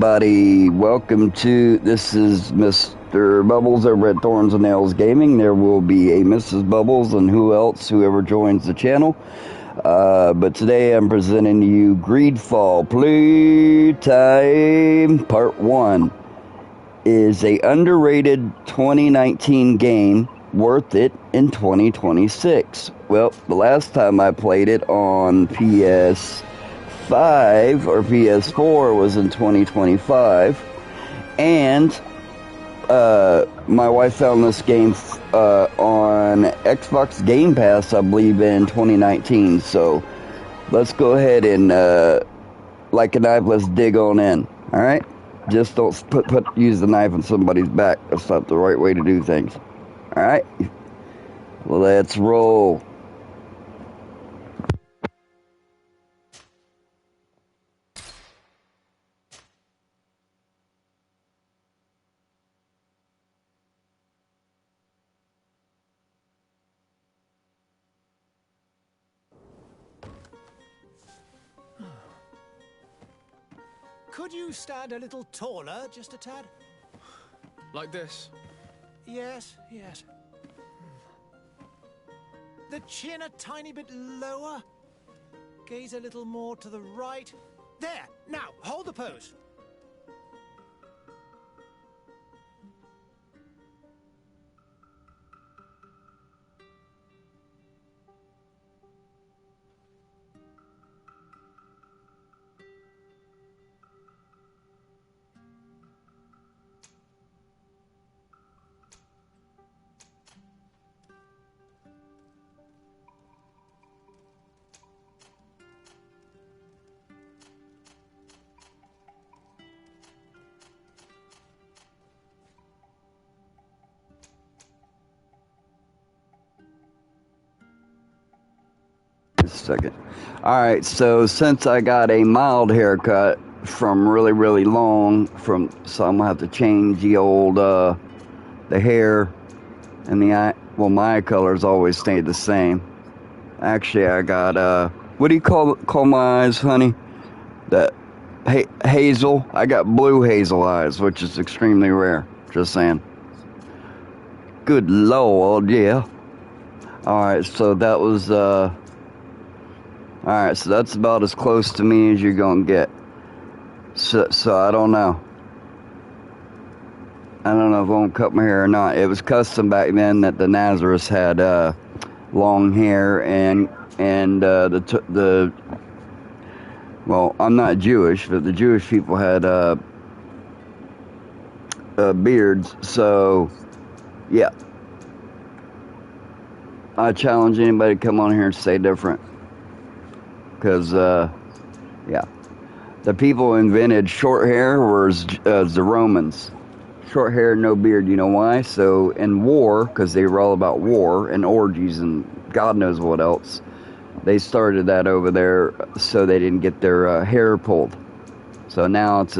everybody. Welcome to, this is Mr. Bubbles over at Thorns and Nails Gaming. There will be a Mrs. Bubbles and whoever joins the channel. But today I'm presenting to you Greedfall Playtime Part 1. Is a underrated 2019 game, worth it in 2026. Well, the last time I played it on PS5 or PS4 was in 2025, and my wife found this game on Xbox Game Pass, I believe, in 2019. So let's go ahead and like a knife, let's dig on in. All right, just don't use the knife on somebody's back. That's not the right way to do things. All right, let's roll. Could you stand a little taller, just a tad? Like this? Yes, yes. The chin a tiny bit lower. Gaze a little more to the right. There! Now, hold the pose. Second. All right, so since I got a mild haircut from really long, so I'm gonna have to change the old the hair and the eye. Well, my eye color's always stayed the same. Actually, I got what do you call my eyes, honey? That hazel. I got blue hazel eyes, which is extremely rare. Just saying. Good Lord, yeah. All right, so that was Alright, so that's about as close to me as you're gonna get. So I don't know. I don't know if I won't cut my hair or not. It was custom back then that the Nazareth had long hair and well, I'm not Jewish, but the Jewish people had beards. So yeah, I challenge anybody to come on here and say different. Because, yeah, the people who invented short hair was the Romans. Short hair, no beard, you know why? So, in war, because they were all about war and orgies and God knows what else, they started that over there so they didn't get their hair pulled. So now it's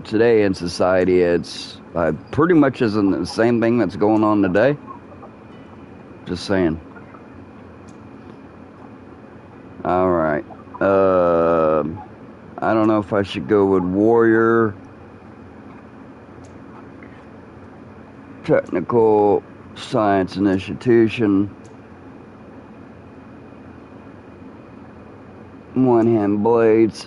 today in society, it's pretty much isn't the same thing that's going on today. Just saying. Alright, I don't know if I should go with Warrior, Technical Science and Institution, one-hand blades,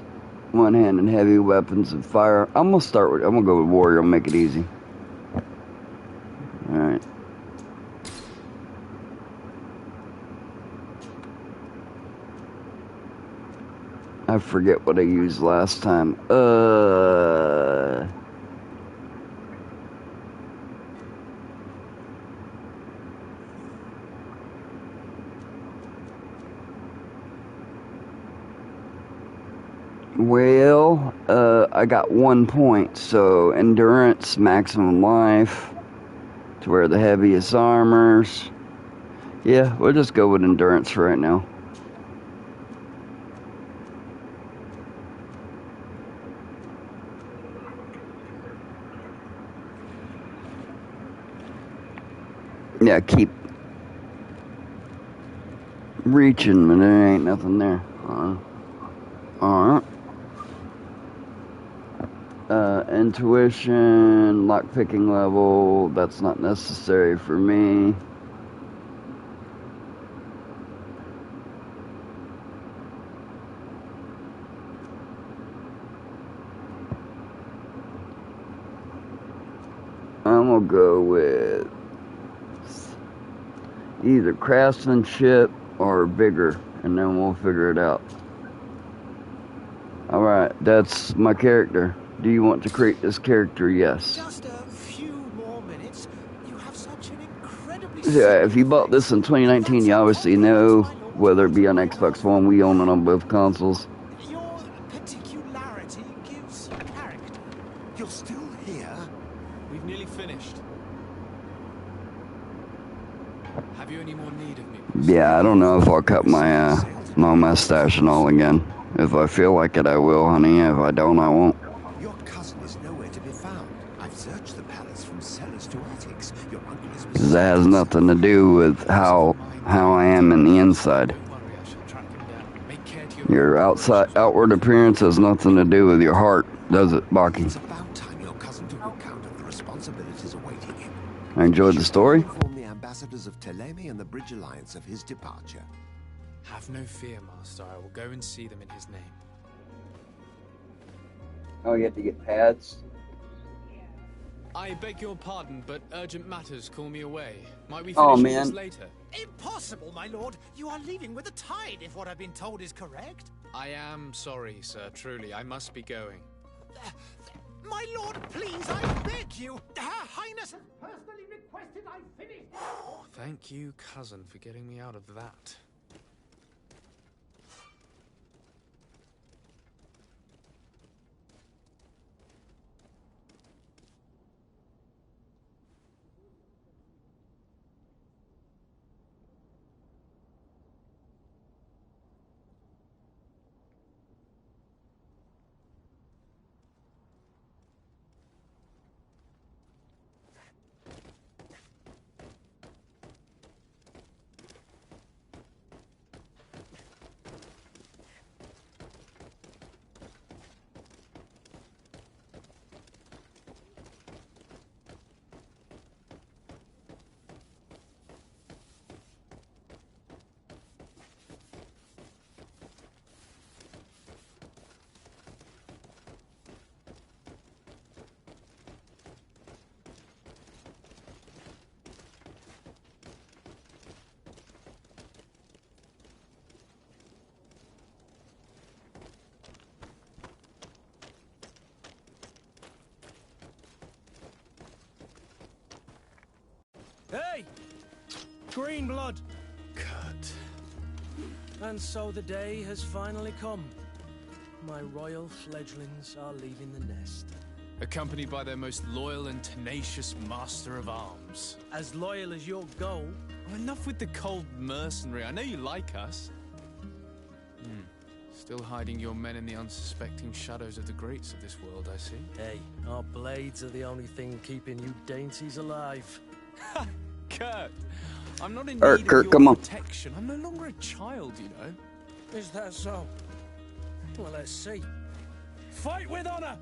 one-hand and heavy weapons and fire. I'm gonna go with Warrior, I'll make it easy. Alright. I forget what I used last time. Well, I got 1 point. So endurance, maximum life, to wear the heaviest armors. Yeah, we'll just go with endurance for right now. Yeah, keep reaching, but there ain't nothing there. Alright. Intuition, lockpicking level, that's not necessary for me. I'm gonna go with either craftsmanship or vigor, and then we'll figure it out. Alright, that's my character. Do you want to create this character? Yes. Just a few more minutes. You have such an incredibly Yeah, if you bought this in 2019, you obviously know, whether it be on Xbox One, we own it on both consoles. Your particularity gives character. You're still here? We've nearly finished. Have you any more need of me? Yeah, I don't know if I'll cut my mustache and all again. If I feel like it, I will, honey. If I don't, I won't. Your cousin is nowhere to be found. I've searched the palace from cellars to attics. Your uncle is... Because that has nothing to do with how I am in the inside. Don't worry, I shall track him down. Make care to Your outward appearance has nothing to do with your heart, does it, Baki? It's about time your cousin took account of the responsibilities awaiting him. I enjoyed the story. Inform the ambassadors of Telemi and the Bridge Alliance of his departure. Have no fear, Master. I will go and see them in his name. Oh, you have to get pads? I beg your pardon, but urgent matters call me away. Might we finish Oh, all man. this later? Impossible, my lord. You are leaving with the tide, if what I've been told is correct. I am sorry, sir. Truly, I must be going. My lord, please, I beg you. Her Highness has personally requested I finish. Thank you, cousin, for getting me out of that. Hey! Green blood! Kurt. And so the day has finally come. My royal fledglings are leaving the nest. Accompanied by their most loyal and tenacious master of arms. As loyal as your goal. Oh, enough with the cold mercenary. I know you like us. Still hiding your men in the unsuspecting shadows of the greats of this world, I see. Hey, our blades are the only thing keeping you dainties alive. Kurt, I'm not in Alright, need Kurt, of come your on. protection. I'm no longer a child, you know. Is that so? Well, let's see. Fight with honor!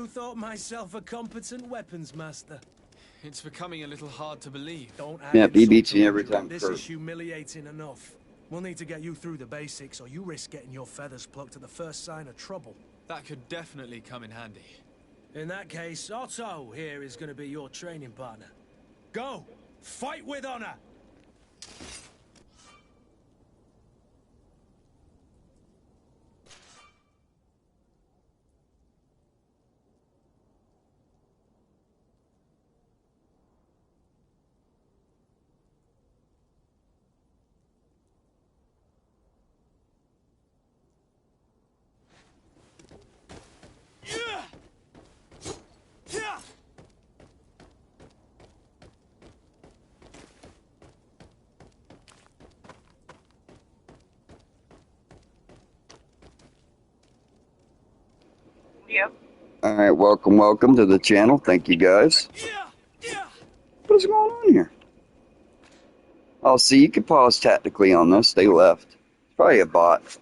too thought myself a competent weapons master. It's becoming a little hard to believe. Don't add Yeah, he insult beats to me every injury. time, This Kurt. is humiliating enough. We'll need to get you through the basics, or you risk getting your feathers plucked at the first sign of trouble. That could definitely come in handy. In that case, Otto here is going to be your training partner. Go! Fight with honor! Yep. All right, welcome to the channel. Thank you guys. What is going on here? Oh, see, you can pause tactically on this. They left. It's probably a bot.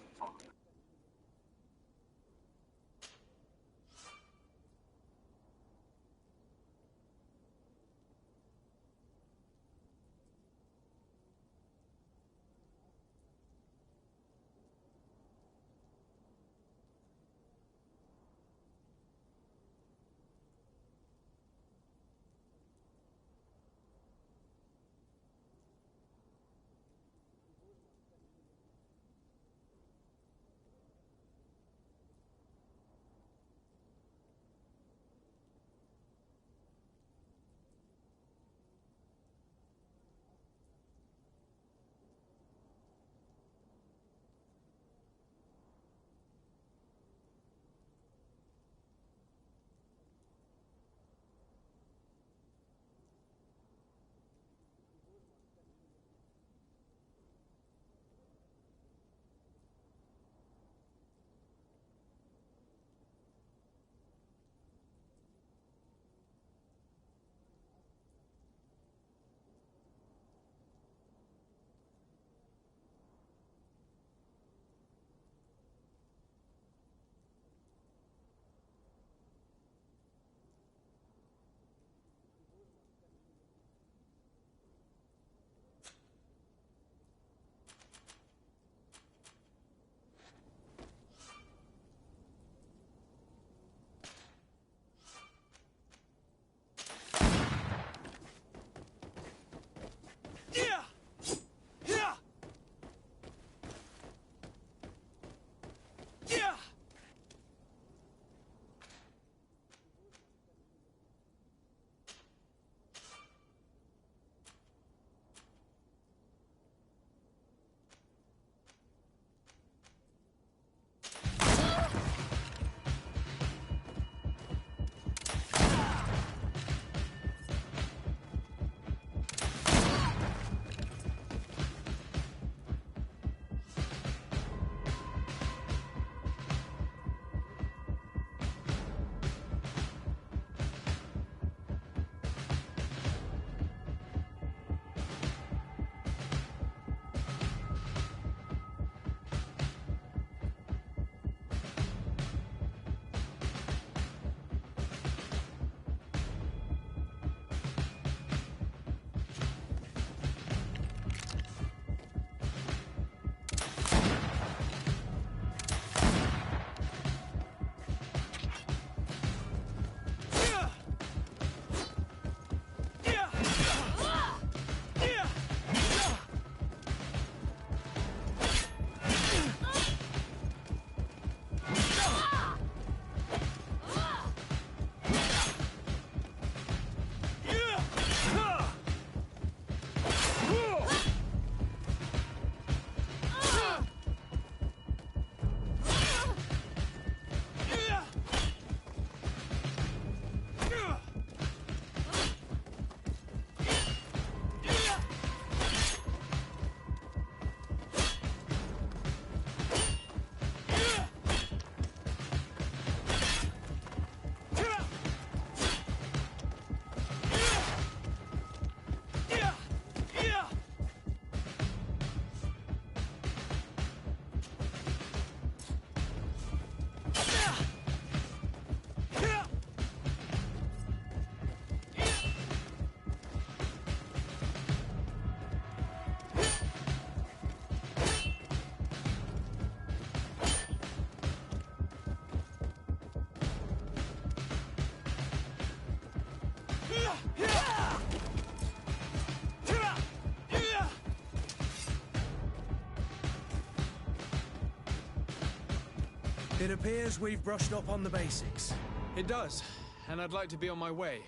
It appears we've brushed up on the basics. It does, and I'd like to be on my way.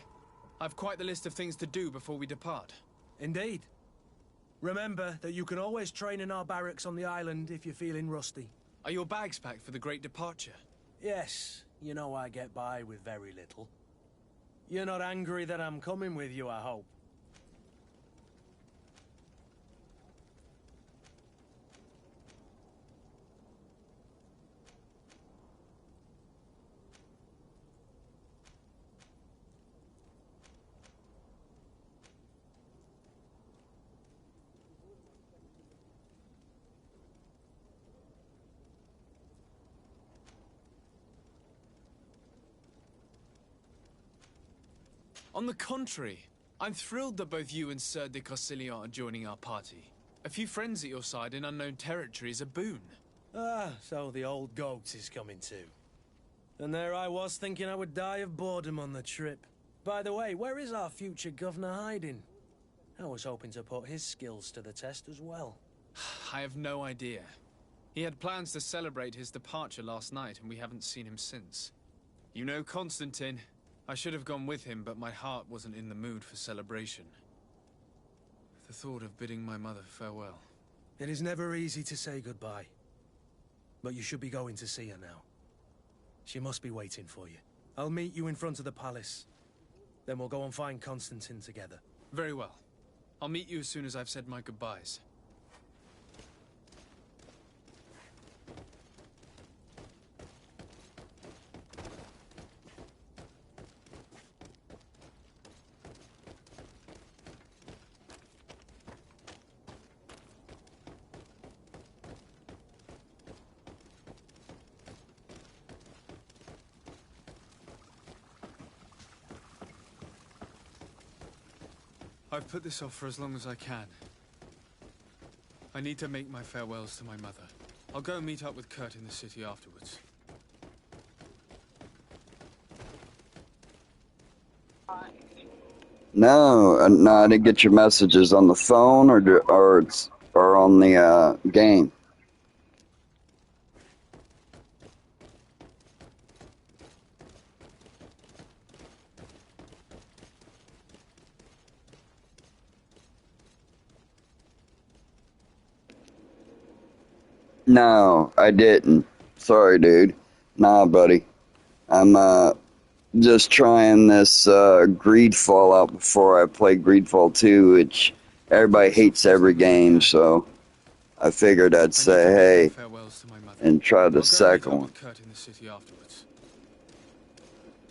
I've quite the list of things to do before we depart. Indeed. Remember that you can always train in our barracks on the island if you're feeling rusty. Are your bags packed for the great departure? Yes, you know I get by with very little. You're not angry that I'm coming with you, I hope. On the contrary, I'm thrilled that both you and Sir de Cossilion are joining our party. A few friends at your side in unknown territory is a boon. Ah, so the old goat is coming too. And there I was thinking I would die of boredom on the trip. By the way, where is our future governor hiding? I was hoping to put his skills to the test as well. I have no idea. He had plans to celebrate his departure last night, and we haven't seen him since. You know Constantine. I should have gone with him, but my heart wasn't in the mood for celebration. The thought of bidding my mother farewell. It is never easy to say goodbye. But you should be going to see her now. She must be waiting for you. I'll meet you in front of the palace. Then we'll go and find Constantine together. Very well. I'll meet you as soon as I've said my goodbyes. I've put this off for as long as I can. I need to make my farewells to my mother. I'll go and meet up with Kurt in the city afterwards. No, no, I didn't get your messages on the phone or on the game. No, I didn't. Sorry, dude. Nah, buddy. I'm just trying this Greedfall out before I play Greedfall 2, which everybody hates every game, so I figured I'd say hey and try the second one.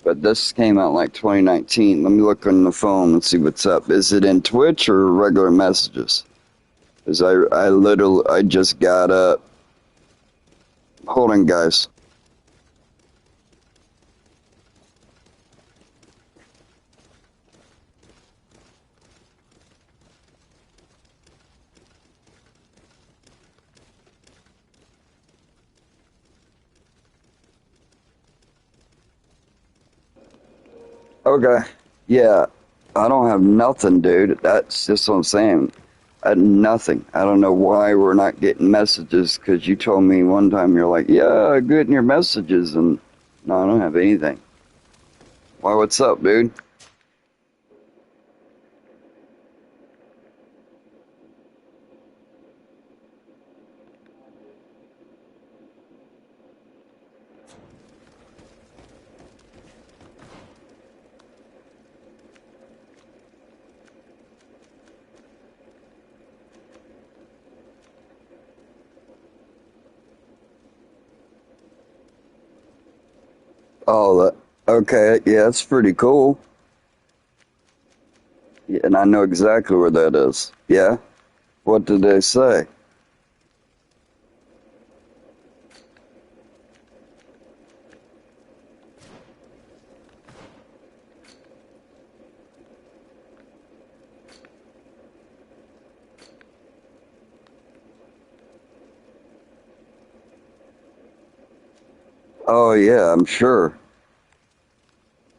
But this came out like 2019. Let me look on the phone and see what's up. Is it in Twitch or regular messages? Because I just got up. Hold on, guys. Okay. Yeah. I don't have nothing, dude. That's just what I'm saying. Nothing. I don't know why we're not getting messages, because you told me one time you're like, yeah, getting your messages, and no, I don't have anything. Why, what's up, dude? Oh, okay. Yeah, that's pretty cool. Yeah, and I know exactly where that is. Yeah? What did they say? Oh, yeah, I'm sure.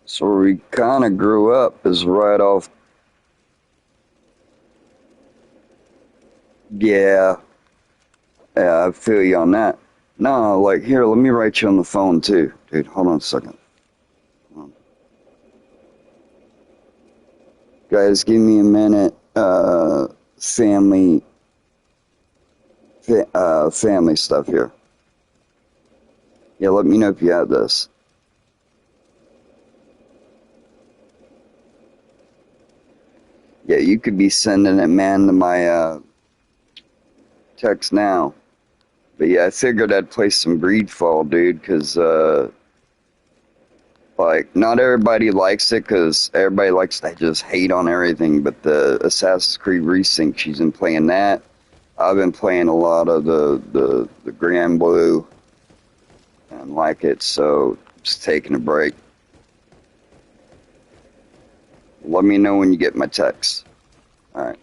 So where we kind of grew up is right off. Yeah, yeah, I feel you on that. No, like here, let me write you on the phone too, dude. Hold on a second. Guys, give me a minute. Family, family stuff here. Yeah, let me know if you have this. Yeah, you could be sending it, man, to my text now. But yeah, I figured I'd play some Greedfall, dude, because like not everybody likes it, because everybody likes to just hate on everything. But the Assassin's Creed Resync, she's been playing that. I've been playing a lot of the Grand Blue and like it, so just taking a break. Let me know when you get my text. All right.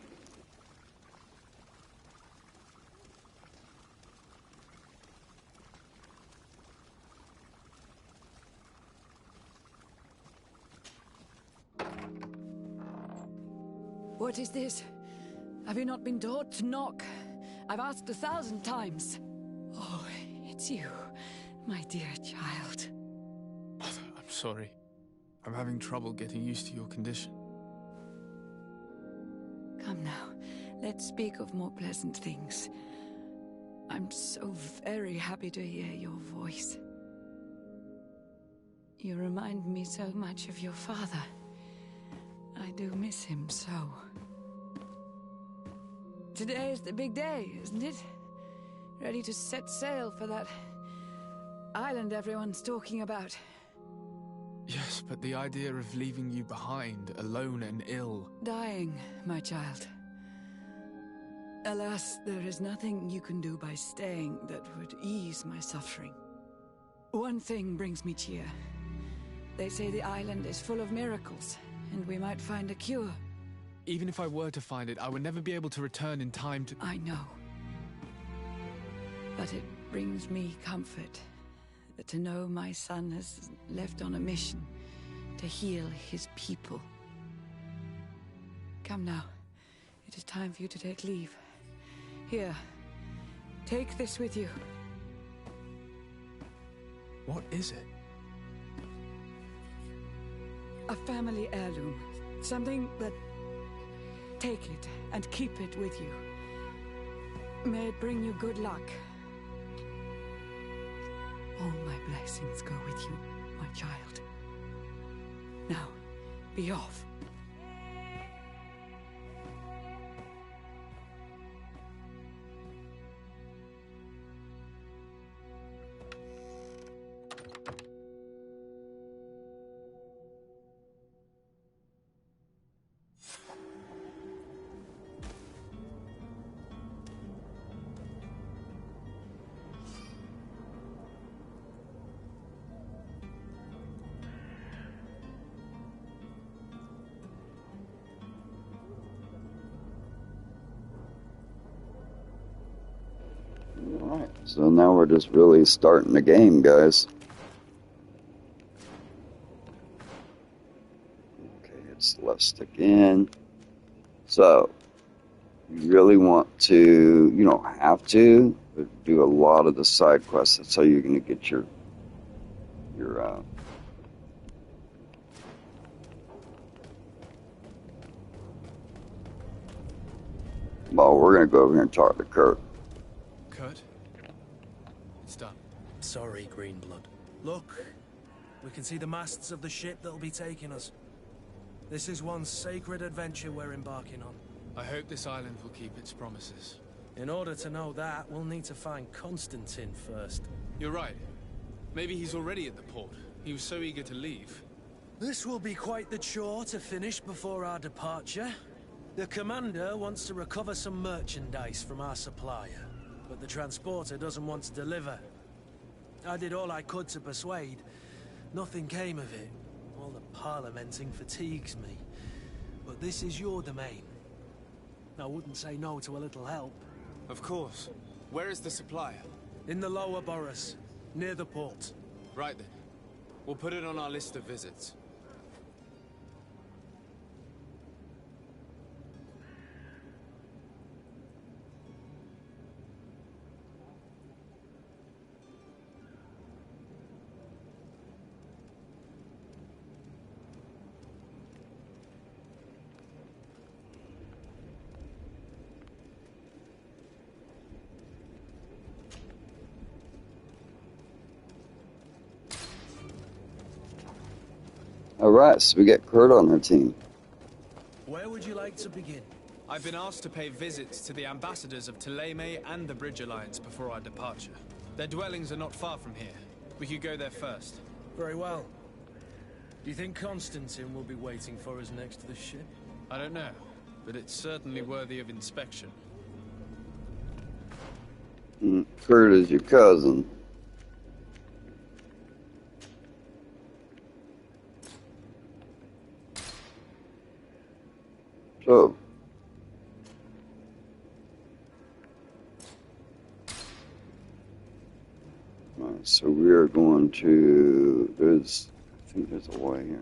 What is this? Have you not been taught to knock? I've asked 1,000 times. Oh, it's you, my dear child. Mother, I'm sorry. I'm having trouble getting used to your condition. Come now, let's speak of more pleasant things. I'm so very happy to hear your voice. You remind me so much of your father. I do miss him so. Today is the big day, isn't it? Ready to set sail for that island everyone's talking about. Yes, but the idea of leaving you behind, alone and ill... Dying, my child. Alas, there is nothing you can do by staying that would ease my suffering. One thing brings me cheer. They say the island is full of miracles, and we might find a cure. Even if I were to find it, I would never be able to return in time to... I know. But it brings me comfort to know my son has left on a mission to heal his people. Come now. It is time for you to take leave. Here, take this with you. What is it? A family heirloom. Something that... Take it and keep it with you. May it bring you good luck. All my blessings go with you, my child. Now, be off. Alright, so now we're just really starting the game, guys. Okay, it's left stick in. So, you really want to, you don't have to, but do a lot of the side quests. That's how you're going to get your well, we're going to go over here and talk to Kurt. Kurt? It's done. Sorry, Greenblood. Look, we can see the masts of the ship that'll be taking us. This is one sacred adventure we're embarking on. I hope this island will keep its promises. In order to know that, we'll need to find Constantine first. You're right. Maybe he's already at the port. He was so eager to leave. This will be quite the chore to finish before our departure. The commander wants to recover some merchandise from our supplier, but the transporter doesn't want to deliver. I did all I could to persuade. Nothing came of it. All the parliamenting fatigues me. But this is your domain. I wouldn't say no to a little help. Of course. Where is the supplier? In the lower boroughs, near the port. Right then. We'll put it on our list of visits. Alright, so we got Kurt on our team. Where would you like to begin? I've been asked to pay visits to the ambassadors of Thélème and the Bridge Alliance before our departure. Their dwellings are not far from here. We could go there first. Very well. Do you think Constantine will be waiting for us next to the ship? I don't know, but it's certainly worthy of inspection. Kurt is your cousin. So, alright, so we are going to, I think there's a way here.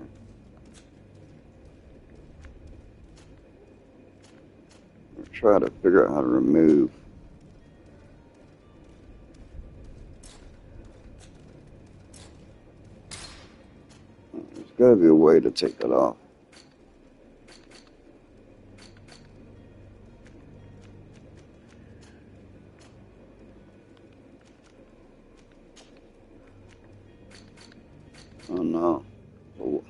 We'll try to figure out how to remove. There's got to be a way to take that off. Oh no. Oh.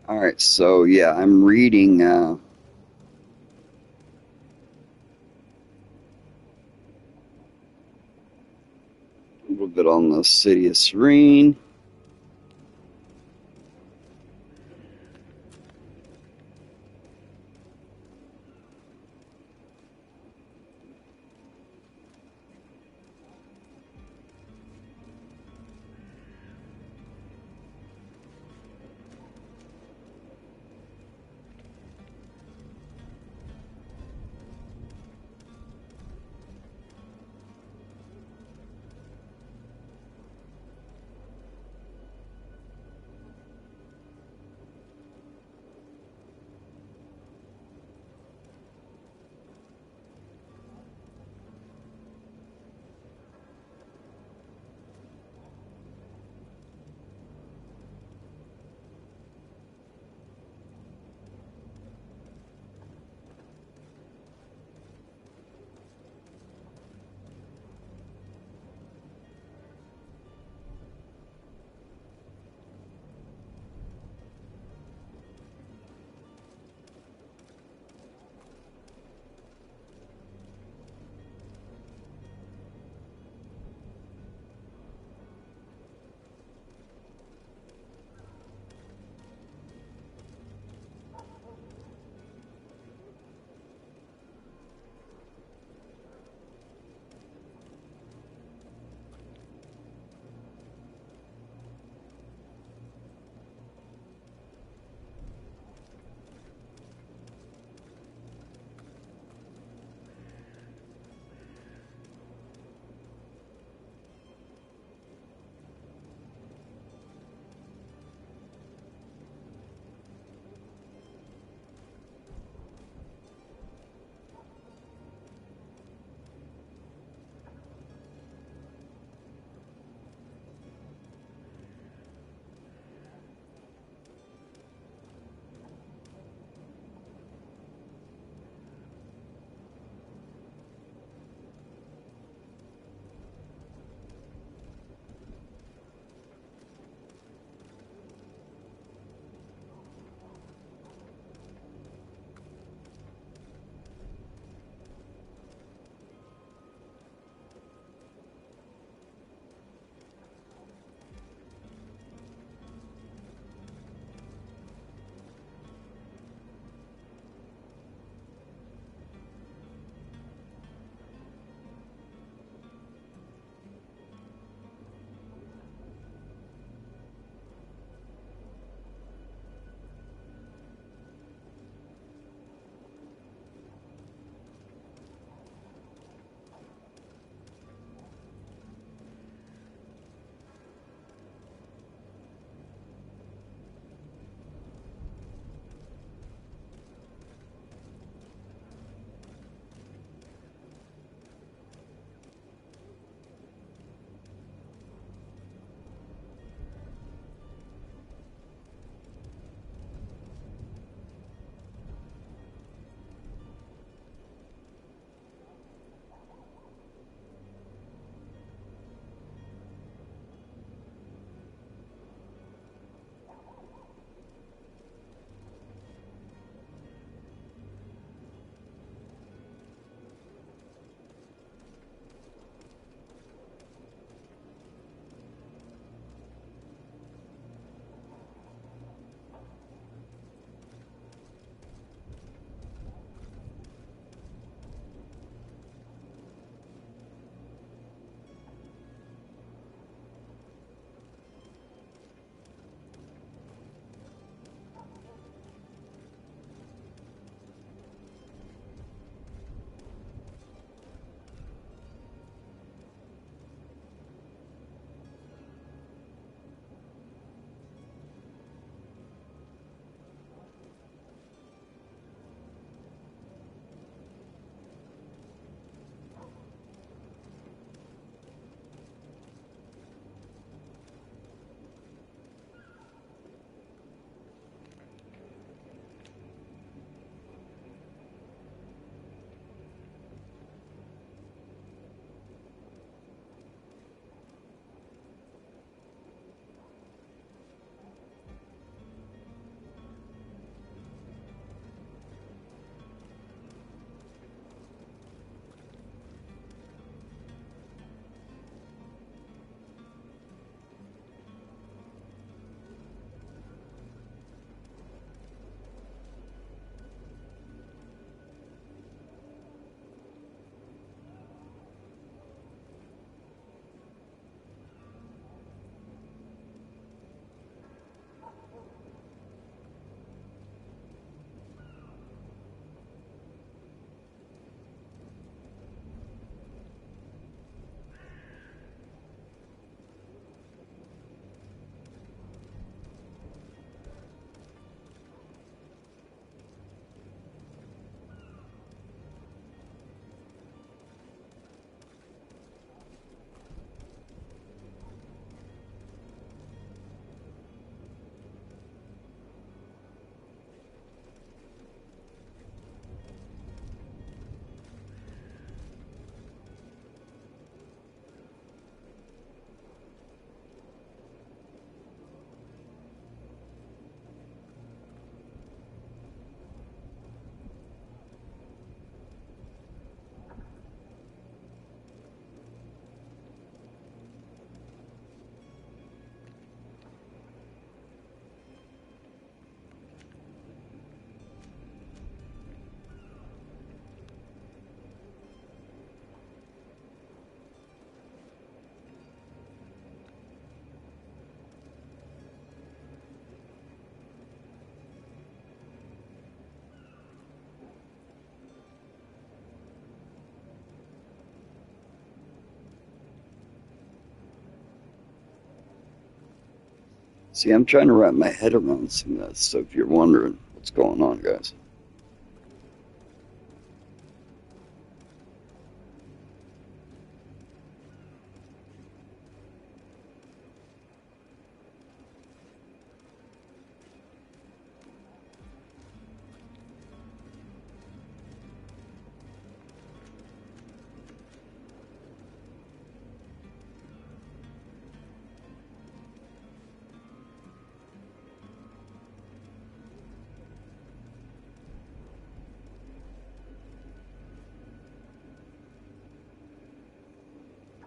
All right, so yeah, I'm reading a little bit on the city of Serene. See, I'm trying to wrap my head around some of that stuff. If you're wondering what's going on, guys.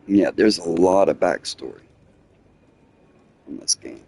Yeah, there's a lot of backstory in this game.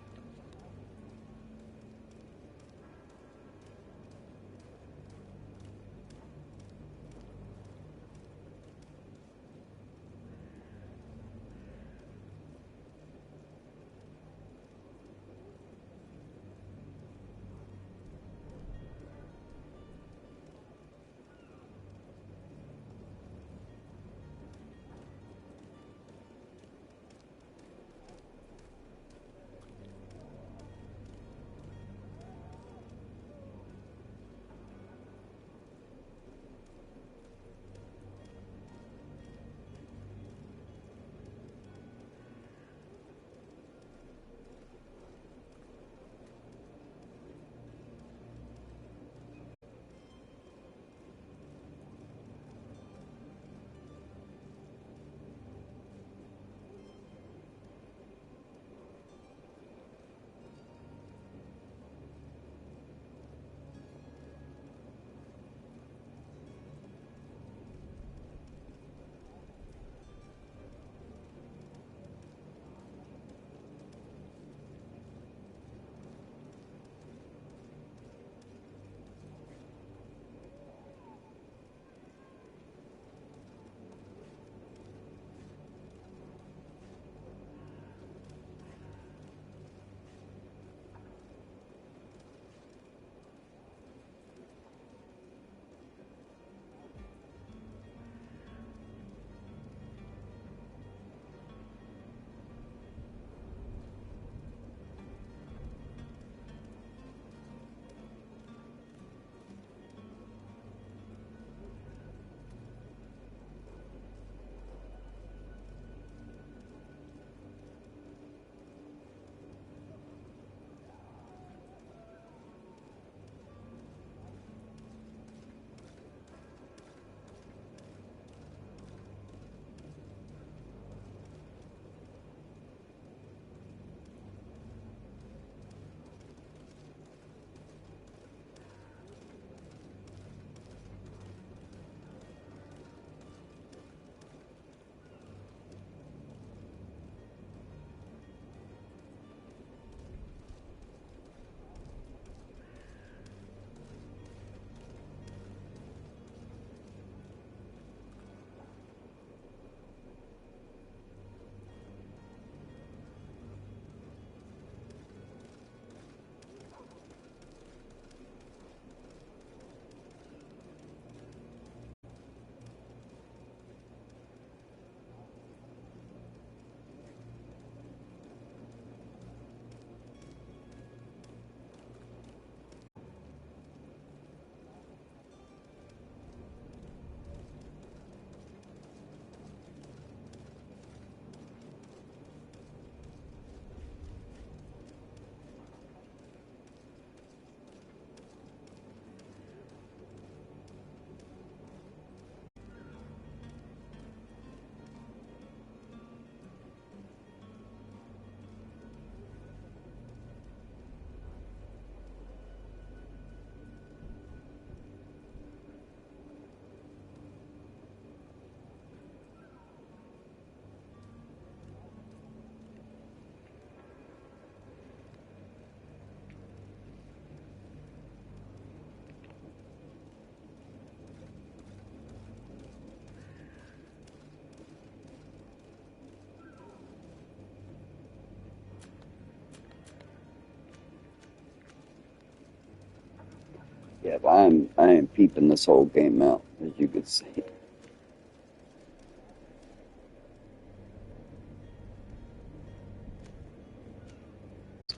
Yeah, but I am peeping this whole game out, as you can see.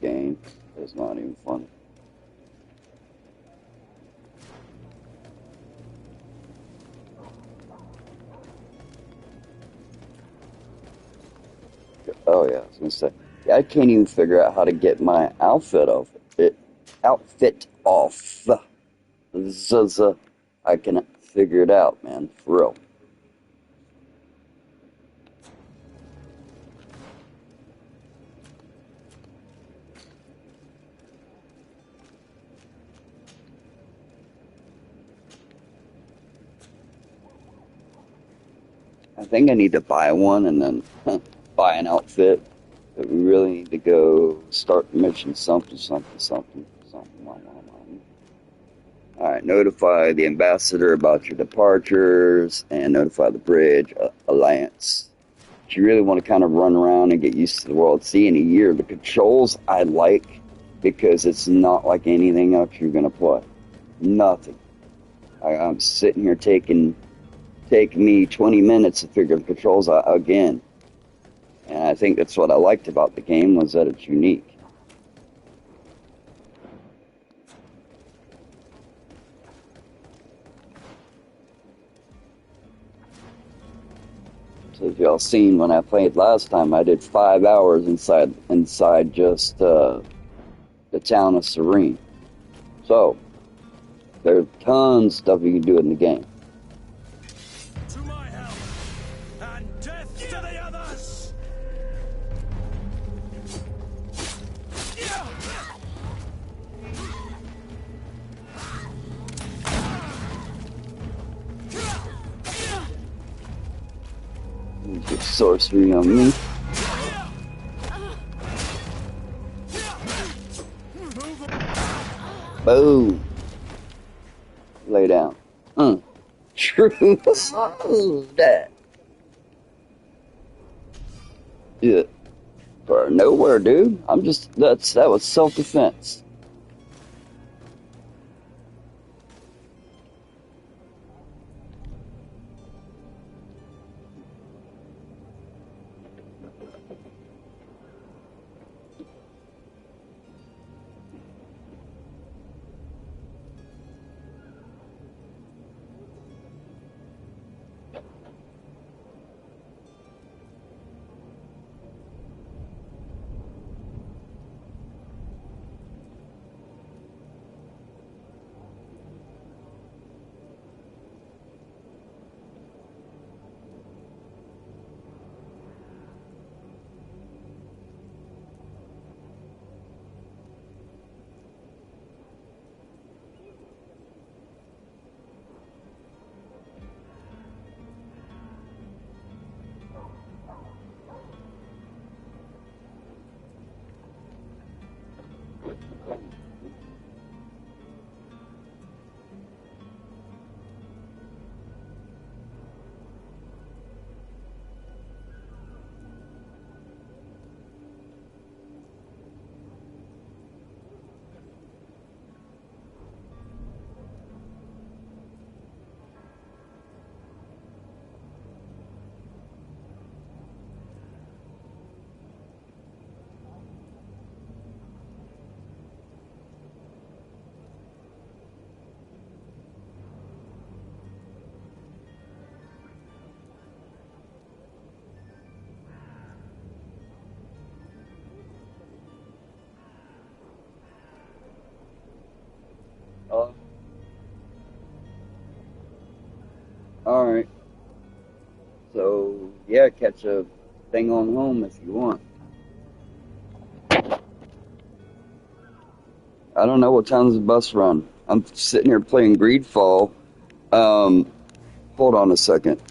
game is not even funny. Oh yeah, I was gonna say. Yeah, I can't even figure out how to get my outfit off. Outfit off. Zuza. I can figure it out, man. For real. I think I need to buy one and then buy an outfit. But we really need to go start the mission something. Alright, notify the ambassador about your departures and notify the bridge alliance. If you really want to kind of run around and get used to the world, see in a year, the controls I like because it's not like anything else you're going to play. Nothing. I'm sitting here taking me 20 minutes to figure the controls out again. And I think that's what I liked about the game was that it's unique. So as y'all seen when I played last time, I did 5 hours inside just the town of Serene. So there's tons of stuff you can do in the game. To my help, and death to the others! Get sorcery on me. Boom. Lay down. True. That. Yeah. For nowhere, dude. That was self-defense. Alright. So, yeah, catch a thing on home if you want. I don't know what time's the bus run. I'm sitting here playing Greedfall. Hold on a second.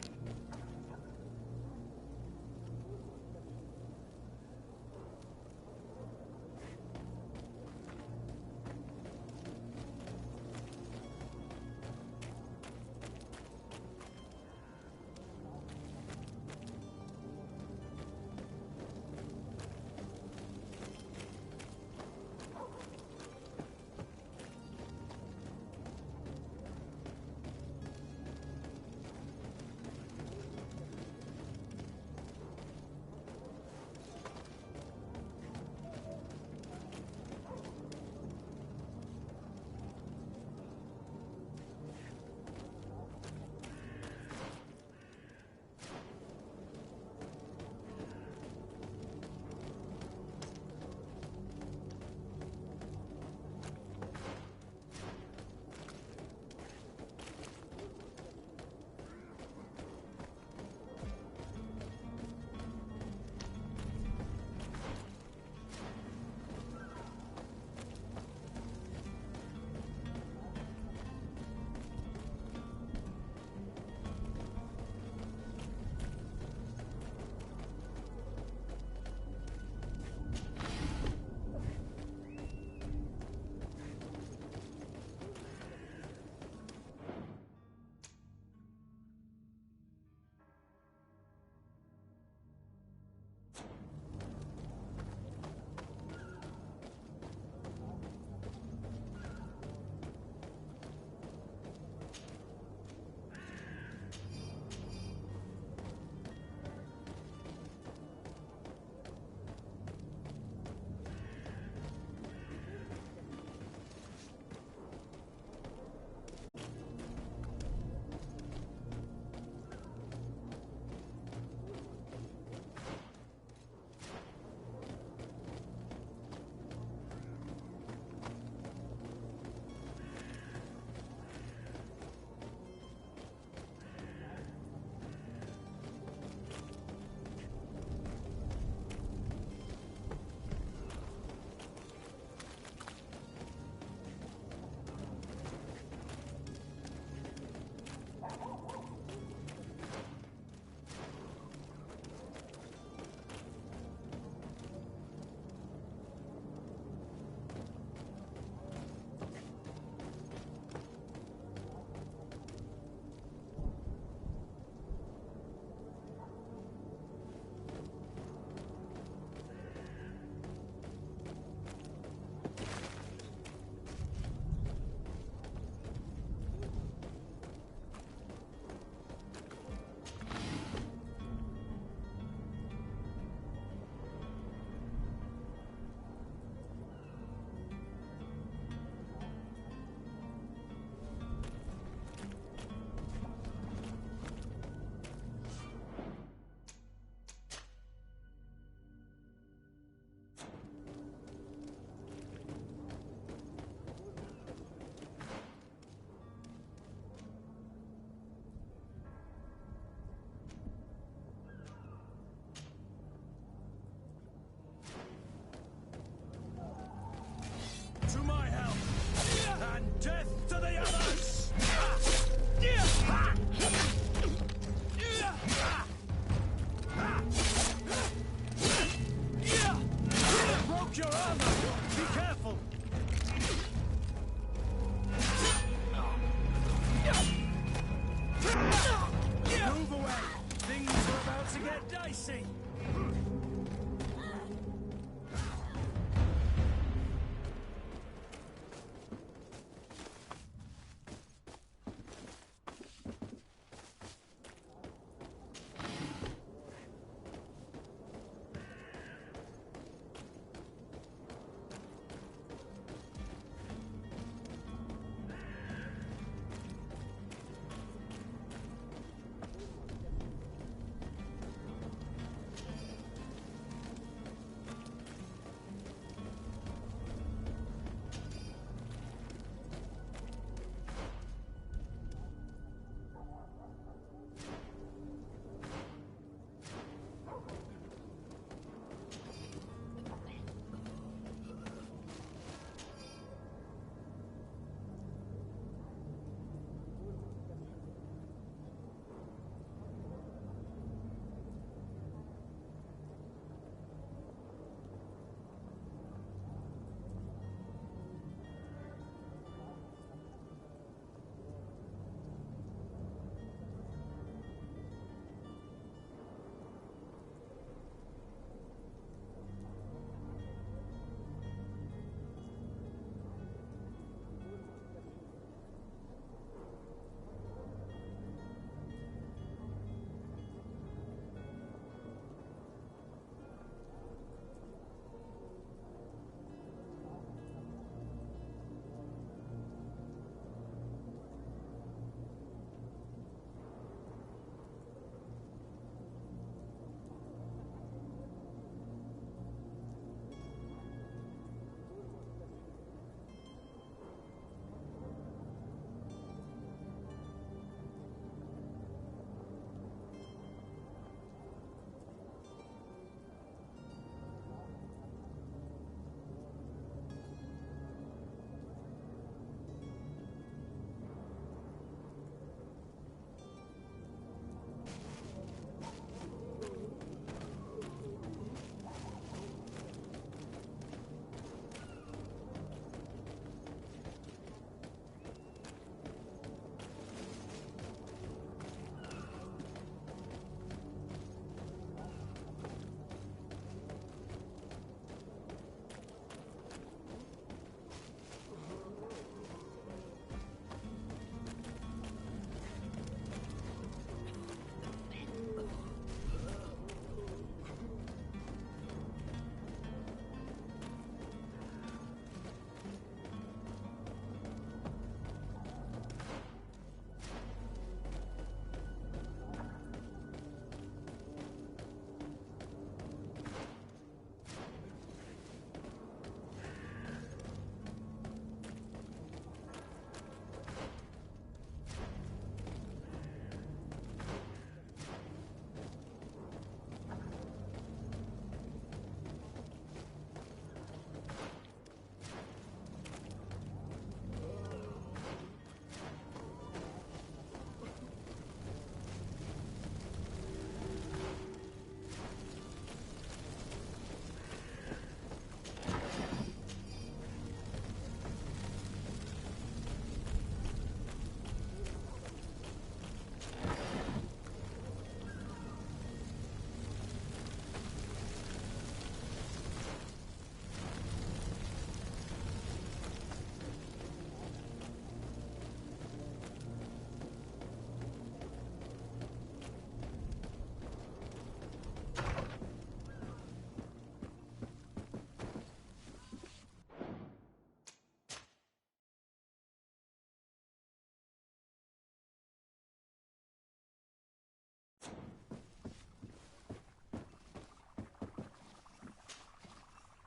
broke your armor! Be careful! Move away! Things are about to get dicey!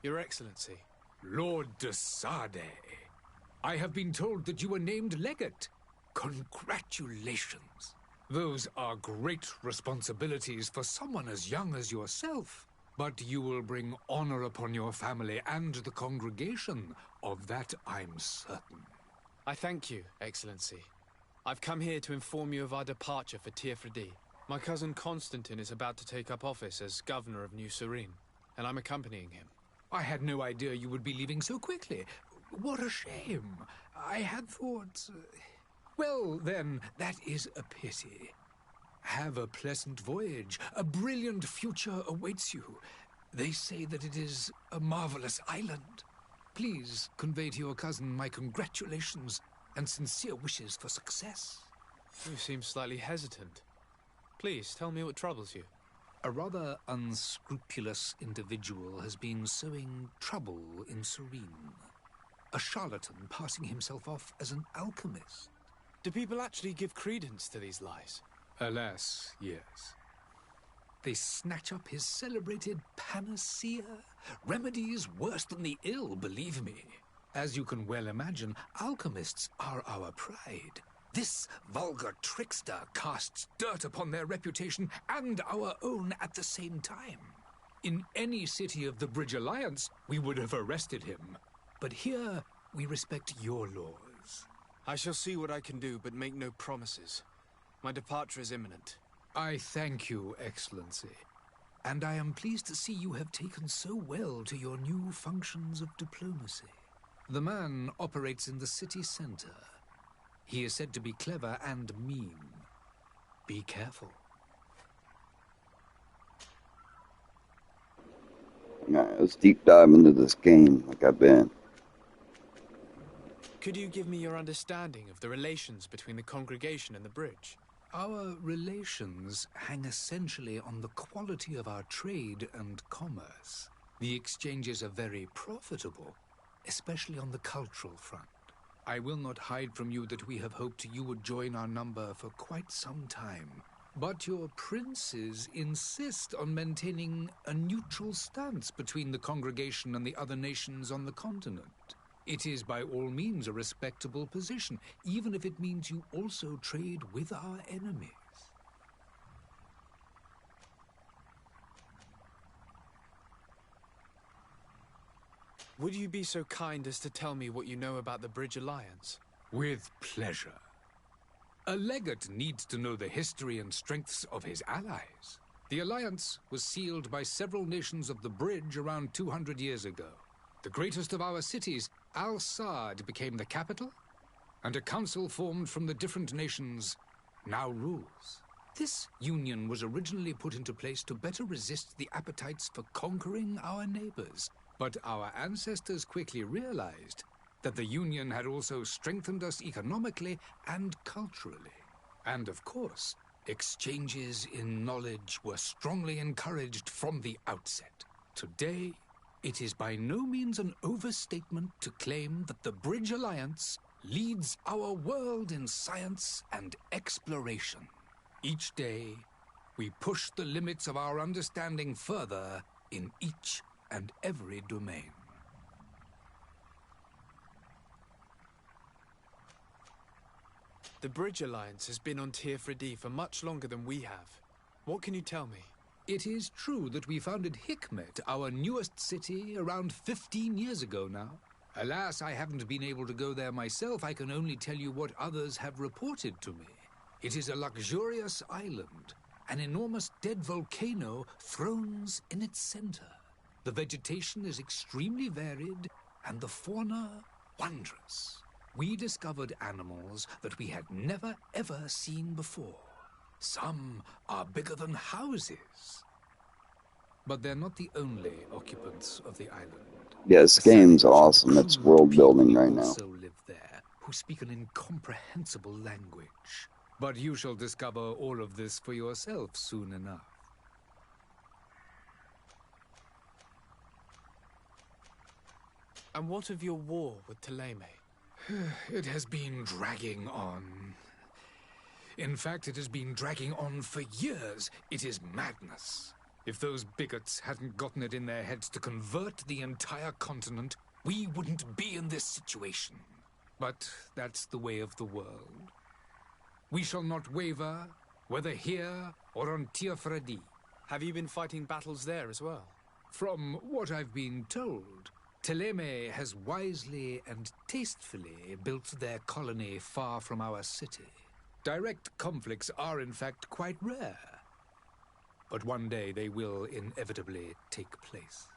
Your Excellency. Lord de Sade, I have been told that you were named legate. Congratulations. Those are great responsibilities for someone as young as yourself. But you will bring honor upon your family and the congregation. Of that I'm certain. I thank you, Excellency. I've come here to inform you of our departure for Tirfredi. My cousin Constantine is about to take up office as governor of New Serene, and I'm accompanying him. I had no idea you would be leaving so quickly. What a shame. I had thought... Well, then, that is a pity. Have a pleasant voyage. A brilliant future awaits you. They say that it is a marvelous island. Please convey to your cousin my congratulations and sincere wishes for success. You seem slightly hesitant. Please, tell me what troubles you. A rather unscrupulous individual has been sowing trouble in Serene. A charlatan passing himself off as an alchemist. Do people actually give credence to these lies? Alas, yes. They snatch up his celebrated panacea, remedies worse than the ill, believe me. As you can well imagine, alchemists are our pride. This vulgar trickster casts dirt upon their reputation and our own at the same time. In any city of the Bridge Alliance, we would have arrested him. But here, we respect your laws. I shall see what I can do, but make no promises. My departure is imminent. I thank you, Excellency. And I am pleased to see you have taken so well to your new functions of diplomacy. The man operates in the city center. He is said to be clever and mean. Be careful. Alright, let's deep dive into this game like I've been. Could you give me your understanding of the relations between the congregation and the bridge? Our relations hang essentially on the quality of our trade and commerce. The exchanges are very profitable, especially on the cultural front. I will not hide from you that we have hoped you would join our number for quite some time. But your princes insist on maintaining a neutral stance between the congregation and the other nations on the continent. It is by all means a respectable position, even if it means you also trade with our enemies. Would you be so kind as to tell me what you know about the Bridge Alliance? With pleasure. A legate needs to know the history and strengths of his allies. The alliance was sealed by several nations of the Bridge around 200 years ago. The greatest of our cities, Al-Saad, became the capital, and a council formed from the different nations now rules. This union was originally put into place to better resist the appetites for conquering our neighbors. But our ancestors quickly realized that the Union had also strengthened us economically and culturally. And of course, exchanges in knowledge were strongly encouraged from the outset. Today, it is by no means an overstatement to claim that the Bridge Alliance leads our world in science and exploration. Each day, we push the limits of our understanding further in each and every domain. The Bridge Alliance has been on Tier-Fredi for much longer than we have. What can you tell me? It is true that we founded Hikmet, our newest city, around 15 years ago now. Alas, I haven't been able to go there myself. I can only tell you what others have reported to me. It is a luxurious island. An enormous dead volcano thrones in its center. The vegetation is extremely varied, and the fauna wondrous. We discovered animals that we had never ever seen before. Some are bigger than houses. But they're not the only occupants of the island. Yeah, this game's awesome. It's world building right now. Also live there, who speak an incomprehensible language. But you shall discover all of this for yourself soon enough. And what of your war with Thélème? It has been dragging on. In fact, it has been dragging on for years. It is madness. If those bigots hadn't gotten it in their heads to convert the entire continent, we wouldn't be in this situation. But that's the way of the world. We shall not waver, whether here or on Tier-Fredi. Have you been fighting battles there as well? From what I've been told, Thélème has wisely and tastefully built their colony far from our city. Direct conflicts are in fact quite rare. But one day they will inevitably take place.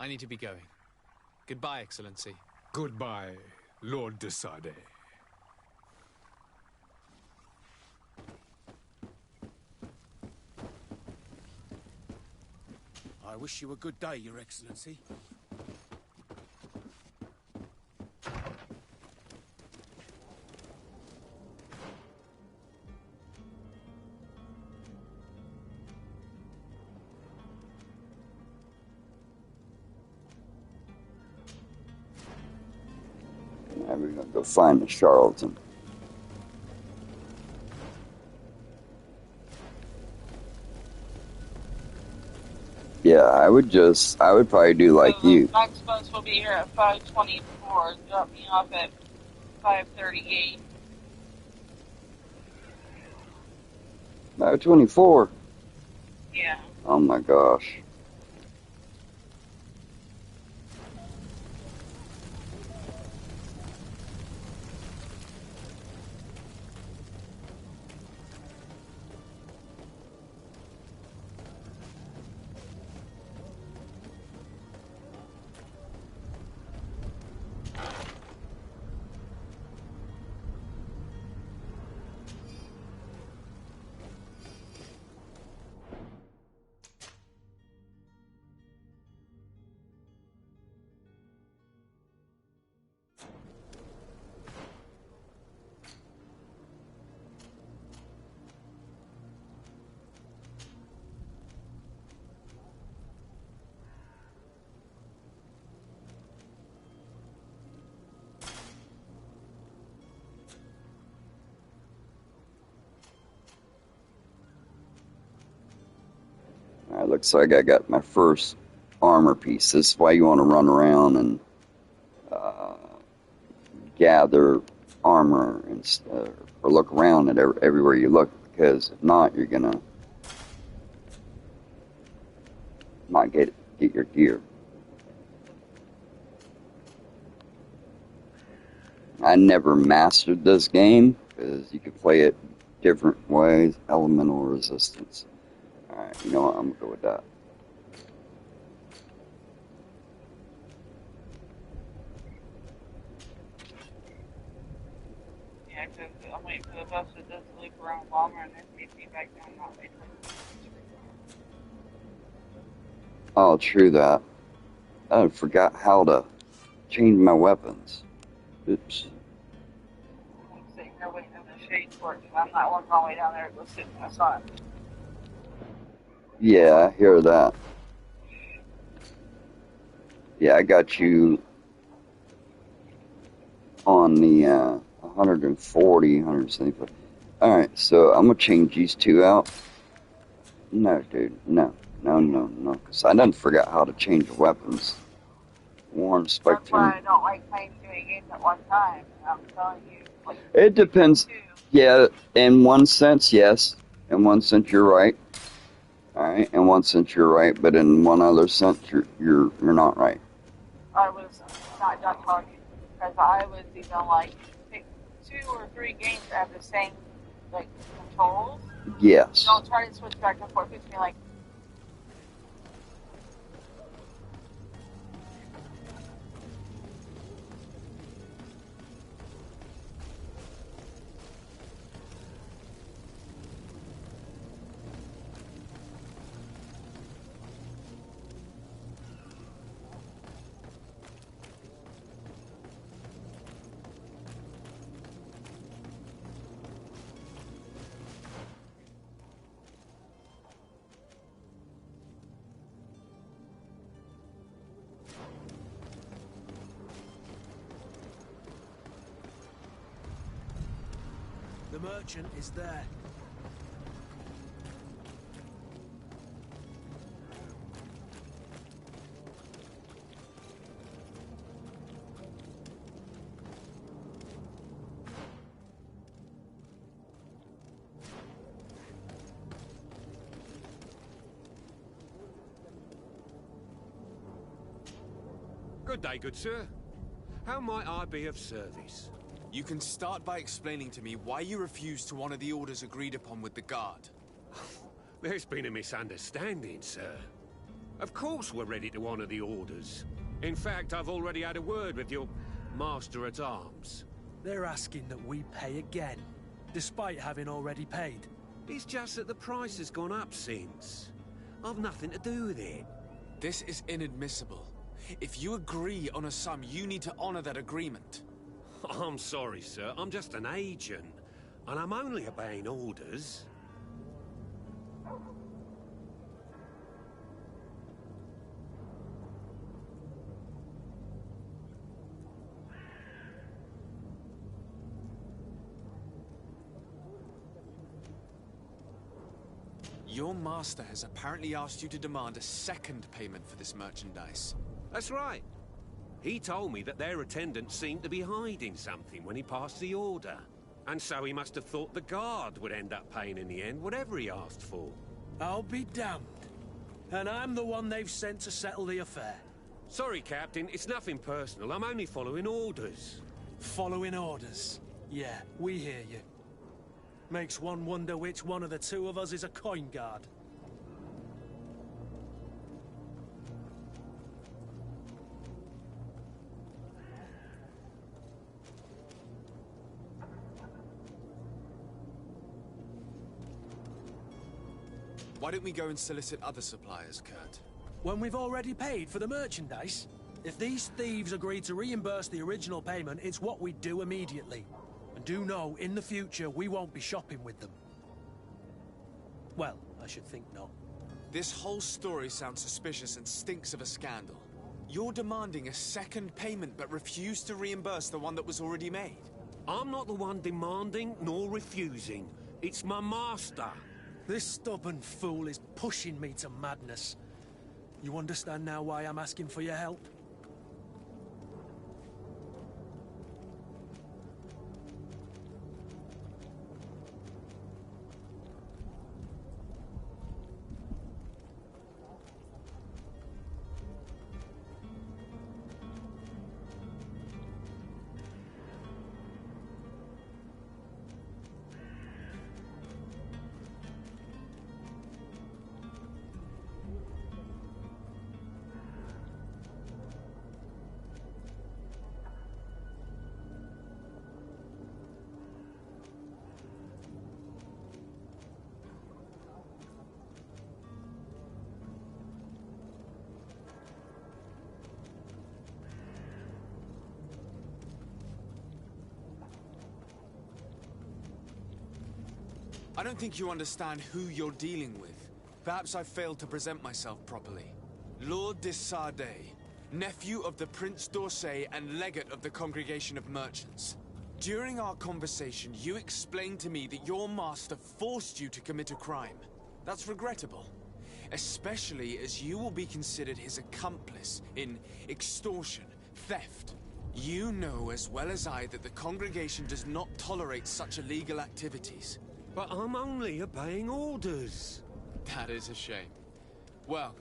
I need to be going. Goodbye, Excellency. Goodbye, Lord de Sade. I wish you a good day, Your Excellency. Now we're gonna go find the charlatan. Yeah, I would probably do like So you. the Max bus will be here at 5:24. Drop me off at 5:38. 24. Yeah. Oh my gosh. Alright, looks like I got my first armor piece. This is why you want to run around and gather armor and or look around at everywhere you look, because if not, you're gonna not get your gear. I never mastered this game because you can play it different ways. Elemental resistance. Alright, you know what? I'm gonna go with that. Yeah, because I'm waiting for the bus to just loop around Walmart and then take me back down that way. Oh, true that. I forgot how to change my weapons. Oops. I'm sitting here waiting in the shade for it, and I'm not walking all the way down there to go sit in the sun. Yeah, I hear that. Yeah, I got you on the 140, 175. Alright, so I'm gonna change these two out. No, dude, no, because I done forgot how to change the weapons. Warm That's why spectrum. I don't like playing too many games at one time. I'm telling you. Like, It depends. two. Yeah, in one sense, yes. In one sense, you're right. Alright, in one sense, you're right, but in one other sense, you're not right. I was not done talking because I was even like pick 2 or 3 games that have the same like controls. Yes. Don't try to switch back and forth between like. The merchant is there. Good day, good sir. How might I be of service? You can start by explaining to me why you refused to honor the orders agreed upon with the guard. There's been a misunderstanding, sir. Of course we're ready to honor the orders. In fact, I've already had a word with your master-at-arms. They're asking that we pay again, despite having already paid. It's just that the price has gone up since. I've nothing to do with it. This is inadmissible. If you agree on a sum, you need to honor that agreement. I'm sorry, sir. I'm just an agent. And I'm only obeying orders. Your master has apparently asked you to demand a second payment for this merchandise. That's right. He told me that their attendant seemed to be hiding something when he passed the order. And so he must have thought the guard would end up paying in the end, whatever he asked for. I'll be damned. And I'm the one they've sent to settle the affair. Sorry, Captain. It's nothing personal. I'm only following orders. Following orders. Yeah, we hear you. Makes one wonder which one of the two of us is a coin guard. Why don't we go and solicit other suppliers, Kurt? When we've already paid for the merchandise? If these thieves agree to reimburse the original payment, it's what we do immediately. And do know, in the future, we won't be shopping with them. Well, I should think not. This whole story sounds suspicious and stinks of a scandal. You're demanding a second payment but refuse to reimburse the one that was already made. I'm not the one demanding nor refusing. It's my master. This stubborn fool is pushing me to madness. You understand now why I'm asking for your help? I don't think you understand who you're dealing with. Perhaps I failed to present myself properly. Lord de Sardet, nephew of the Prince d'Orsay and legate of the Congregation of Merchants. During our conversation, you explained to me that your master forced you to commit a crime. That's regrettable, especially as you will be considered his accomplice in extortion, theft. You know as well as I that the Congregation does not tolerate such illegal activities. But I'm only obeying orders. That is a shame. Well,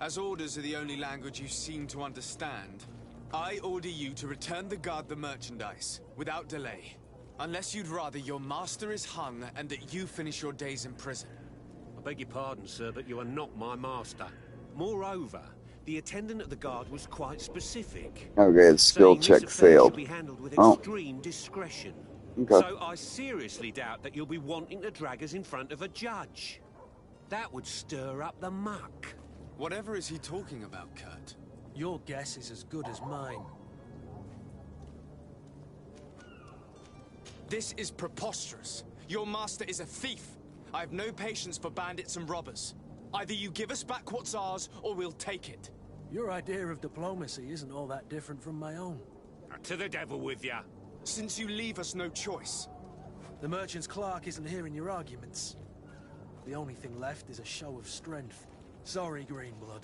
as orders are the only language you seem to understand, I order you to return the guard the merchandise, without delay. Unless you'd rather your master is hung and that you finish your days in prison. I beg your pardon, sir, but you are not my master. Moreover, the attendant of the guard was quite specific. Okay, the skill check failed. Should be handled with Oh. extreme discretion. Okay. So I seriously doubt that you'll be wanting to drag us in front of a judge. That would stir up the muck. Whatever is he talking about, Kurt? Your guess is as good as mine. This is preposterous. Your master is a thief. I have no patience for bandits and robbers. Either you give us back what's ours, or we'll take it. Your idea of diplomacy isn't all that different from my own. To the devil with ya. Since you leave us no choice. The merchant's clerk isn't hearing your arguments. The only thing left is a show of strength. Sorry, Greenblood.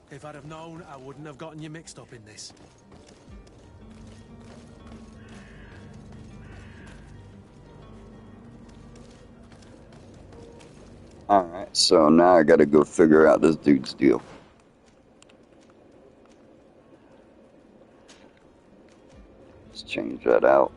If I'd have known, I wouldn't have gotten you mixed up in this. Alright, so now I gotta go figure out this dude's deal. Let's change that out.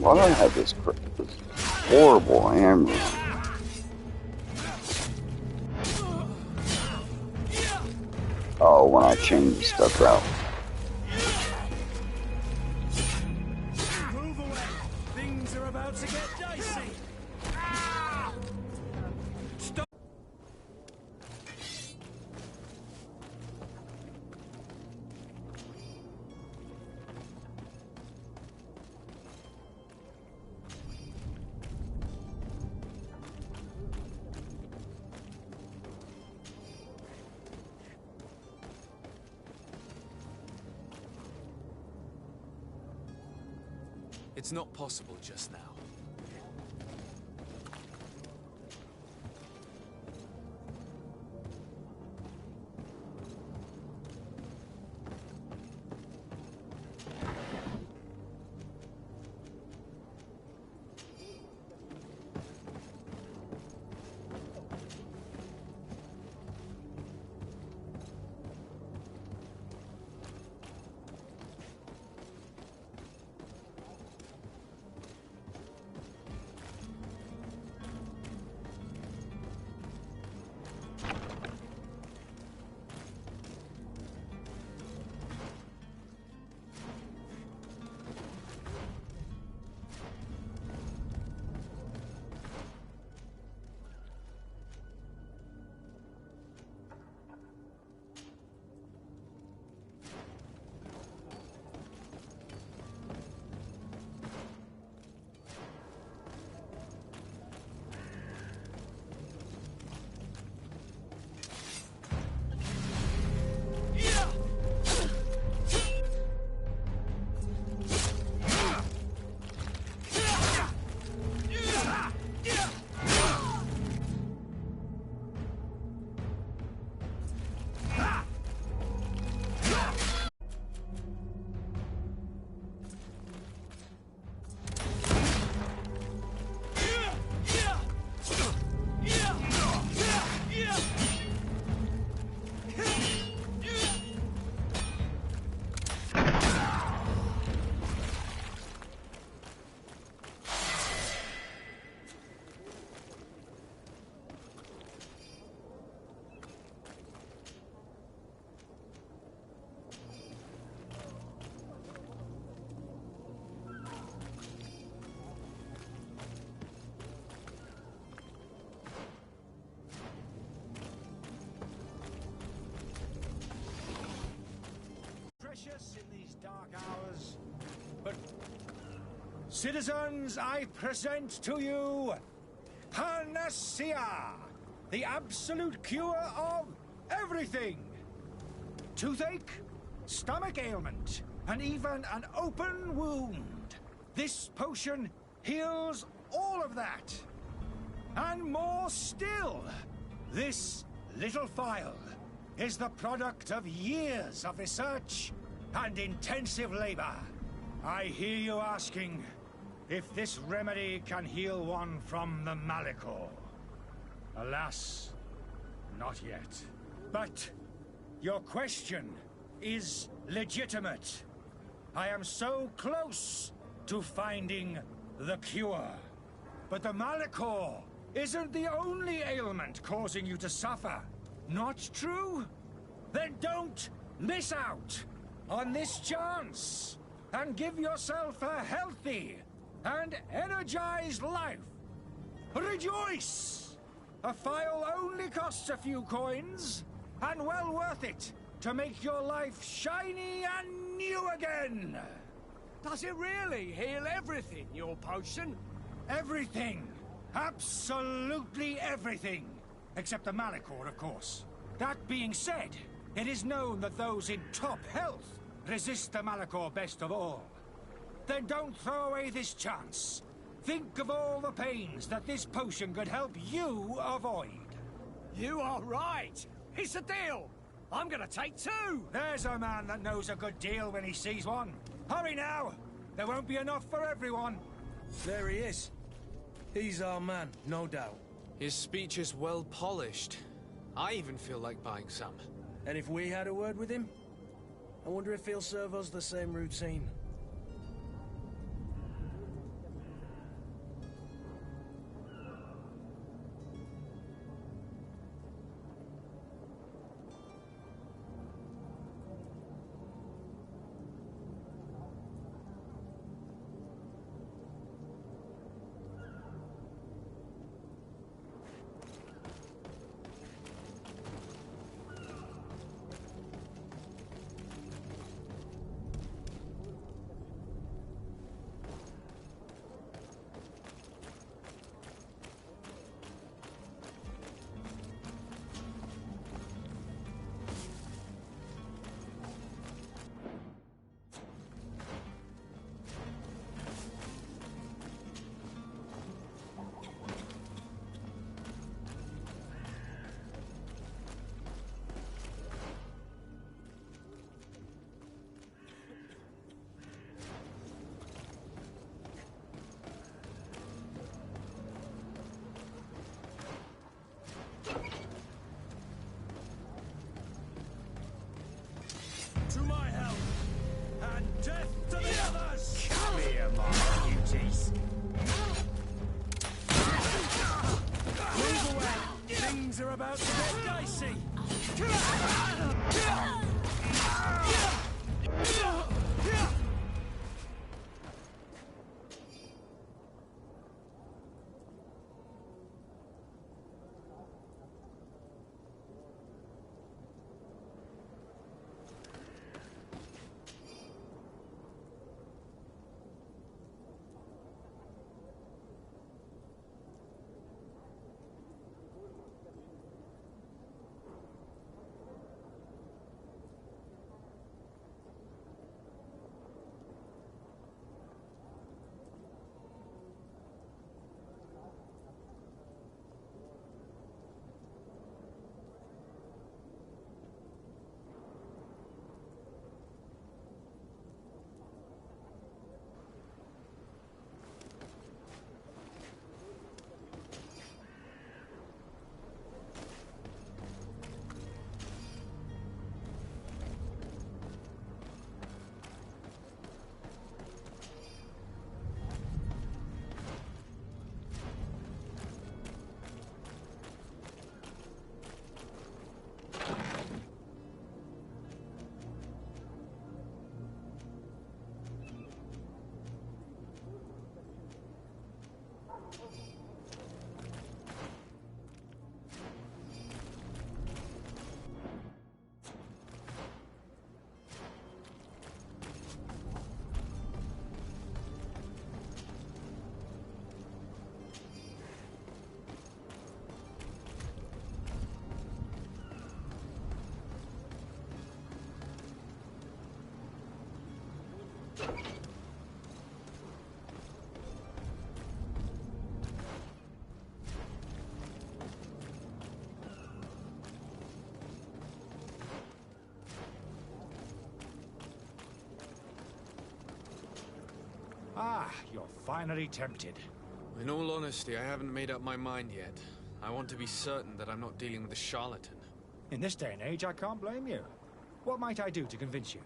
Why do I have this horrible hammer? Oh, when I change stuff out. Move away. Things are about to get dicey. Stop. It's not possible just now. In these dark hours, but citizens, I present to you Panacea, the absolute cure of everything. Toothache, stomach ailment, and even an open wound. This potion heals all of that. And more still, this little phial is the product of years of research and intensive labor. I hear you asking if this remedy can heal one from the Malachor. Alas, not yet. But your question is legitimate. I am so close to finding the cure. But the Malachor isn't the only ailment causing you to suffer. Not true? Then don't miss out on this chance and give yourself a healthy and energized life. Rejoice! A phial only costs a few coins, and well worth it to make your life shiny and new again. Does it really heal everything, your potion? Everything. Absolutely everything. Except the Malachor, of course. That being said, it is known that those in top health resist the Malachor best of all. Then don't throw away this chance. Think of all the pains that this potion could help you avoid. You are right. It's a deal. I'm gonna take two. There's a man that knows a good deal when he sees one. Hurry now. There won't be enough for everyone. There he is. He's our man, no doubt. His speech is well polished. I even feel like buying some. And if we had a word with him? I wonder if he'll serve us the same routine. Things are about to get dicey. Ah, you're finally tempted. In all honesty, I haven't made up my mind yet. I want to be certain that I'm not dealing with a charlatan. In this day and age, I can't blame you. What might I do to convince you?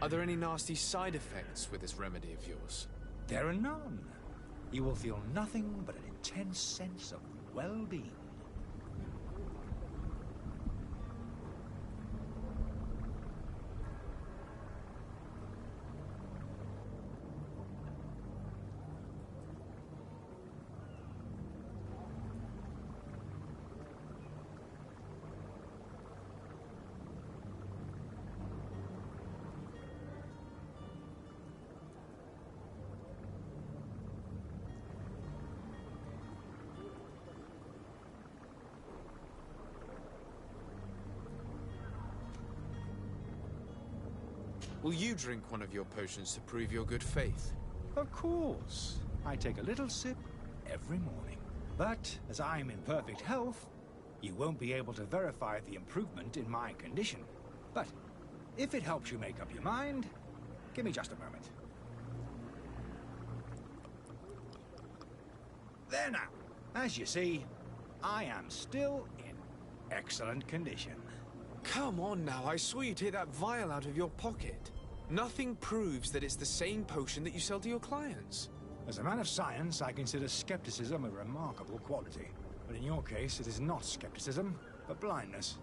Are there any nasty side effects with this remedy of yours? There are none. You will feel nothing but an intense sense of well-being. Will you drink one of your potions to prove your good faith? Of course. I take a little sip every morning. But as I'm in perfect health, you won't be able to verify the improvement in my condition. But if it helps you make up your mind, give me just a moment. There now. As you see, I am still in excellent condition. Come on now, I swear you take that vial out of your pocket. Nothing proves that it's the same potion that you sell to your clients. As a man of science, I consider skepticism a remarkable quality. But in your case, it is not skepticism, but blindness.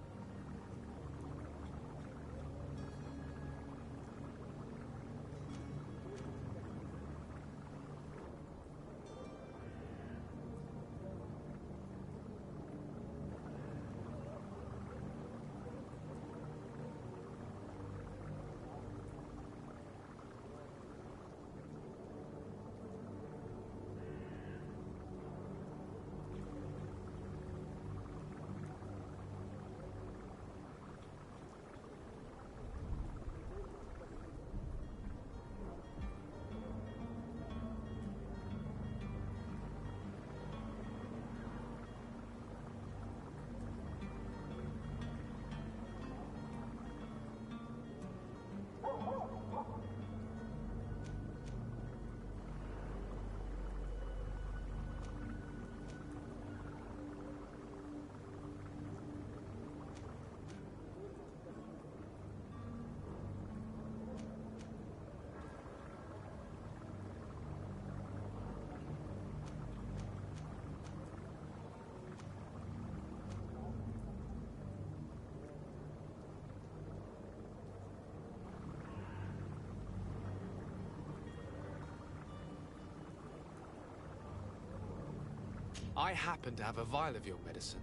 I happen to have a vial of your medicine.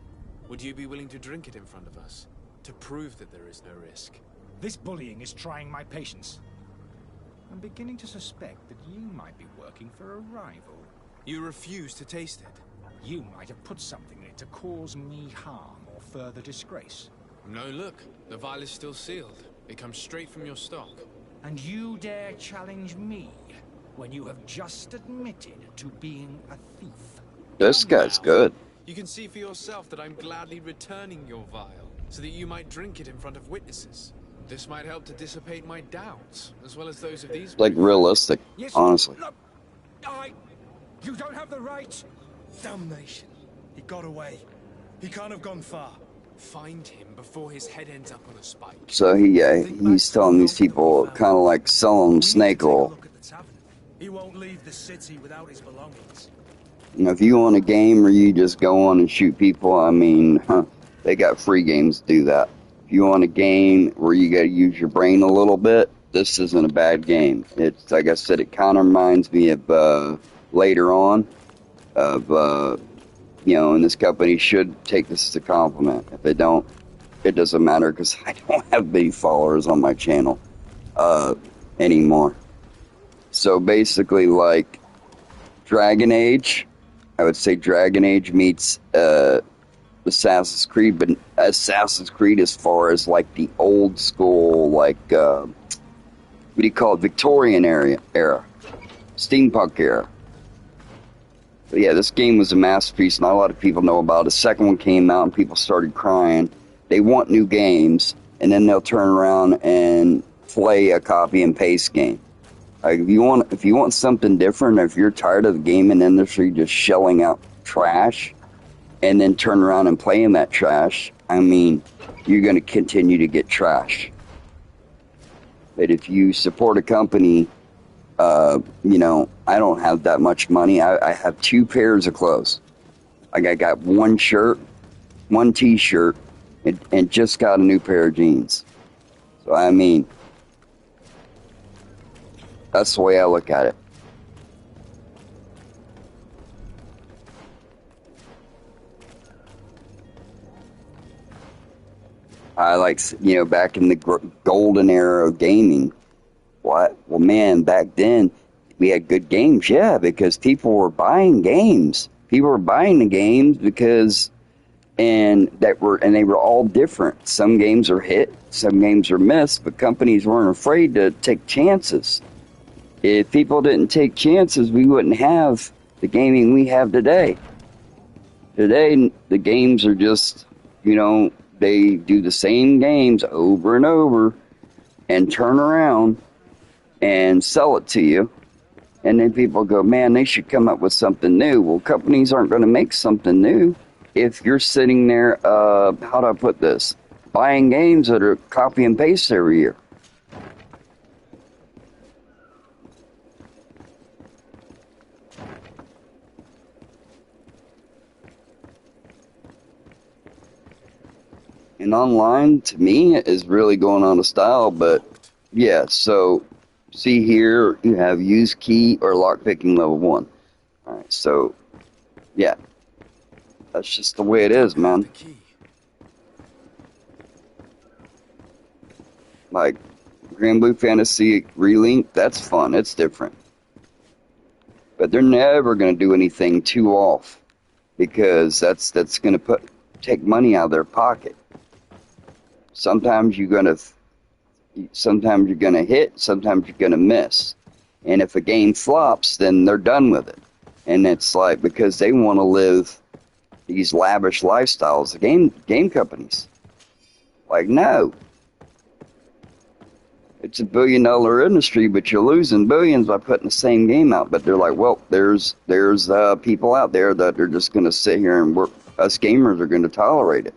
Would you be willing to drink it in front of us? To prove that there is no risk? This bullying is trying my patience. I'm beginning to suspect that you might be working for a rival. You refuse to taste it? You might have put something in it to cause me harm or further disgrace. No, look. The vial is still sealed. It comes straight from your stock. And you dare challenge me when you have just admitted to being a thief? This guy's good. You can see for yourself that I'm gladly returning your vial, so that you might drink it in front of witnesses. This might help to dissipate my doubts, as well as those of these... Like realistic, Yes, honestly. look, you don't have the right. Damnation. He got away. He can't have gone far. Find him before his head ends up on a spike. So he's telling these people kind of like selling snake oil. He won't leave the city without his belongings. You know, if you want a game where you just go on and shoot people, I mean, they got free games to do that. If you want a game where you got to use your brain a little bit, this isn't a bad game. It's, like I said, it kind of reminds me of later on of, you know, and this company should take this as a compliment. If they don't, it doesn't matter because I don't have many followers on my channel anymore. So basically, like Dragon Age, I would say Dragon Age meets Assassin's Creed, but Assassin's Creed as far as like the old school, like what do you call it, Victorian era, steampunk era. But yeah, this game was a masterpiece. Not a lot of people know about it. The second one came out and people started crying. They want new games, and then they'll turn around and play a copy and paste game. Like if you want something different, or if you're tired of the gaming industry just shelling out trash, and then turn around and playing that trash, I mean, you're going to continue to get trash. But if you support a company, you know, I don't have that much money. I have 2 pairs of clothes. Like I got 1 shirt, 1 t-shirt, and just got a new pair of jeans. So I mean, that's the way I look at it. I like, you know, back in the golden era of gaming. What? Well, man, back then we had good games, yeah, because people were buying games. People were buying the games because, and they were all different. Some games are hit, some games are missed, but companies weren't afraid to take chances. If people didn't take chances, we wouldn't have the gaming we have today. Today, the games are just, you know, they do the same games over and over and turn around and sell it to you. And then people go, man, they should come up with something new. Well, companies aren't going to make something new if you're sitting there, how do I put this? Buying games that are copy and paste every year. And online, to me, is really going on a style, but yeah, so see here, you have use key or lockpicking level 1. Alright, so yeah, that's just the way it is, man. Like Grand Blue Fantasy Relink, that's fun, it's different. But they're never going to do anything too off, because that's going to take money out of their pocket. Sometimes you're gonna hit, sometimes you're gonna miss. And if a game flops, then they're done with it. And it's like, because they want to live these lavish lifestyles, the game companies. Like, no. It's a $1 billion industry, but you're losing billions by putting the same game out. But they're like, well, there's people out there that are just gonna sit here and work. Us gamers are gonna tolerate it.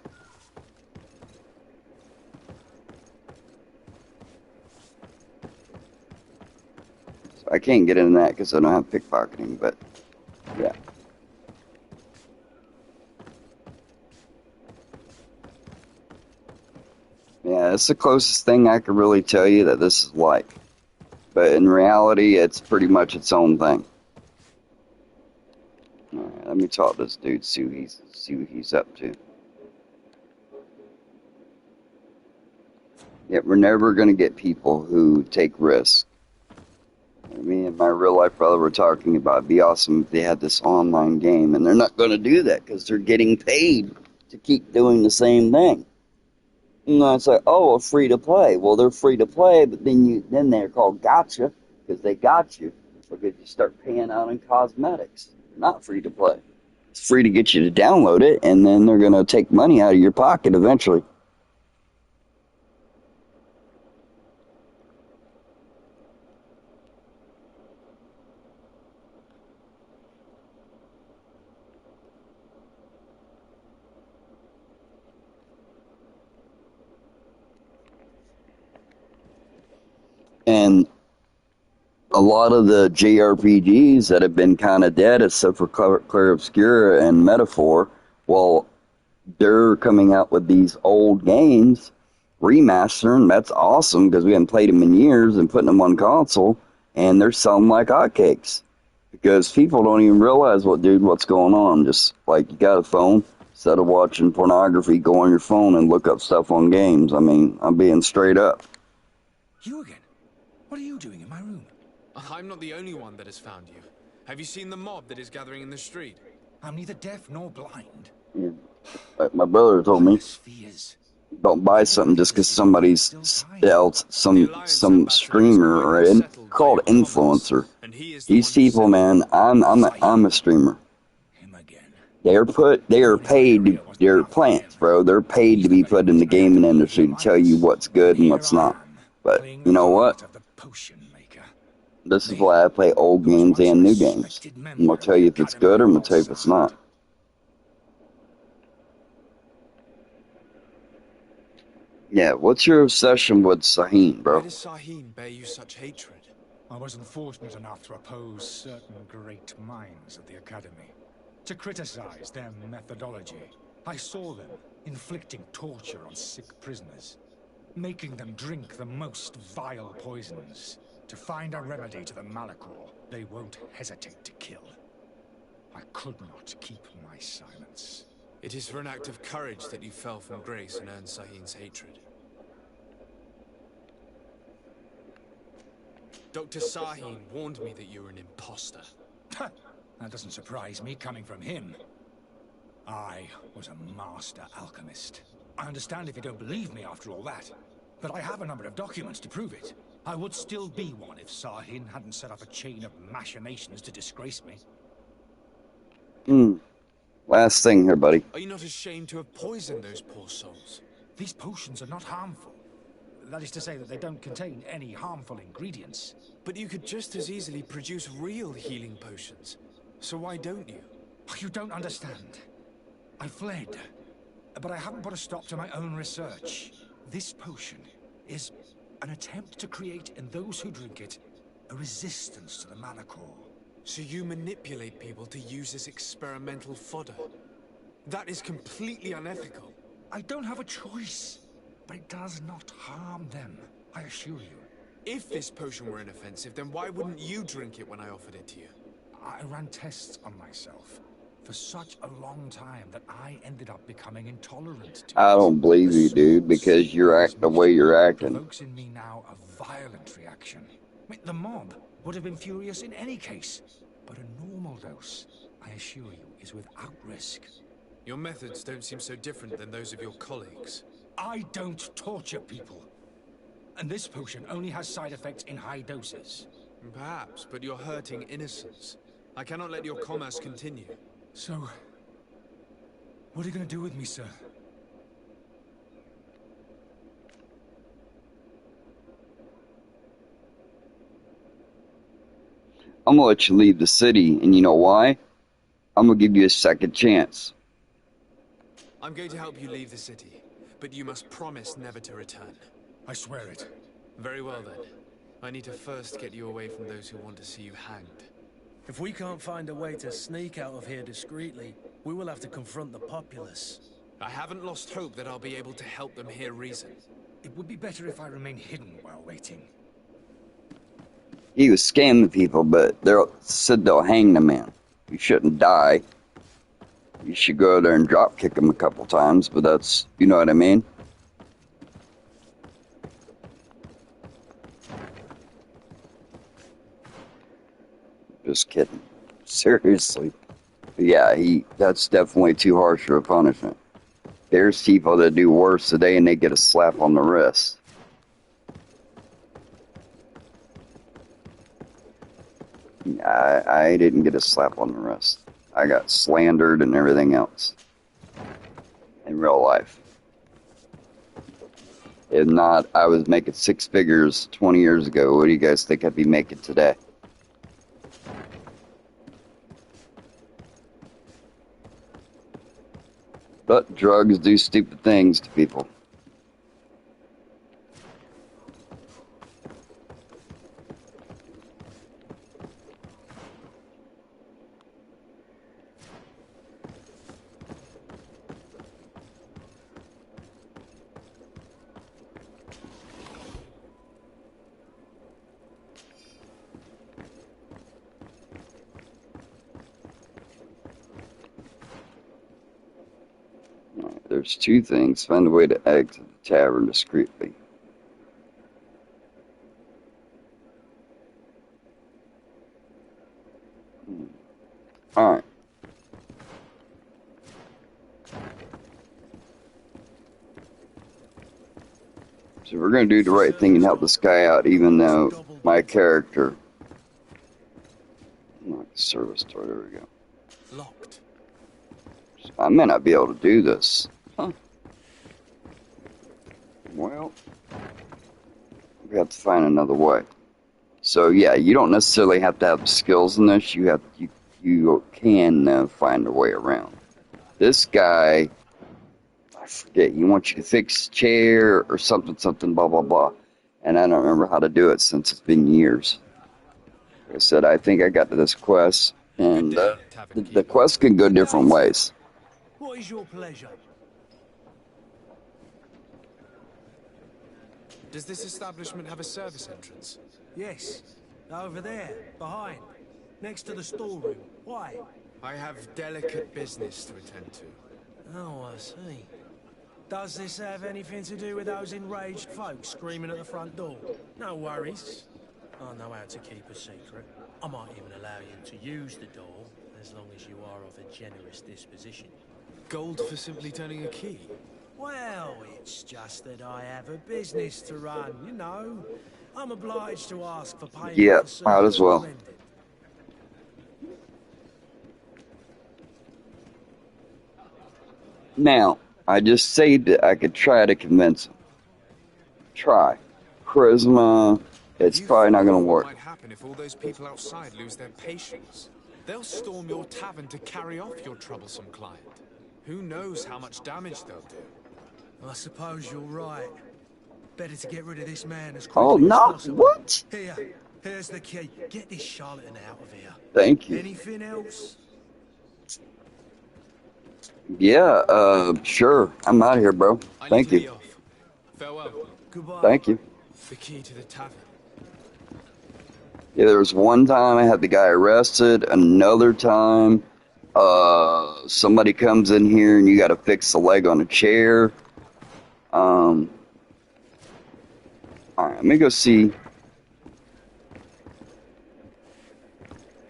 I can't get into that because I don't have pickpocketing, but yeah. Yeah, it's the closest thing I could really tell you that this is like. But in reality, it's pretty much its own thing. Alright, let me me talk to this dude, see what he's up to. Yeah, we're never going to get people who take risks. Me and my real life brother were talking about it'd be awesome if they had this online game, and they're not going to do that because they're getting paid to keep doing the same thing. And it's like, oh, well, free to play. Well, they're free to play, but then they're called gotcha because they got you because you start paying out on cosmetics. They're not free to play. It's free to get you to download it, and then they're going to take money out of your pocket eventually. And a lot of the JRPGs that have been kind of dead, except for Clair Obscura and Metaphor, well, they're coming out with these old games, remastering. That's awesome because we haven't played them in years and putting them on console, and they're selling like hotcakes because people don't even realize what's going on. Just like you got a phone, instead of watching pornography, go on your phone and look up stuff on games. I mean, I'm being straight up. You again? What are you doing in my room? I'm not the only one that has found you. Have you seen the mob that is gathering in the street? I'm neither deaf nor blind. Yeah. Like my brother told me, don't buy something just because somebody's else, some streamer or called influencer. These people, man, I'm a streamer. They are paid. They're plants, bro. They're paid to be put in the gaming industry to tell you what's good and what's not. But you know what? This is why I play old games and new games. I'm gonna tell you if it's good or I'm gonna tell you if it's not. Yeah, what's your obsession with Sahin, bro? Why does Sahin bear you such hatred? I wasn't fortunate enough to oppose certain great minds at the Academy. To criticize their methodology. I saw them inflicting torture on sick prisoners. Making them drink the most vile poisons. To find a remedy to the malachor they won't hesitate to kill. I could not keep my silence. It is for an act of courage that you fell from grace and earned Sahin's hatred. Dr. Sahin warned me that you were an imposter. That doesn't surprise me coming from him. I was a master alchemist. I understand if you don't believe me after all that, but I have a number of documents to prove it. I would still be one if Sahin hadn't set up a chain of machinations to disgrace me. Last thing here, buddy. Are you not ashamed to have poisoned those poor souls? These potions are not harmful. That is to say that they don't contain any harmful ingredients. But you could just as easily produce real healing potions. So why don't you? You don't understand. I fled, but I haven't put a stop to my own research. This potion is an attempt to create in those who drink it a resistance to the malachor. So you manipulate people to use as experimental fodder? That is completely unethical. I don't have a choice, but it does not harm them, I assure you. If this potion were inoffensive, then why wouldn't you drink it when I offered it to you? I ran tests on myself for such a long time that I ended up becoming intolerant to it. I don't believe you, dude, because you're acting the way you're acting. Evokes in me now a violent reaction. I mean, the mob would have been furious in any case, but a normal dose, I assure you, is without risk. Your methods don't seem so different than those of your colleagues. I don't torture people. And this potion only has side effects in high doses. Perhaps, but you're hurting innocents. I cannot let your commerce continue. So, what are you going to do with me, sir? I'm gonna let you leave the city, and you know why? I'm gonna give you a second chance. I'm going to help you leave the city, but you must promise never to return. I swear it. Very well then. I need to first get you away from those who want to see you hanged. If we can't find a way to sneak out of here discreetly, we will have to confront the populace. I haven't lost hope that I'll be able to help them hear reason. It would be better if I remain hidden while waiting. He was scamming people, but they said they'll hang the man. He shouldn't die. You should go there and drop kick him a couple times, but that's, you know what I mean? Just kidding. Seriously. Yeah, that's definitely too harsh of a punishment. There's people that do worse today and they get a slap on the wrist. I didn't get a slap on the wrist. I got slandered and everything else. In real life. If not, I was making six figures 20 years ago. What do you guys think I'd be making today? But drugs do stupid things to people. There's two things. Find a way to exit the tavern discreetly. Alright. So we're going to do the right thing and help this guy out, even though my character... Lock the service door, there we go. Locked. I may not be able to do this. Huh. Well, we have to find another way. So yeah, you don't necessarily have to have skills in this. You can find a way around. This guy, I forget. He wants you to fix a chair or something, blah blah blah. And I don't remember how to do it since it's been years. Like I said, I think I got to this quest, and the quest can go different ways. What is your pleasure? Does this establishment have a service entrance? Yes. Over there, behind. Next to the storeroom. Why? I have delicate business to attend to. Oh, I see. Does this have anything to do with those enraged folks screaming at the front door? No worries. I know how to keep a secret. I might even allow you to use the door, as long as you are of a generous disposition. Gold for simply turning a key? Well, it's just that I have a business to run, you know. I'm obliged to ask for payment. Yeah, for might as well. rendered. Now, I just said that I could try to convince him. Try. Charisma, it's probably not going to work. What might happen if all those people outside lose their patience? They'll storm your tavern to carry off your troublesome client. Who knows how much damage they'll do? I suppose you're right. Better to get rid of this man as quickly Oh, as no, possible. what? Here's the key. Get this charlatan out of here. Thank you. Anything else? Yeah, sure. I'm out of here, bro. I Thank need to you. be off. Farewell. Goodbye. Thank you. The key to the tavern. Yeah, there was one time I had the guy arrested. Another time, somebody comes in here and you got to fix the leg on a chair. All right, let me go see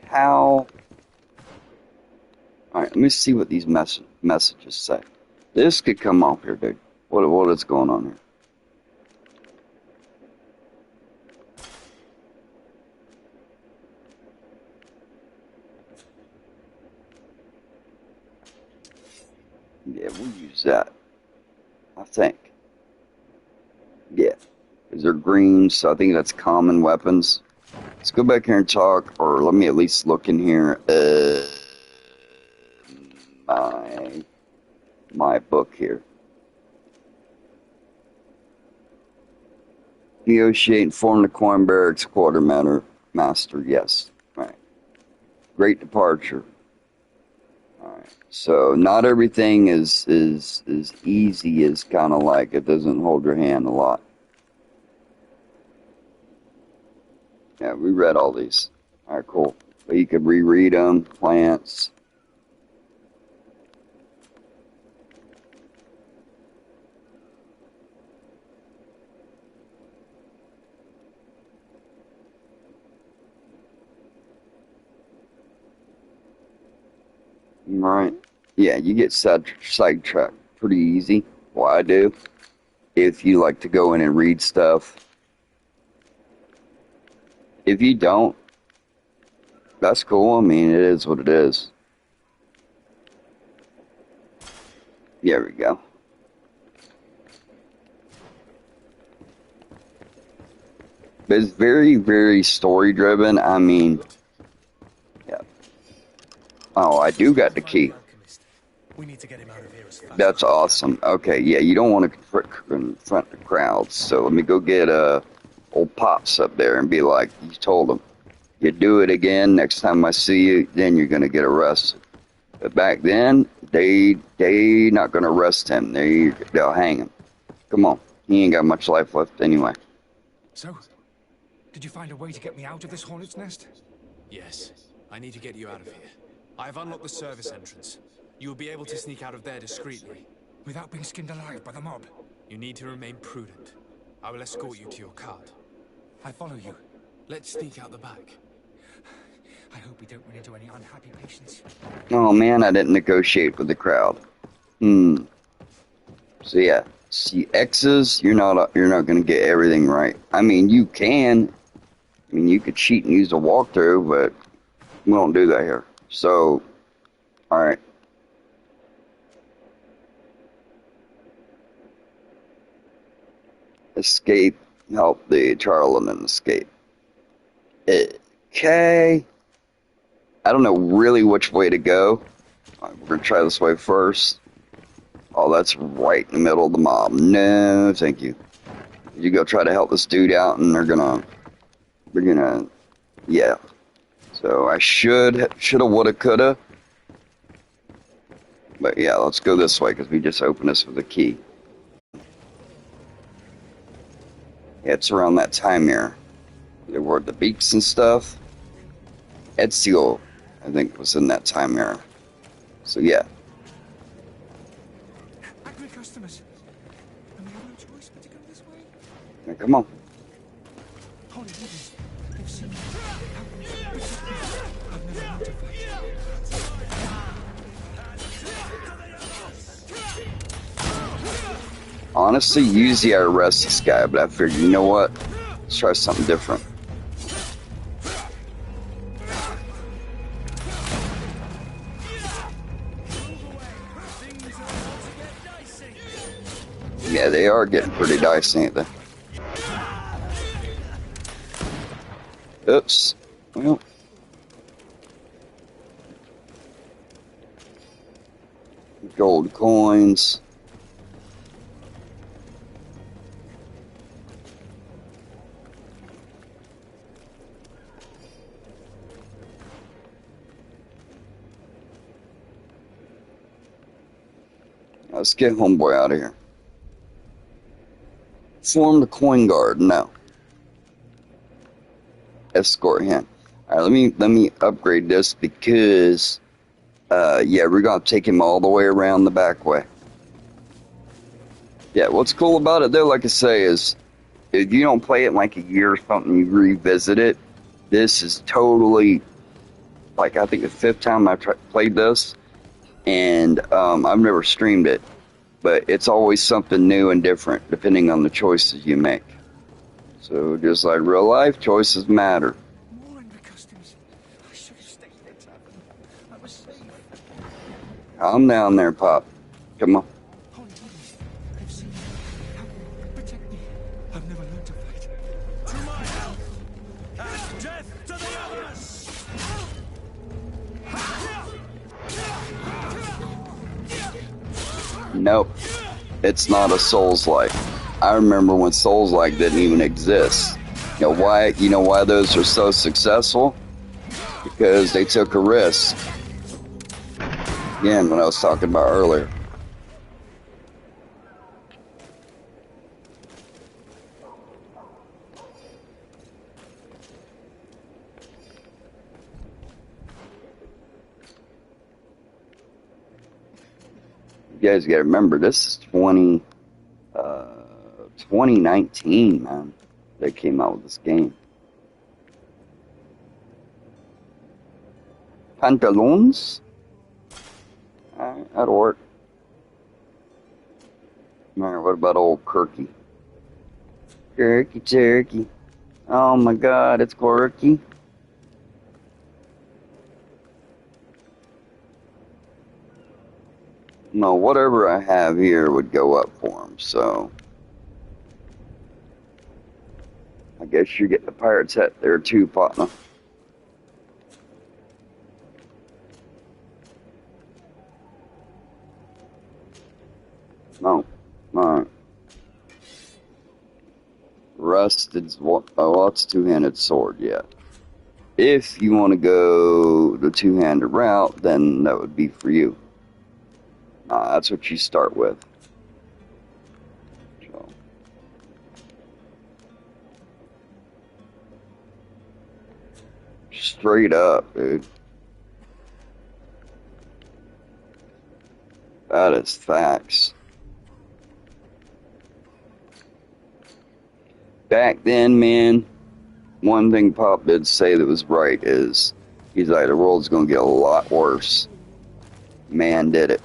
how. All right, let me see what these messages say. This could come off here, dude. What is going on here? Yeah, we'll use that. I think. Yeah. Because they're green, so I think that's common weapons. Let's go back here and talk, or let me at least look in here. My book here. Negotiate and form the coin barracks quartermaster. Yes. All right. Great departure. Alright, so not everything is easy, is kind of like it doesn't hold your hand a lot. Yeah, we read all these. Alright, cool. But you could reread them, plants. Right. Yeah, you get sidetracked pretty easy. Well, I do. If you like to go in and read stuff. If you don't, that's cool. I mean, it is what it is. There we go. But it's very, very story driven. I mean, yeah. Oh, I do got the key. We need to get him out of here as fast That's as we can. awesome. Okay, yeah, you don't want to confront the crowds. So let me go get old Pops up there and be like, you told him, you do it again, next time I see you, then you're going to get arrested. But back then, they not going to arrest him. They'll hang him. Come on. He ain't got much life left anyway. So, did you find a way to get me out of this hornet's nest? Yes. I need to get you out of here. I have unlocked the service entrance. You will be able to sneak out of there discreetly. Without being skinned alive by the mob? You need to remain prudent. I will escort you to your cart. I follow you. Let's sneak out the back. I hope we don't run into any unhappy patients. Oh man, I didn't negotiate with the crowd. So yeah, see X's, you're not going to get everything right. I mean, you can. I mean, you could cheat and use a walkthrough, but we don't do that here. So, all right. Escape. Help the Charlatan escape. Okay. I don't know really which way to go. All right, we're going to try this way first. Oh, that's right in the middle of the mob. No, thank you. You go try to help this dude out, and we're gonna, yeah. So I shoulda, woulda, coulda. But yeah, let's go this way, because we just opened this with a key. Yeah, it's around that time here. There were the beaks and stuff. Ezio, I think, was in that time era. So yeah. Angry customers. And we have no choice but to go this way. Now, come on. Holy Moses, they've seen me. I've never known to fight. Honestly, usually I arrest this guy, but I figured, you know what? Let's try something different. Yeah, they are getting pretty dicey, ain't they? Oops. Well. Gold coins. Let's get homeboy out of here. Form the coin guard. No. Escort him. All right, let me upgrade this because, yeah, we're gonna take him all the way around the back way. Yeah, what's cool about it though, like I say, is if you don't play it in like a year or something, you revisit it. This is totally, like, I think the 5th time I've played this, and I've never streamed it, but it's always something new and different depending on the choices you make. So just like real life, choices matter. More angry customers. I should have stayed in the tavern. I was safe. Calm down there, Pop. Come on. Holy Moses, they've seen me. Help me. Protect me. I've never learned to fight. To my help! And death to the others! Nope. It's not a Souls-like. I remember when Souls-like didn't even exist. You know why those are so successful? Because they took a risk. Again, what I was talking about earlier. You guys gotta remember, this is 2019, man. They came out with this game. Pantaloons? That'll work. Alright, what about old Kirky? Kirky turkey. Oh my god, it's quirky. No, whatever I have here would go up for him, so I guess you get the pirate's hat there too, partner. No, alright. Rusted's well, it's two-handed sword, yeah. If you want to go the two-handed route, then that would be for you. That's what you start with. So. Straight up, dude. That is facts. Back then, man, one thing Pop did say that was right is, he's like, the world's going to get a lot worse. Man did it.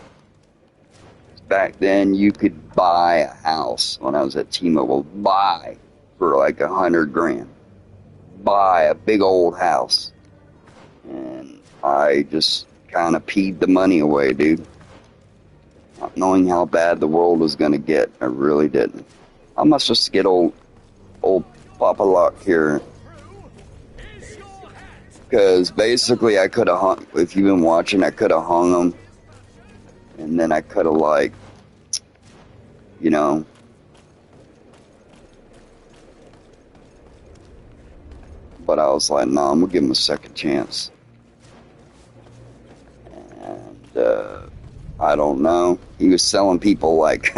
Back then, you could buy a house when I was at T-Mobile. Buy for like $100,000. Buy a big old house. And I just kind of peed the money away, dude. Not knowing how bad the world was going to get. I really didn't. How am I supposed to get old Papa Lock here? Because basically I could have hung, if you've been watching, I could have hung him. And then I could have, like, you know, but I was like, no, I'm going to give him a second chance. And, I don't know. He was selling people, like,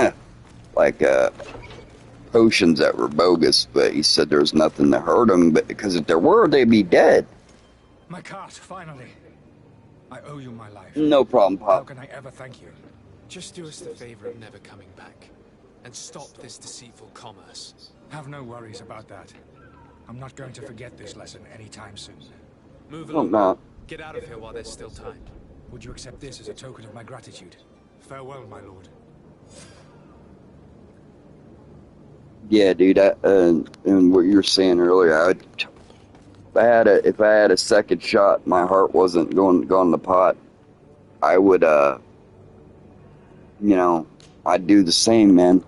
potions that were bogus, but he said there was nothing to hurt them, but because if there were, they'd be dead. My cart, finally. I owe you my life. No problem, Pop. How can I ever thank you? Just do us the favor of never coming back, and stop this deceitful commerce. Have no worries about that. I'm not going to forget this lesson anytime soon. Move I'm along. not. Get out of here while there's still time. Would you accept this as a token of my gratitude? Farewell, my lord. Yeah, dude. And what you were saying earlier, if I had a second shot, my heart wasn't going in the pot. I would, you know, I'd do the same, man.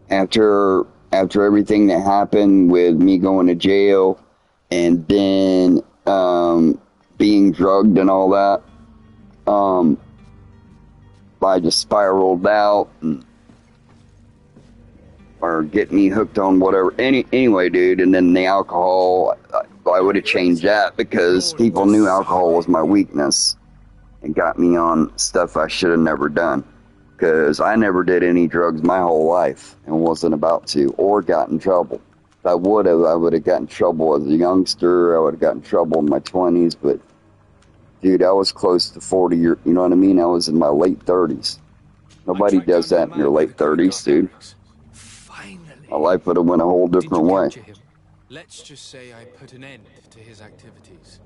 After everything that happened with me going to jail, and then being drugged and all that, I just spiraled out, or get me hooked on whatever. Anyway, dude, and then the alcohol, I would have changed that because people knew alcohol was my weakness and got me on stuff I should have never done. Because I never did any drugs my whole life and wasn't about to, or got in trouble. If I would have gotten in trouble as a youngster. I would have gotten in trouble in my 20s, but dude, I was close to 40 years, you know what I mean? I was in my late 30s. Nobody does that in your late 30s, dude. My life would have went a whole different way. Let's just say I put an end to his activities.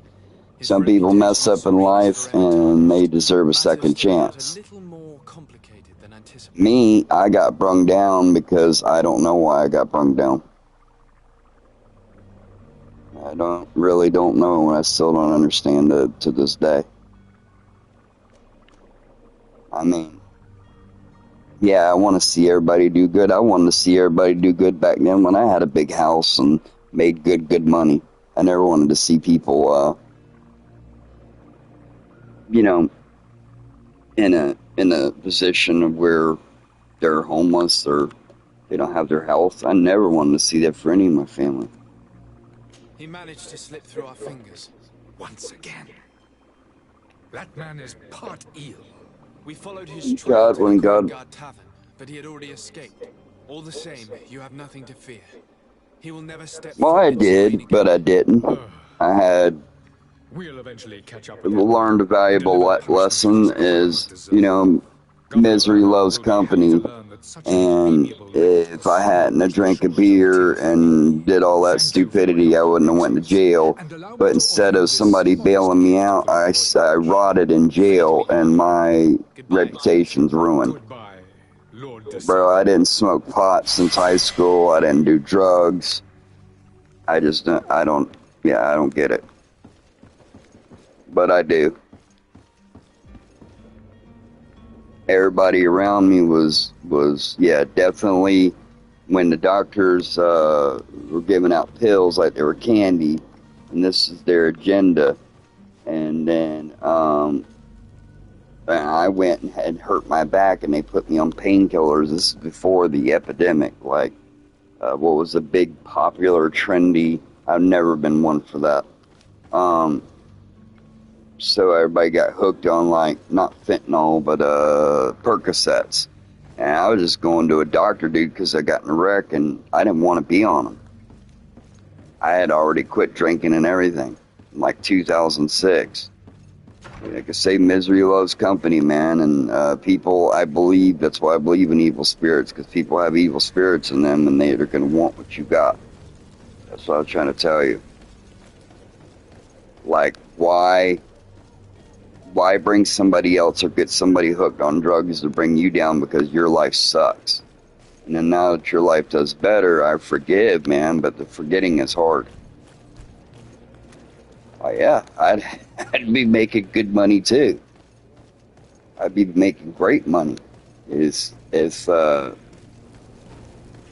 Some people mess up in life and they deserve a second chance. Me, I got brung down because I don't know why I got brung down. I really don't know, and I still don't understand it to this day. I mean, yeah, I want to see everybody do good. I wanted to see everybody do good back then when I had a big house and made good money. I never wanted to see people, you know, in a position of where they're homeless or they don't have their health. I never wanted to see that for any of my family. He managed to slip through our fingers. Once again. That man is part eel. We followed his trail to the Guard Tavern, but he had already escaped. All the same, you have nothing to fear. He will never step. Well, I did, but I didn't. I had eventually catch up. Learned a valuable lesson is, you know, misery loves company. such an And amiable if I hadn't have drank a show us beer courtesy. and did all that Thank you for stupidity, your I wouldn't have went to convictions, jail. and allow me But to instead offer you of this somebody modest bailing me gift out, for your age. I rotted in jail and my Goodbye, reputation's ruined. Goodbye, Lord Bro, I Deceiver. didn't smoke pot since high school. I didn't do drugs. I don't get it. But I do. Everybody around me was definitely when the doctors were giving out pills like they were candy, and this is their agenda. And then I went and had hurt my back, and they put me on painkillers. This is before the epidemic. Like, what was a big, popular, trendy? I've never been one for that. So everybody got hooked on, like, not fentanyl, but Percocets. And I was just going to a doctor, dude, because I got in a wreck, and I didn't want to be on them. I had already quit drinking and everything in, like, 2006. Like I say, misery loves company, man. And people, I believe, that's why I believe in evil spirits, because people have evil spirits in them, and they're going to want what you got. That's what I was trying to tell you. Like, why bring somebody else or get somebody hooked on drugs to bring you down because your life sucks? And then now that your life does better, I forgive, man, but the forgetting is hard. Oh yeah, I'd be making good money too. I'd be making great money. If I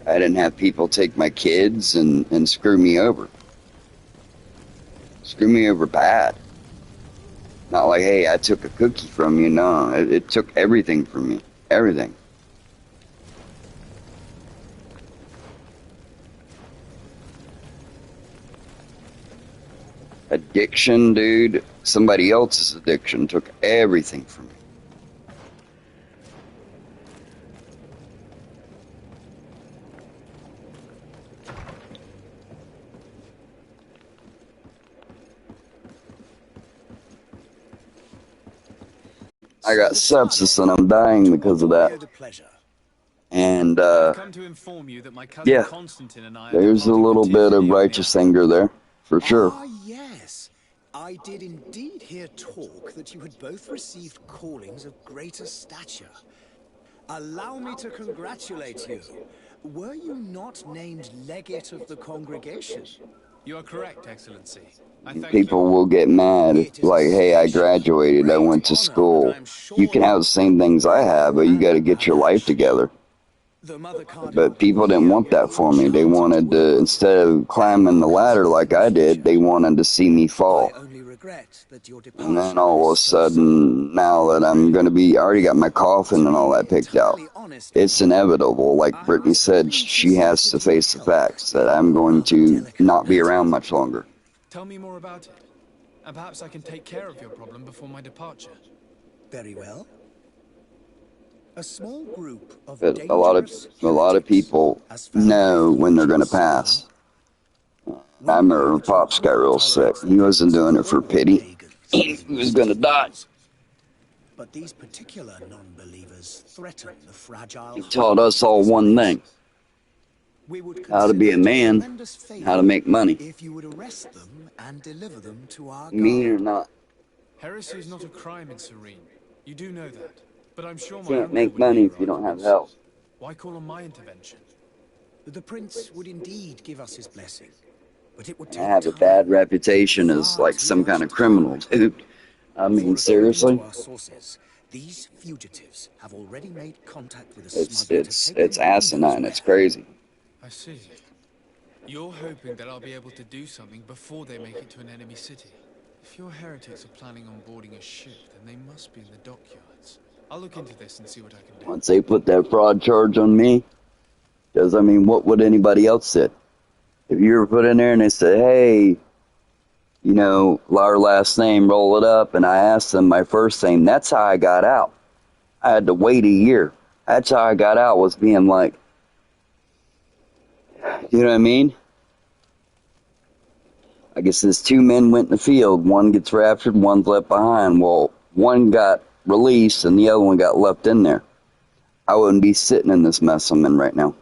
didn't have people take my kids and screw me over. Screw me over bad. Not like, hey, I took a cookie from you. No, it took everything from me. Everything. Addiction, dude. Somebody else's addiction took everything from me. I got sepsis and I'm dying because of that. And I've come to inform you that my cousin yeah, Constantine and I are there's a departing little for bit of Tiffany righteous on the anger there, for sure. Ah, yes. I did indeed hear talk that you had both received callings of greater stature. Allow me to congratulate you. Were you not named legate of the congregation? You are correct, Excellency. I thank People you. will get mad if, like, hey, I graduated, I went to school. You can have the same things I have, but you got to get your life together. The Mother But Cardinal people didn't want that for me. They wanted to, instead of climbing the ladder like I did, they wanted to see me fall. I only regret that your And then departure all of is a so sudden, now that I'm going to be, I already got my coffin and all that picked out. It's inevitable. Like Brittany said, she has to face the facts that I'm going to not be around much longer. Tell me more about it, and perhaps I can take care of your problem before my departure. Very well. A small group of But a lot of people know when they're going to pass. I remember when Pops got real sick. He wasn't doing it for pity. He was going to die. But these particular non-believers threaten the fragile. He taught us all one thing: how to be a man, how to make money. If you would arrest them and deliver them to our Mean or guard. not. Heresy is not a crime in Serene. You do know that. But I'm sure You my can't uncle make would money hear if you don't have arguments. help. Why call on my intervention? The prince would indeed give us his blessing, but it would I take have a time. bad reputation as like some kind of criminal, dude. I mean, seriously? To our sources, these fugitives have already made contact with a It's smuggler to take it's the windows asinine. It's warehouse. crazy. I see. You're hoping that I'll be able to do something before they make it to an enemy city. If your heretics are planning on boarding a ship, then they must be in the dockyards. I'll look into this and see what I can do. Once they put that fraud charge on me, because I mean, what would anybody else say? If you were put in there and they said, hey, you know, our last name, roll it up, and I asked them my first name, that's how I got out. I had to wait a year. That's how I got out, was being like, you know what I mean? I guess there's two men went in the field. One gets raptured, one's left behind. Well, one got released and the other one got left in there. I wouldn't be sitting in this mess I'm in right now.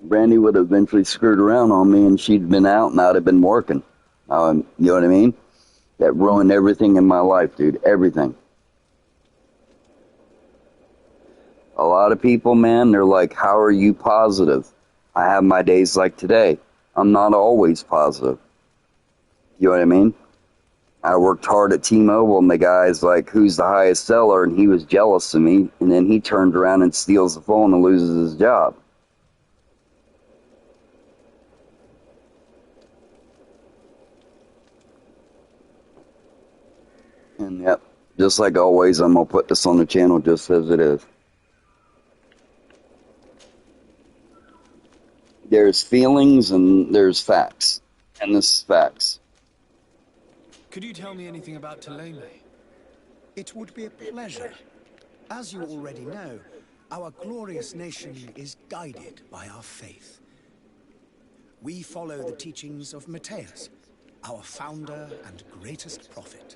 Brandy would have eventually screwed around on me, and she'd been out, and I'd have been working. You know what I mean? That ruined everything in my life, dude. Everything. A lot of people, man, they're like, how are you positive? I have my days like today. I'm not always positive. You know what I mean? I worked hard at T-Mobile, and the guy's like, who's the highest seller? And he was jealous of me, and then he turns around and steals the phone and loses his job. And yep, just like always, I'm going to put this on the channel just as it is. There's feelings and there's facts. And this is facts. Could you tell me anything about Thélème? It would be a pleasure. As you already know, our glorious nation is guided by our faith. We follow the teachings of Matthias, our founder and greatest prophet.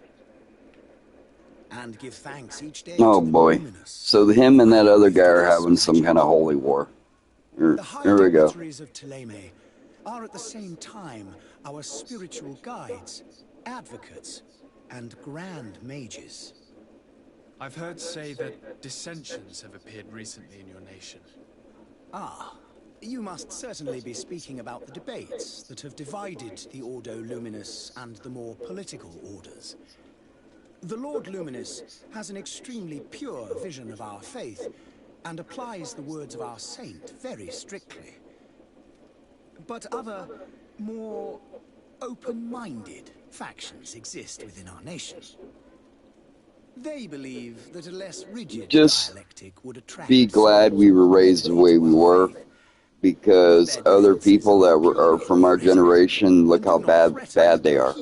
And give thanks each day Oh to the boy. luminous. So him and that other guy are having some kind of holy war. The Here high we go. dignitaries of Thélème are at the same time our spiritual guides, advocates, and grand mages. I've heard say that dissensions have appeared recently in your nation. Ah, you must certainly be speaking about the debates that have divided the Ordo Luminous and the more political orders. The Lord Luminous has an extremely pure vision of our faith and applies the words of our saint very strictly. But other, more open-minded factions exist within our nation. They believe that a less rigid dialectic would attract. Be glad we were raised the way we were, because other people that are from our generation, look how bad they are,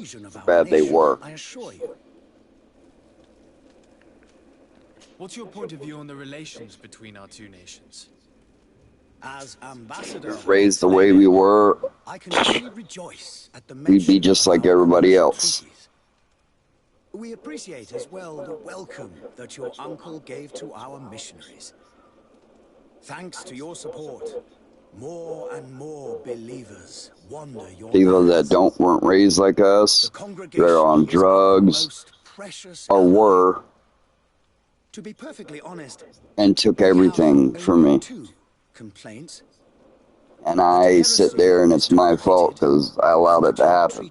bad they were. I assure you. What's your point of view on the relations between our two nations? As ambassador, Raised the way we were, I can only rejoice at the we'd be just like everybody else. We appreciate as well the welcome that your uncle gave to our missionaries. Thanks to your support, more and more believers wander your People paths. that weren't raised like us, they're on drugs, or were, to be perfectly honest, and took everything from me. Complaints. And I sit there and it's my fault because I allowed it to happen.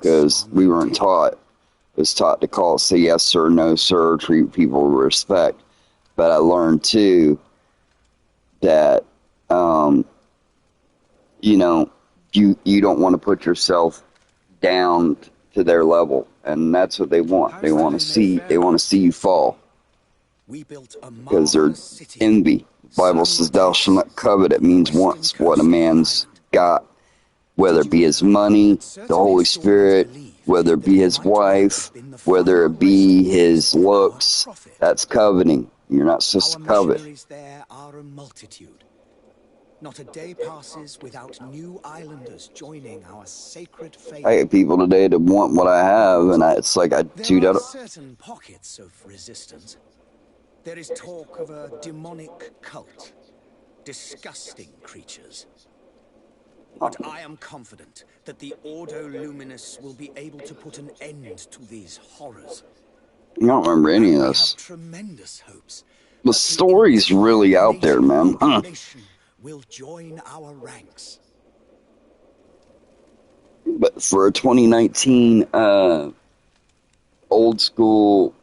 Because we weren't taught. It was taught to say yes sir, no sir, treat people with respect. But I learned too that, you know, you don't want to put yourself down to their level. And that's what they want. They want to see you fall. Because they're envy. The Bible says, thou shalt not covet. It means wants what a man's got, whether it be his money, the Holy Spirit, whether it be his wife, whether it be his looks. That's coveting. You're not supposed to covet. There are a multitude. Not a day passes without new islanders joining our sacred faith. I get people today that want what I have, and it's like there are certain pockets of resistance. There is talk of a demonic cult. Disgusting creatures. But I am confident that the Ordo Luminous will be able to put an end to these horrors. I don't remember any of this. Tremendous hopes. The story's really out there, man. Will join our ranks. But for a 2019 old school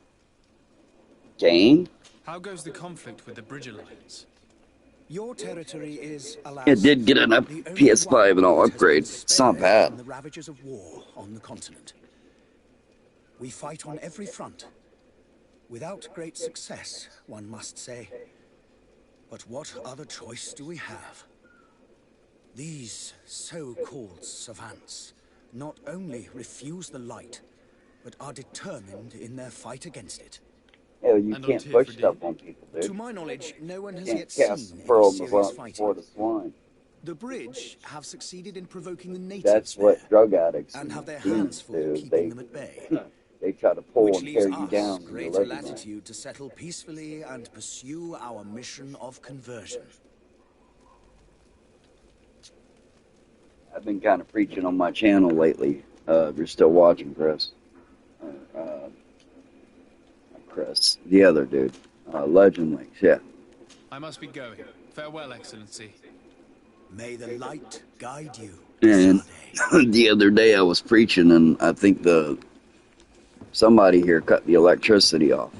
game, how goes the conflict with the Bridge Alliance? Your territory is, alas, it did get an PS5 and all upgrade. It's not bad. The ravages of war on the continent. We fight on every front. Without great success, one must say. But what other choice do we have? These so-called savants not only refuse the light, but are determined in their fight against it. Hell, you can't push stuff on people, dude. To my knowledge, no one has You yet can't seen cast pearl any serious fighting. before the swine. The Bridge have succeeded in provoking the natives That's what drug addicts and have their do. hands full keeping them at bay. they try to pull Which and leaves tear you us down in your greater living room. latitude to settle peacefully and pursue our mission of conversion. I've been kind of preaching on my channel lately. If you're still watching, Chris. Not Chris. The other dude. Legend Links, yeah. I must be going. Farewell, Excellency. May the light guide you. And the other day I was preaching, and I think somebody here cut the electricity off.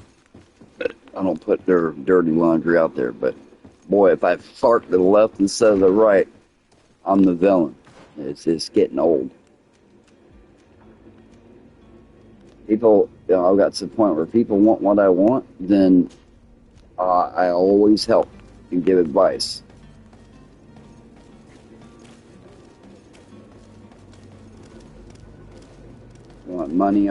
I don't put their dirty laundry out there, but boy, if I fart to the left instead of the right, I'm the villain. It's getting old. People, I've got to the point where people want what I want, then I always help and give advice. You want money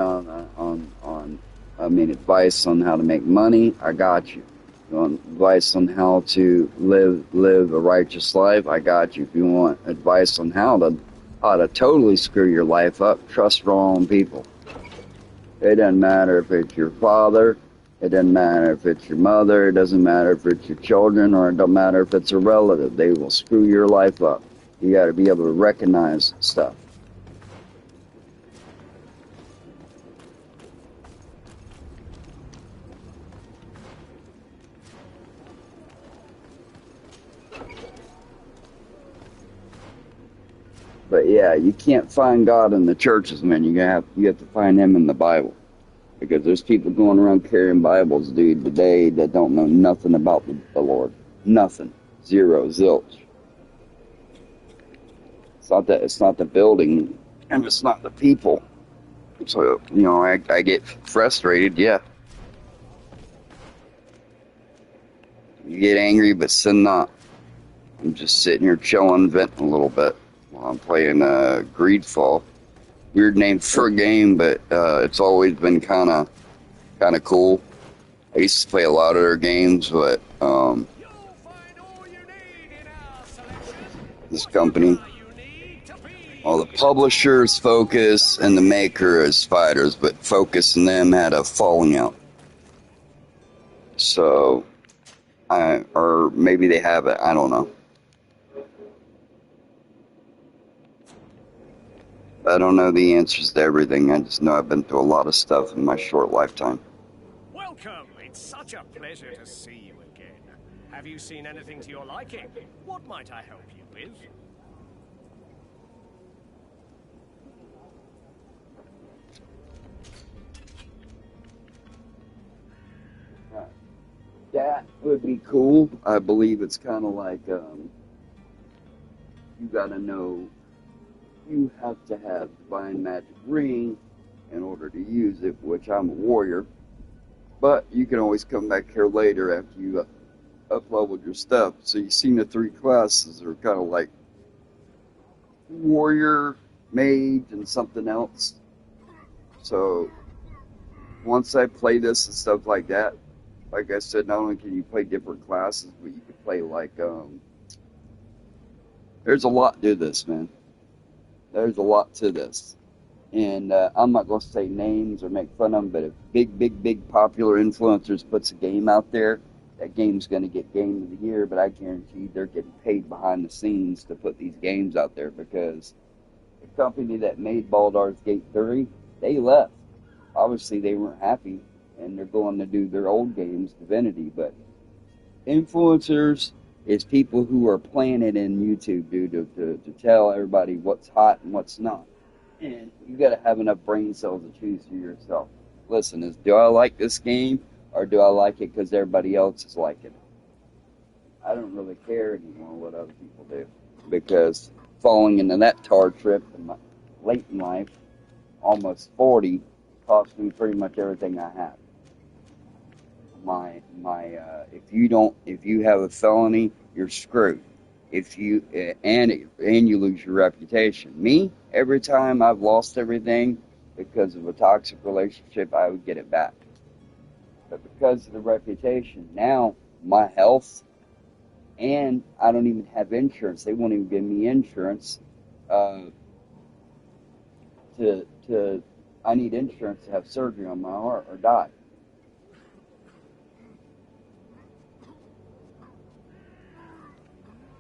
advice on how to make money, I got you. You want advice on how to live a righteous life, I got you. If you want advice on how to totally screw your life up, trust wrong people. It doesn't matter if it's your father, it doesn't matter if it's your mother, it doesn't matter if it's your children, or it don't matter if it's a relative. They will screw your life up. You got to be able to recognize stuff. But yeah, you can't find God in the churches, man. You have to find Him in the Bible, because there's people going around carrying Bibles, dude, today that don't know nothing about the Lord, nothing, zero, zilch. It's not the building, and it's not the people. So I get frustrated. Yeah, you get angry, but sin not. I'm just sitting here chilling, venting a little bit. I'm playing Greedfall. Weird name for a game, but it's always been kind of cool. I used to play a lot of their games, but this company, all the publishers, Focus, and the maker is Fighters, but Focus and them had a falling out. So, or maybe they have it. I don't know. I don't know the answers to everything. I just know I've been through a lot of stuff in my short lifetime. Welcome. It's such a pleasure to see you again. Have you seen anything to your liking? What might I help you with? That would be cool. I believe it's kind of like you gotta know. You have to have Divine Magic Ring in order to use it, which I'm a warrior. But you can always come back here later after you up-leveled your stuff. So you've seen the 3 classes are kind of like warrior, mage, and something else. So once I play this and stuff like that, like I said, not only can you play different classes, but you can play like, there's a lot to this, man. There's a lot to this. And I'm not going to say names or make fun of them, but if big popular influencers puts a game out there, that game's going to get Game of the Year, but I guarantee they're getting paid behind the scenes to put these games out there, because the company that made Baldur's Gate 3, they left. Obviously, they weren't happy, and they're going to do their old games, Divinity, but influencers is people who are playing it in YouTube, dude, to tell everybody what's hot and what's not. And you got to have enough brain cells to choose for yourself. Listen, do I like this game, or do I like it because everybody else is liking it? I don't really care anymore what other people do, because falling into that tar trip late in life, almost 40, cost me pretty much everything I have. If you have a felony, you're screwed. If you and you lose your reputation. Me, every time I've lost everything because of a toxic relationship, I would get it back. But because of the reputation, now my health, and I don't even have insurance. They won't even give me insurance. I need insurance to have surgery on my heart or die.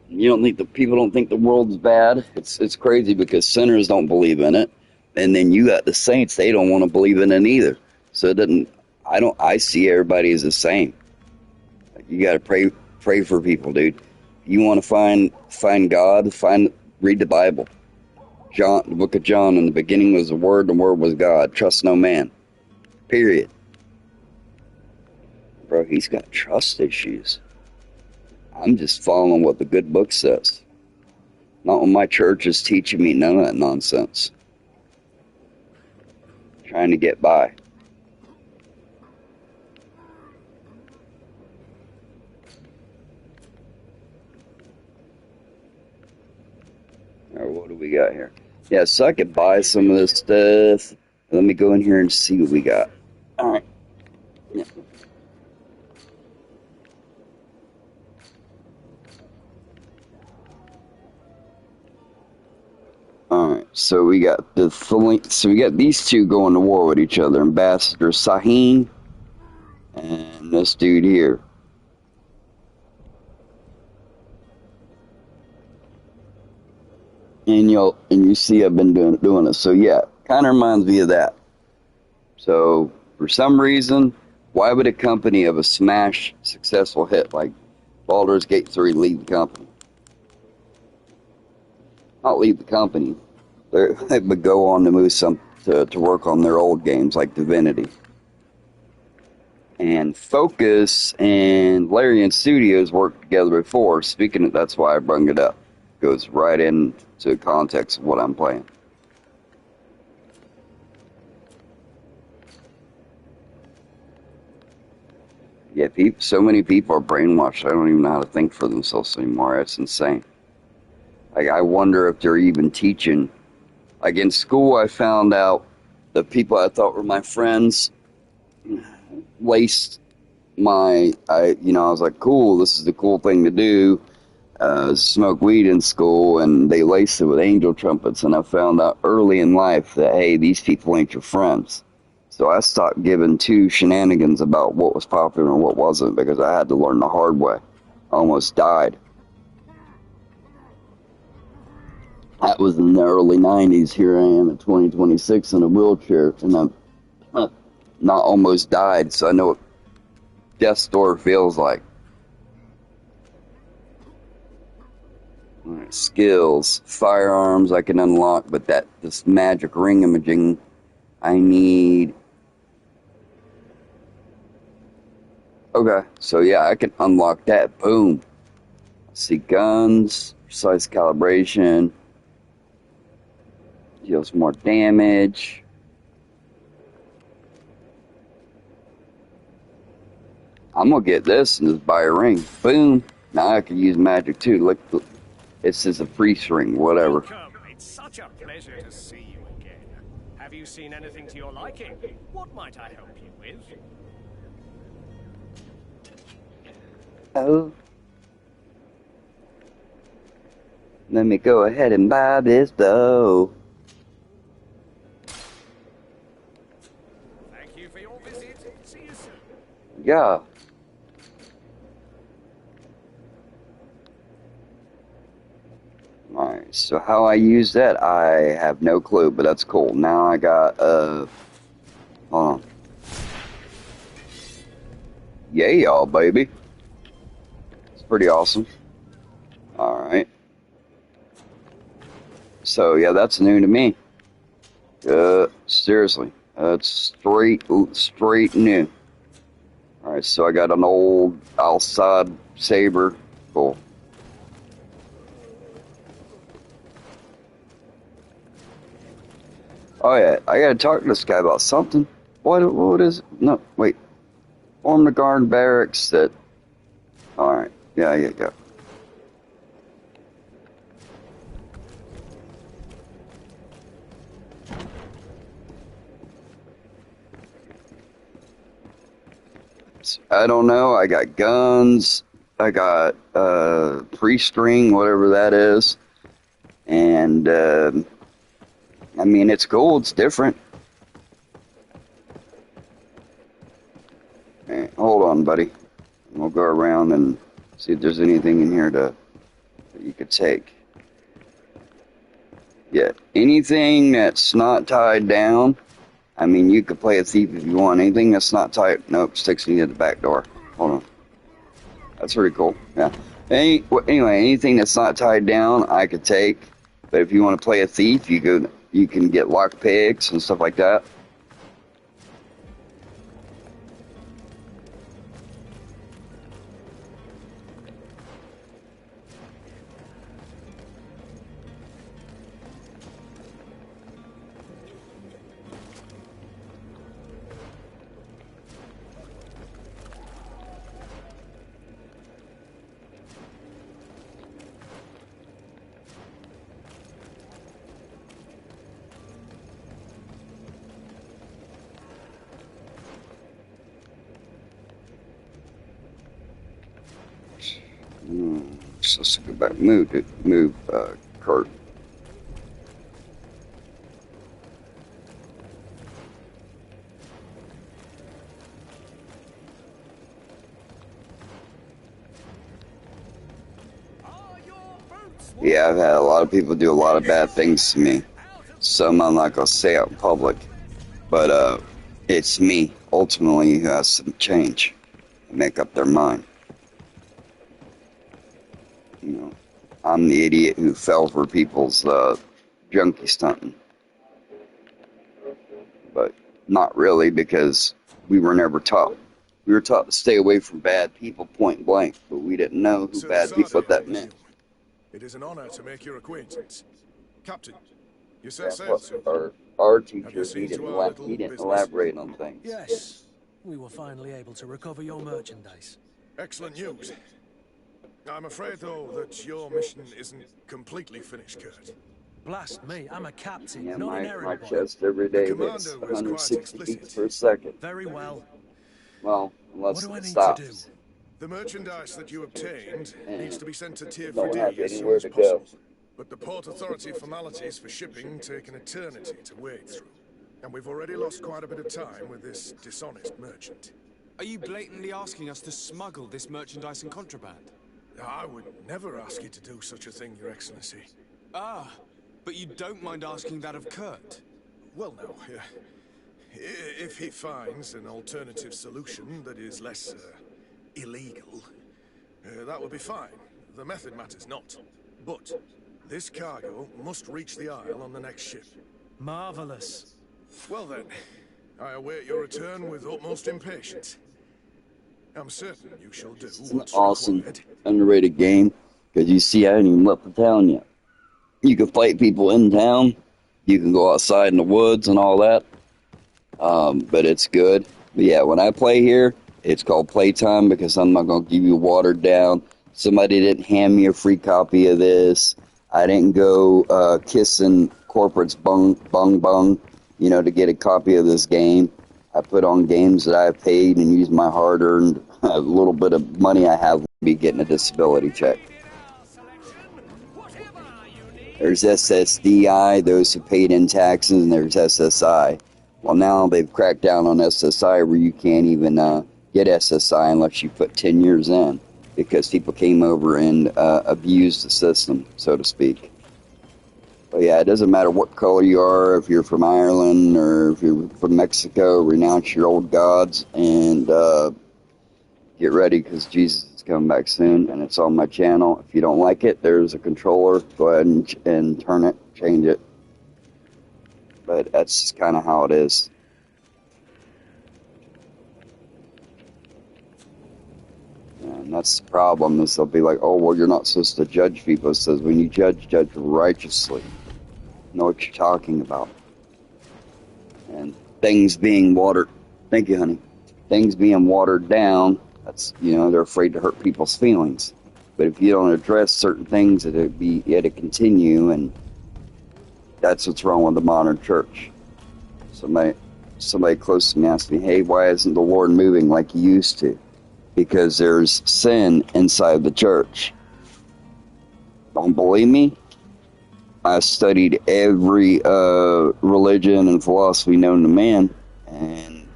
You don't think people don't think the world's bad? It's crazy because sinners don't believe in it, and then you got the saints, they don't want to believe in it either. So it doesn't. I see everybody as the same. You got to pray for people, dude. You want to find God, read the Bible. The book of John, in the beginning was the Word was God. Trust no man. Period. Bro, he's got trust issues. I'm just following what the good book says. Not what my church is teaching me none of that nonsense. Trying to get by. Alright, what do we got here? Yeah, so I could buy some of this stuff. Let me go in here and see what we got. Alright. Yeah. Alright, so we got these two going to war with each other. Ambassador Sahin and this dude here. And you see I've been doing it. So yeah, kind of reminds me of that. So for some reason, why would a company of a smash successful hit like Baldur's Gate 3 leave the company? Not leave the company. They would go on to move to work on their old games like Divinity. And Focus and Larian Studios worked together before. Speaking of, that's why I brought it up. Goes right into context of what I'm playing. Yeah, so many people are brainwashed. I don't even know how to think for themselves anymore. It's insane. Like, I wonder if they're even teaching. Like in school, I found out the people I thought were my friends laced I was like, cool, this is the cool thing to do. Smoke weed in school, and they laced it with angel trumpets, and I found out early in life that, hey, these people ain't your friends. So I stopped giving two shenanigans about what was popular and what wasn't, because I had to learn the hard way. I almost died. That was in the early 90s. Here I am at 2026 in a wheelchair, and I'm not almost died, so I know what death's door feels like. Right, skills, firearms I can unlock, but this magic ring imaging I need. Okay, so yeah, I can unlock that. Boom. See, guns, precise calibration, deals more damage. I'm gonna get this and just buy a ring. Boom. Now I can use magic too. Look, it's just a priest ring, whatever. Welcome. It's such a pleasure to see you again. Have you seen anything to your liking? What might I help you with? Oh. Let me go ahead and buy this though. Thank you for your visit. See you soon. Yeah. Alright, so how I use that, I have no clue, but that's cool. Now I got, hold on. Yeah, y'all, baby. It's pretty awesome. Alright. So, yeah, that's new to me. Seriously. That's straight new. Alright, so I got an old outside saber. Cool. Oh yeah, I gotta talk to this guy about something. What is it? No, wait. Form the guard barracks that... Alright, yeah. I don't know, I got guns, I got pre-string, whatever that is. And I mean, it's cool, it's different. Alright, hold on, buddy. We'll go around and see if there's anything in here that you could take. Yeah, anything that's not tied down. I mean, you could play a thief if you want. Anything that's not tied, nope, sticks me at the back door. Hold on. That's pretty cool. Yeah. Anyway, anything that's not tied down, I could take. But if you want to play a thief, you can get lock picks and stuff like that. So let's go back. Move, Kurt. Yeah, I've had a lot of people do a lot of bad things to me. Some I'm not gonna say out in public, but it's me ultimately who has to change and make up their mind. You know, I'm the idiot who fell for people's junkie stunting. But not really, because we were never taught. We were taught to stay away from bad people point blank, but we didn't know who bad people that meant. It is an honor to make your acquaintance. Captain, you said That's what our teacher, he didn't elaborate on things. Yes, we were finally able to recover your merchandise. Excellent news. I'm afraid, though, that your mission isn't completely finished, Kurt. Blast me, I'm a captain, Yeah, not an my errand boy. chest every day hits 160 beats per second. Very well. Well, unless what do I it need stops. to do? The merchandise that you obtained needs to be sent to Tier Don't 3D have as soon anywhere as to possible. go. But the Port Authority formalities for shipping take an eternity to wade through. And we've already lost quite a bit of time with this dishonest merchant. Are you blatantly asking us to smuggle this merchandise and contraband? I would never ask you to do such a thing, Your Excellency. Ah, but you don't mind asking that of Kurt? Well, no. If he finds an alternative solution that is less illegal, that would be fine. The method matters not. But this cargo must reach the Isle on the next ship. Marvelous. Well then, I await your return with utmost impatience. I'm certain you shall do It's an what's awesome, required. underrated game, because you see, I haven't even left the town yet. You can fight people in town, you can go outside in the woods and all that, but it's good. But yeah, when I play here, it's called Playtime, because I'm not going to give you watered down. Somebody didn't hand me a free copy of this. I didn't go kissing corporate's bung, you know, to get a copy of this game. I put on games that I paid and used my hard-earned a little bit of money I have to be getting a disability check. There's SSDI, those who paid in taxes, and there's SSI. Well, now they've cracked down on SSI where you can't even get SSI unless you put 10 years in, because people came over and abused the system, so to speak. But yeah, it doesn't matter what color you are, if you're from Ireland or if you're from Mexico, renounce your old gods and get ready, because Jesus is coming back soon, and it's on my channel. If you don't like it, there's a controller. Go ahead and turn it, change it. But that's kind of how it is. And that's the problem, is they'll be like, oh, well, you're not supposed to judge people. It says, when you judge righteously. Know what you're talking about. And things being watered, thank you, honey. Things being watered down, that's, you know, they're afraid to hurt people's feelings. But if you don't address certain things, it'll continue, and that's what's wrong with the modern church. Somebody close to me asked me, hey, why isn't the Lord moving like he used to? Because there's sin inside the church. Don't believe me? I studied every religion and philosophy known to man, and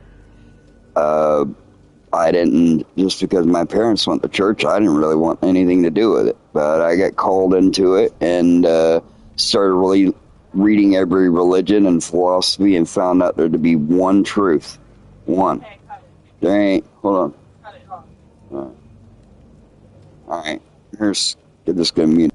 I didn't, just because my parents went to church, I didn't really want anything to do with it. But I got called into it and started really reading every religion and philosophy and found out there to be one truth. One. There ain't, hold on. Alright, here's, get this going to mute.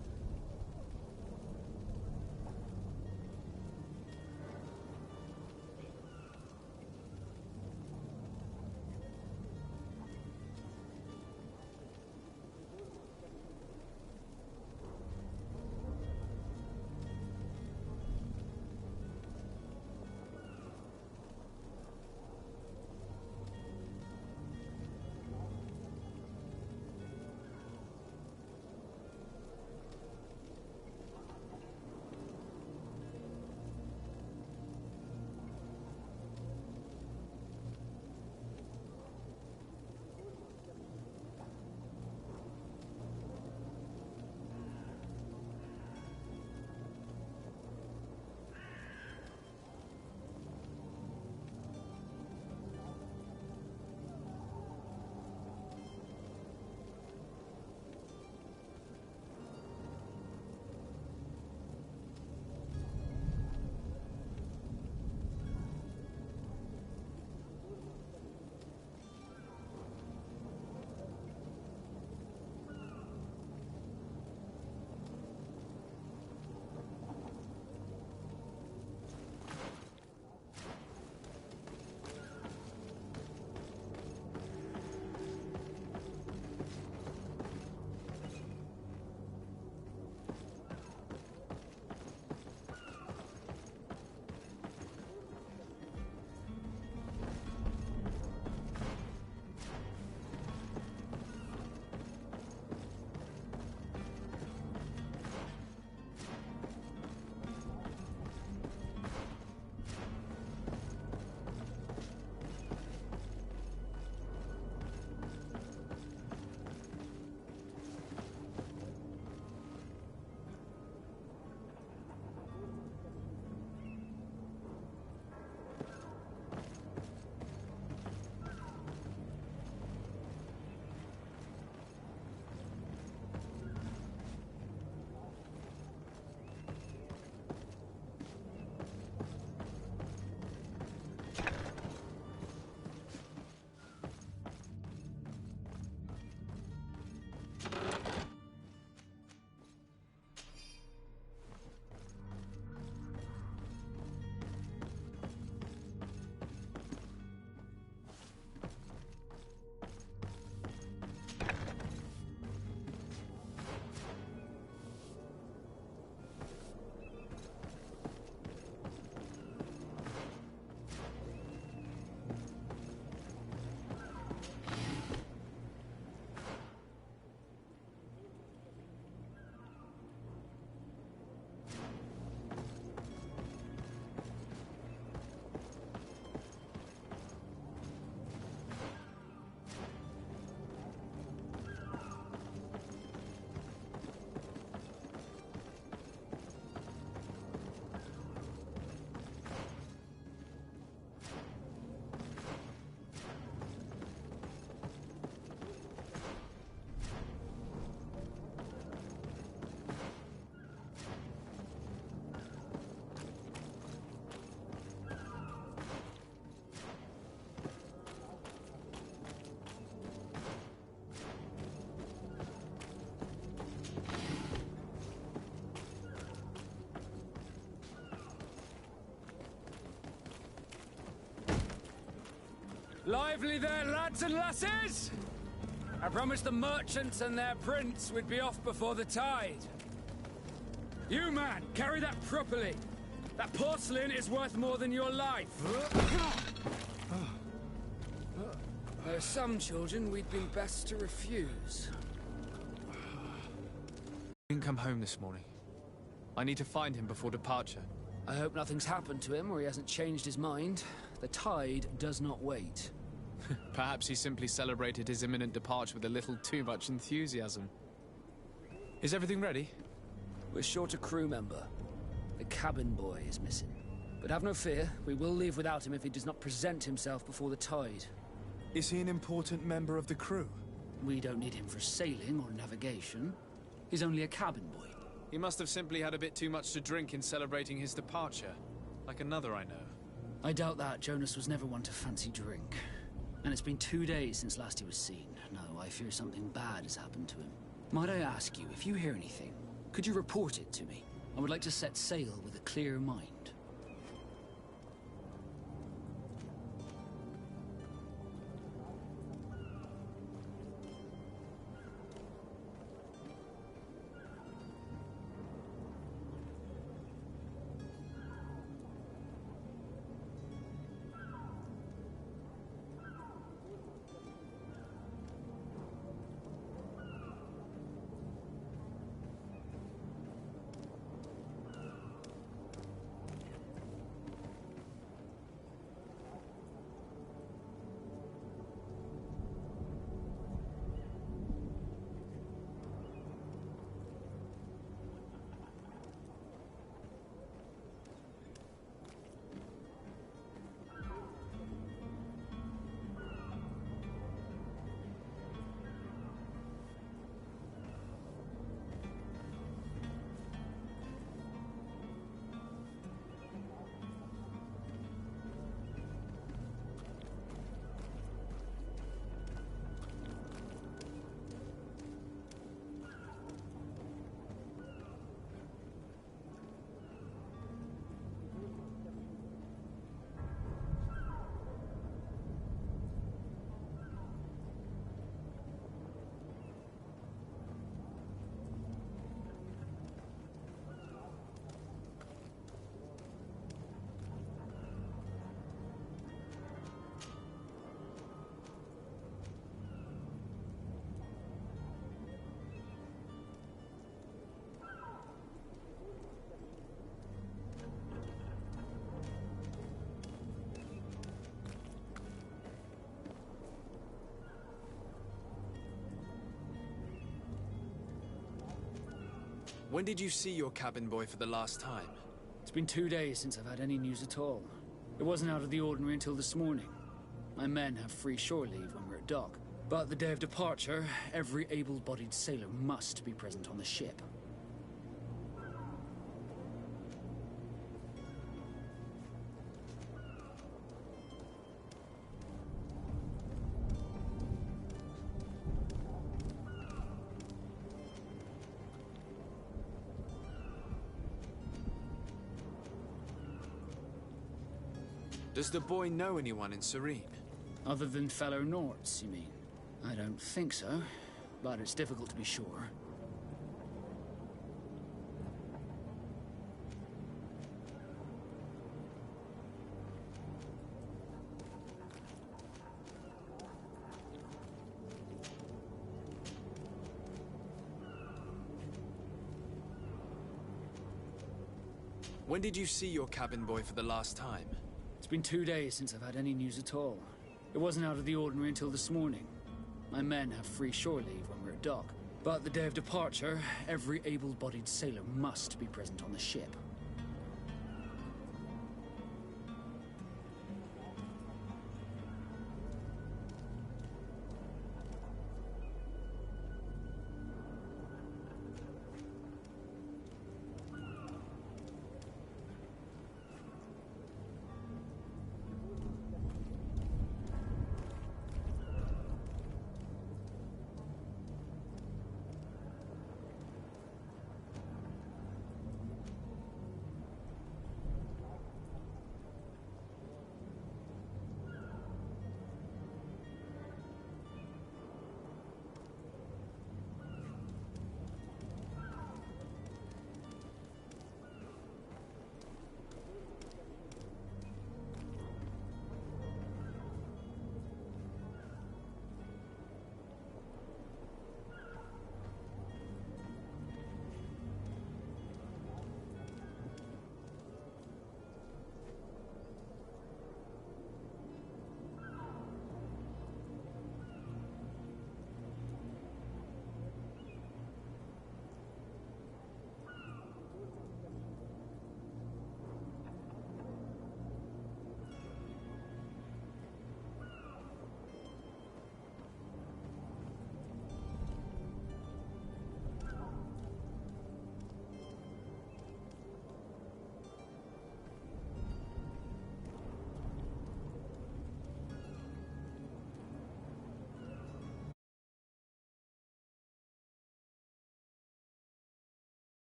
Lively there, lads and lasses! I promised the merchants and their prince we'd be off before the tide. You, man, carry that properly. That porcelain is worth more than your life. There are some children we'd been best to refuse. He didn't come home this morning. I need to find him before departure. I hope nothing's happened to him or he hasn't changed his mind. The tide does not wait. Perhaps he simply celebrated his imminent departure with a little too much enthusiasm. Is everything ready? We're short a crew member. The cabin boy is missing. But have no fear, we will leave without him if he does not present himself before the tide. Is he an important member of the crew? We don't need him for sailing or navigation. He's only a cabin boy. He must have simply had a bit too much to drink in celebrating his departure, like another I know. I doubt that. Jonas was never one to fancy drink. And it's been 2 days since last he was seen. No, I fear something bad has happened to him. Might I ask you, if you hear anything, could you report it to me? I would like to set sail with a clear mind. When did you see your cabin boy for the last time? It's been 2 days since I've had any news at all. It wasn't out of the ordinary until this morning. My men have free shore leave when we're at dock. But the day of departure, every able-bodied sailor must be present on the ship. Does the boy know anyone in Serene? Other than fellow Norts, you mean? I don't think so, but it's difficult to be sure. When did you see your cabin boy for the last time? It's been 2 days since I've had any news at all. It wasn't out of the ordinary until this morning. My men have free shore leave when we're at dock. But the day of departure, every able-bodied sailor must be present on the ship.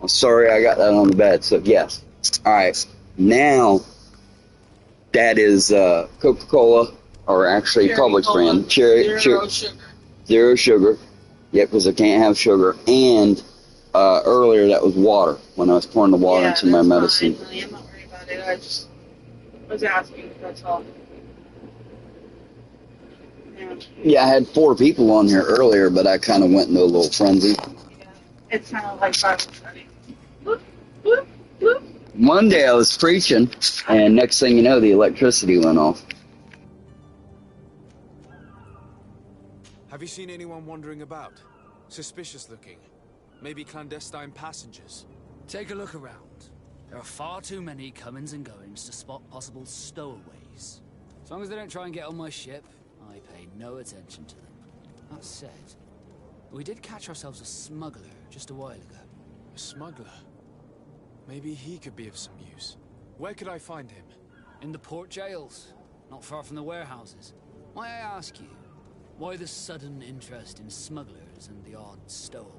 Sorry, I got that on the bed. So yes. All right. Now that is Coca-Cola, or actually Cherry Publix Cola, brand. zero sugar. Zero sugar. Yep, because I can't have sugar. And earlier that was water when I was pouring the water into my medicine. Fine, honey. I'm not worried about it. I just was asking. That's all. Yeah, I had 4 people on here earlier, but I kind of went into a little frenzy. Yeah, it's kind of like Bible study. Whoop, whoop, whoop. One day I was preaching, and next thing you know, the electricity went off. Have you seen anyone wandering about? Suspicious looking. Maybe clandestine passengers. Take a look around. There are far too many comings and goings to spot possible stowaways. As long as they don't try and get on my ship, I pay no attention to them. That said, we did catch ourselves a smuggler just a while ago. A smuggler? Maybe he could be of some use. Where could I find him? In the port jails, not far from the warehouses. May I ask you, why the sudden interest in smugglers and the odd stowaway?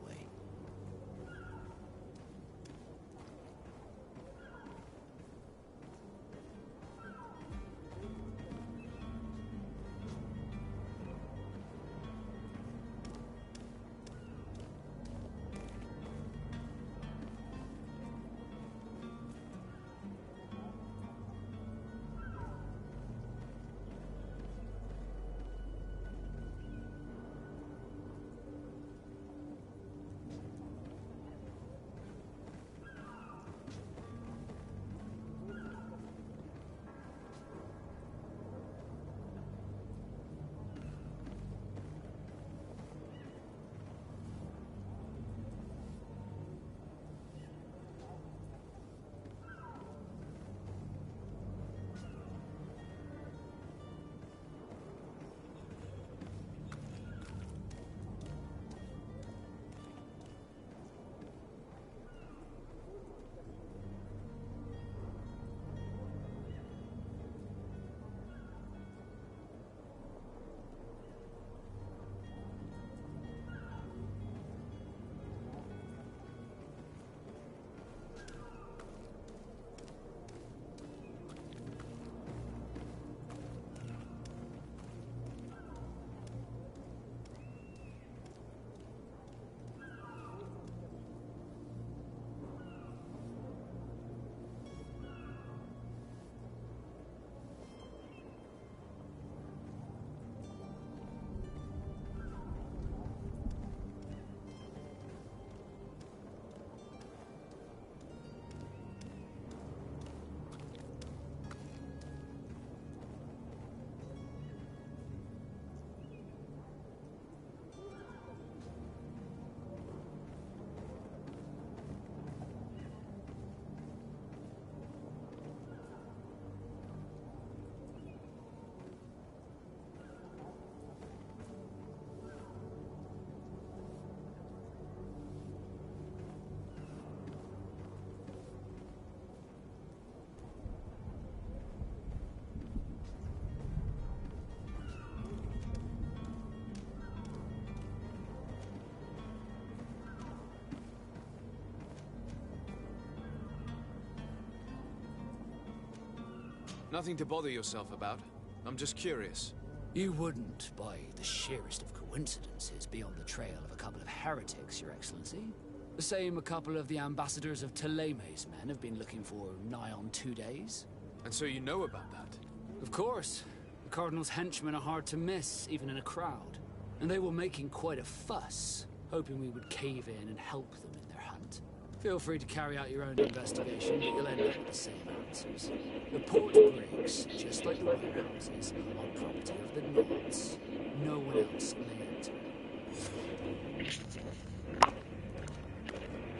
Nothing to bother yourself about. I'm just curious. You wouldn't, by the sheerest of coincidences, be on the trail of a couple of heretics, Your Excellency. The same a couple of the ambassadors of Teleme's men have been looking for nigh on 2 days. And so you know about that? Of course. The Cardinal's henchmen are hard to miss, even in a crowd. And they were making quite a fuss, hoping we would cave in and help them in their hunt. Feel free to carry out your own investigation, but you'll end up with the same answers. The port brigs, just like the warehouses, are property of the Knights. No one else may enter.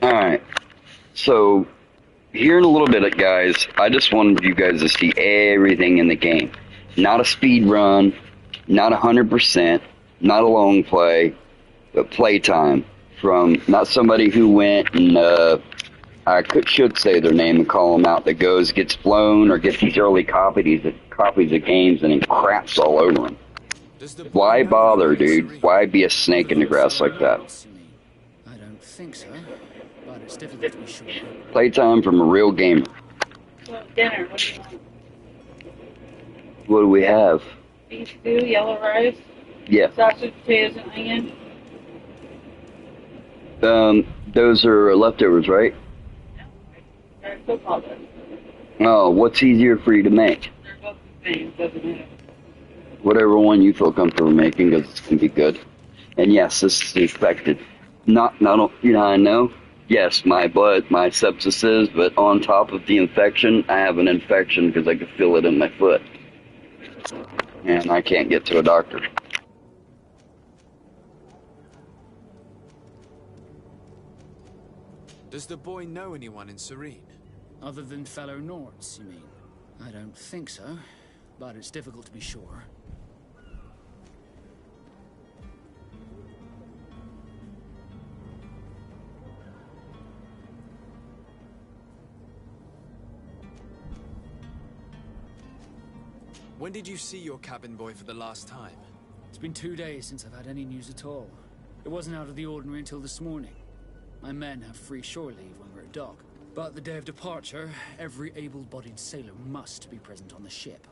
Alright, so here in a little bit, guys, I just wanted you guys to see everything in the game. Not a speed run, not 100%, not a long play, but playtime. From not somebody who went and should say their name and call them out, that goes, gets blown, or gets these early copies of games and then craps all over them. Why bother, dude? Why be a snake in the grass like that? I don't think so. but it's difficult to be sure. Playtime from a real gamer. So dinner, what do you want? What do we have? Beef stew, yellow rice, Yeah. sausage, potatoes, and onion. Those are leftovers, right? Or cook all this. Oh, what's easier for you to make? They're both the same, doesn't matter. Whatever one you feel comfortable making, because it's gonna be good. And yes, this is infected. Not, you know, I know. Yes, my sepsis is, but on top of the infection, I have an infection because I could feel it in my foot. And I can't get to a doctor. Does the boy know anyone in Serene? Other than fellow Nords, you mean? I don't think so, but it's difficult to be sure. When did you see your cabin boy for the last time? It's been 2 days since I've had any news at all. It wasn't out of the ordinary until this morning. My men have free shore leave when we're at dock. But the day of departure, every able-bodied sailor must be present on the ship.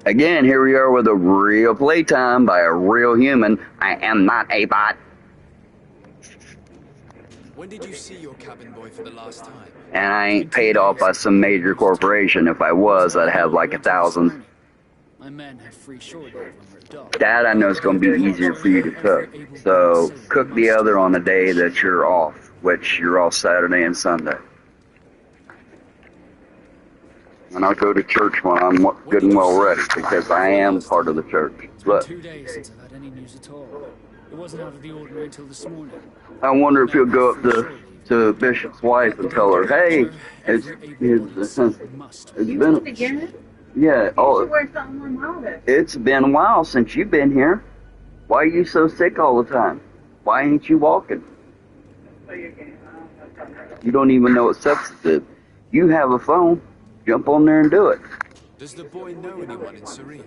Again, here we are with a real playtime by a real human. I am not a bot. When did you see your cabin boy for the last time? And I ain't paid off by some major corporation. If I was, I'd have like 1,000. My men had free shore leave when we're docked. That I know is going to be easier for you to cook. So cook the other on the day that you're off, which you're off Saturday and Sunday. And I'll go to church when I'm good and well ready, because I am part of the church. Look, 2 days since I've had any news at all. It wasn't out of the ordinary until this morning. I wonder if he'll go up to Bishop's wife and tell her, hey, it's been... Yeah, it's been a while since you've been here. Why are you so sick all the time? Why ain't you walking? You don't even know what substance is. You have a phone. Jump on there and do it. Does the boy know anyone in Serene?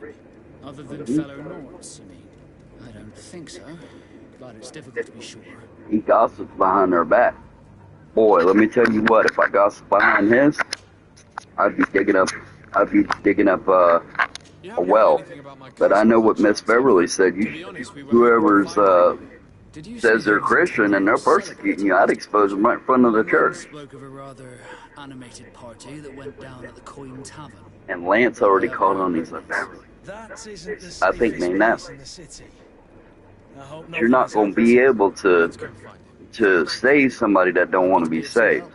Other than fellow Nords, you mean? I don't think so, but it's difficult to be sure. He gossips behind their back. Boy, let me tell you what, if I gossip behind his, I'd be digging up a well. But I know what Miss Beverly said. Whoever's says they're Christian and they're persecuting you, I'd expose them right in front of the church. Spoke of a rather animated party that went down at the Coin Tavern. And Lance already called on these like Beverly. I think they know. You're not going to be able to save somebody that don't want to be saved.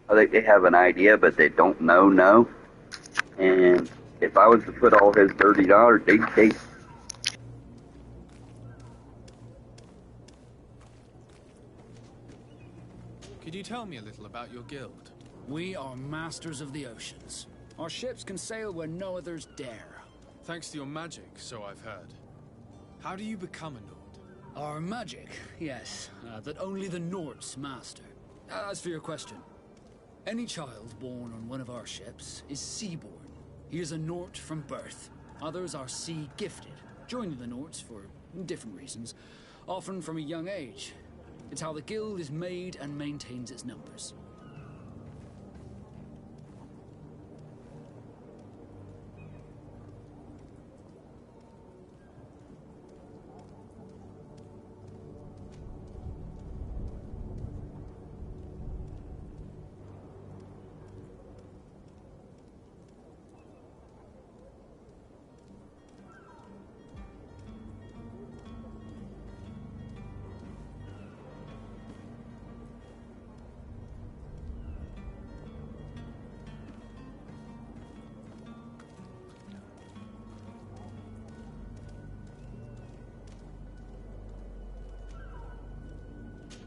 I think they have an idea, but they don't know. And if I was to put all his dirty dollars, they Could you tell me a little about your guild? We are masters of the oceans. Our ships can sail where no others dare. Thanks to your magic, so I've heard. How do you become a Nord? Our magic, yes, that only the Nords master. As for your question, any child born on one of our ships is seaborn. He is a Nord from birth. Others are sea-gifted, joining the Nords for different reasons, often from a young age. It's how the guild is made and maintains its numbers.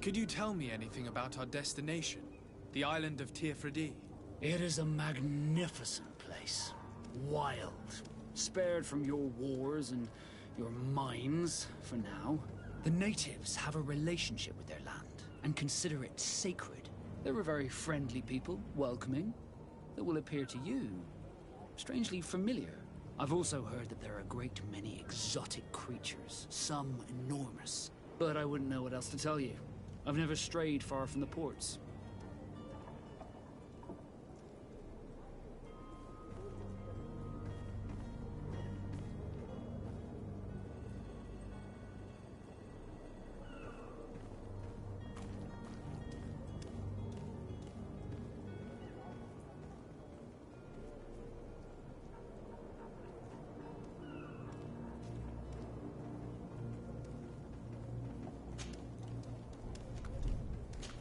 Could you tell me anything about our destination? The island of Tirfredi? It is a magnificent place. Wild. Spared from your wars and your mines, for now. The natives have a relationship with their land, and consider it sacred. They're a very friendly people, welcoming, that will appear to you strangely familiar. I've also heard that there are a great many exotic creatures, some enormous. But I wouldn't know what else to tell you. I've never strayed far from the ports.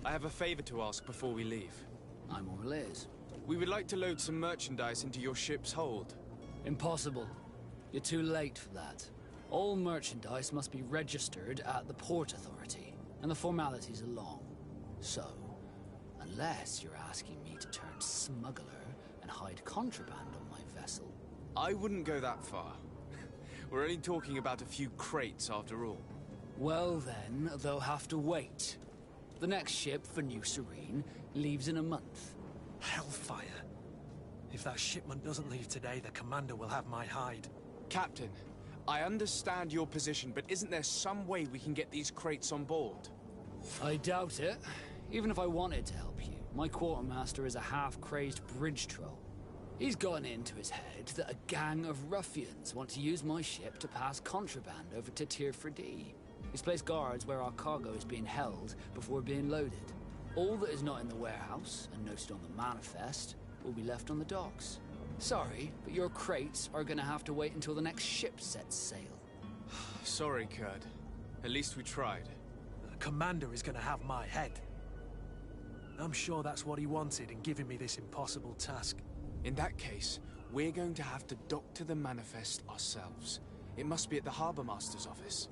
I have a favor to ask before we leave. I'm all ears. We would like to load some merchandise into your ship's hold. Impossible. You're too late for that. All merchandise must be registered at the Port Authority, and the formalities are long. So, unless you're asking me to turn smuggler and hide contraband on my vessel... I wouldn't go that far. We're only talking about a few crates after all. Well then, they'll have to wait. The next ship for New Serene leaves in a month. Hellfire. If that shipment doesn't leave today, the commander will have my hide. Captain, I understand your position, but isn't there some way we can get these crates on board? I doubt it. Even if I wanted to help you, my quartermaster is a half-crazed bridge troll. He's gotten into his head that a gang of ruffians want to use my ship to pass contraband over to Tier 4D. He's placed guards where our cargo is being held before being loaded. All that is not in the warehouse, and noted on the manifest, will be left on the docks. Sorry, but your crates are gonna have to wait until the next ship sets sail. Sorry, Kurt. At least we tried. The commander is gonna have my head. I'm sure that's what he wanted in giving me this impossible task. In that case, we're going to have to doctor the manifest ourselves. It must be at the Harbour Master's office.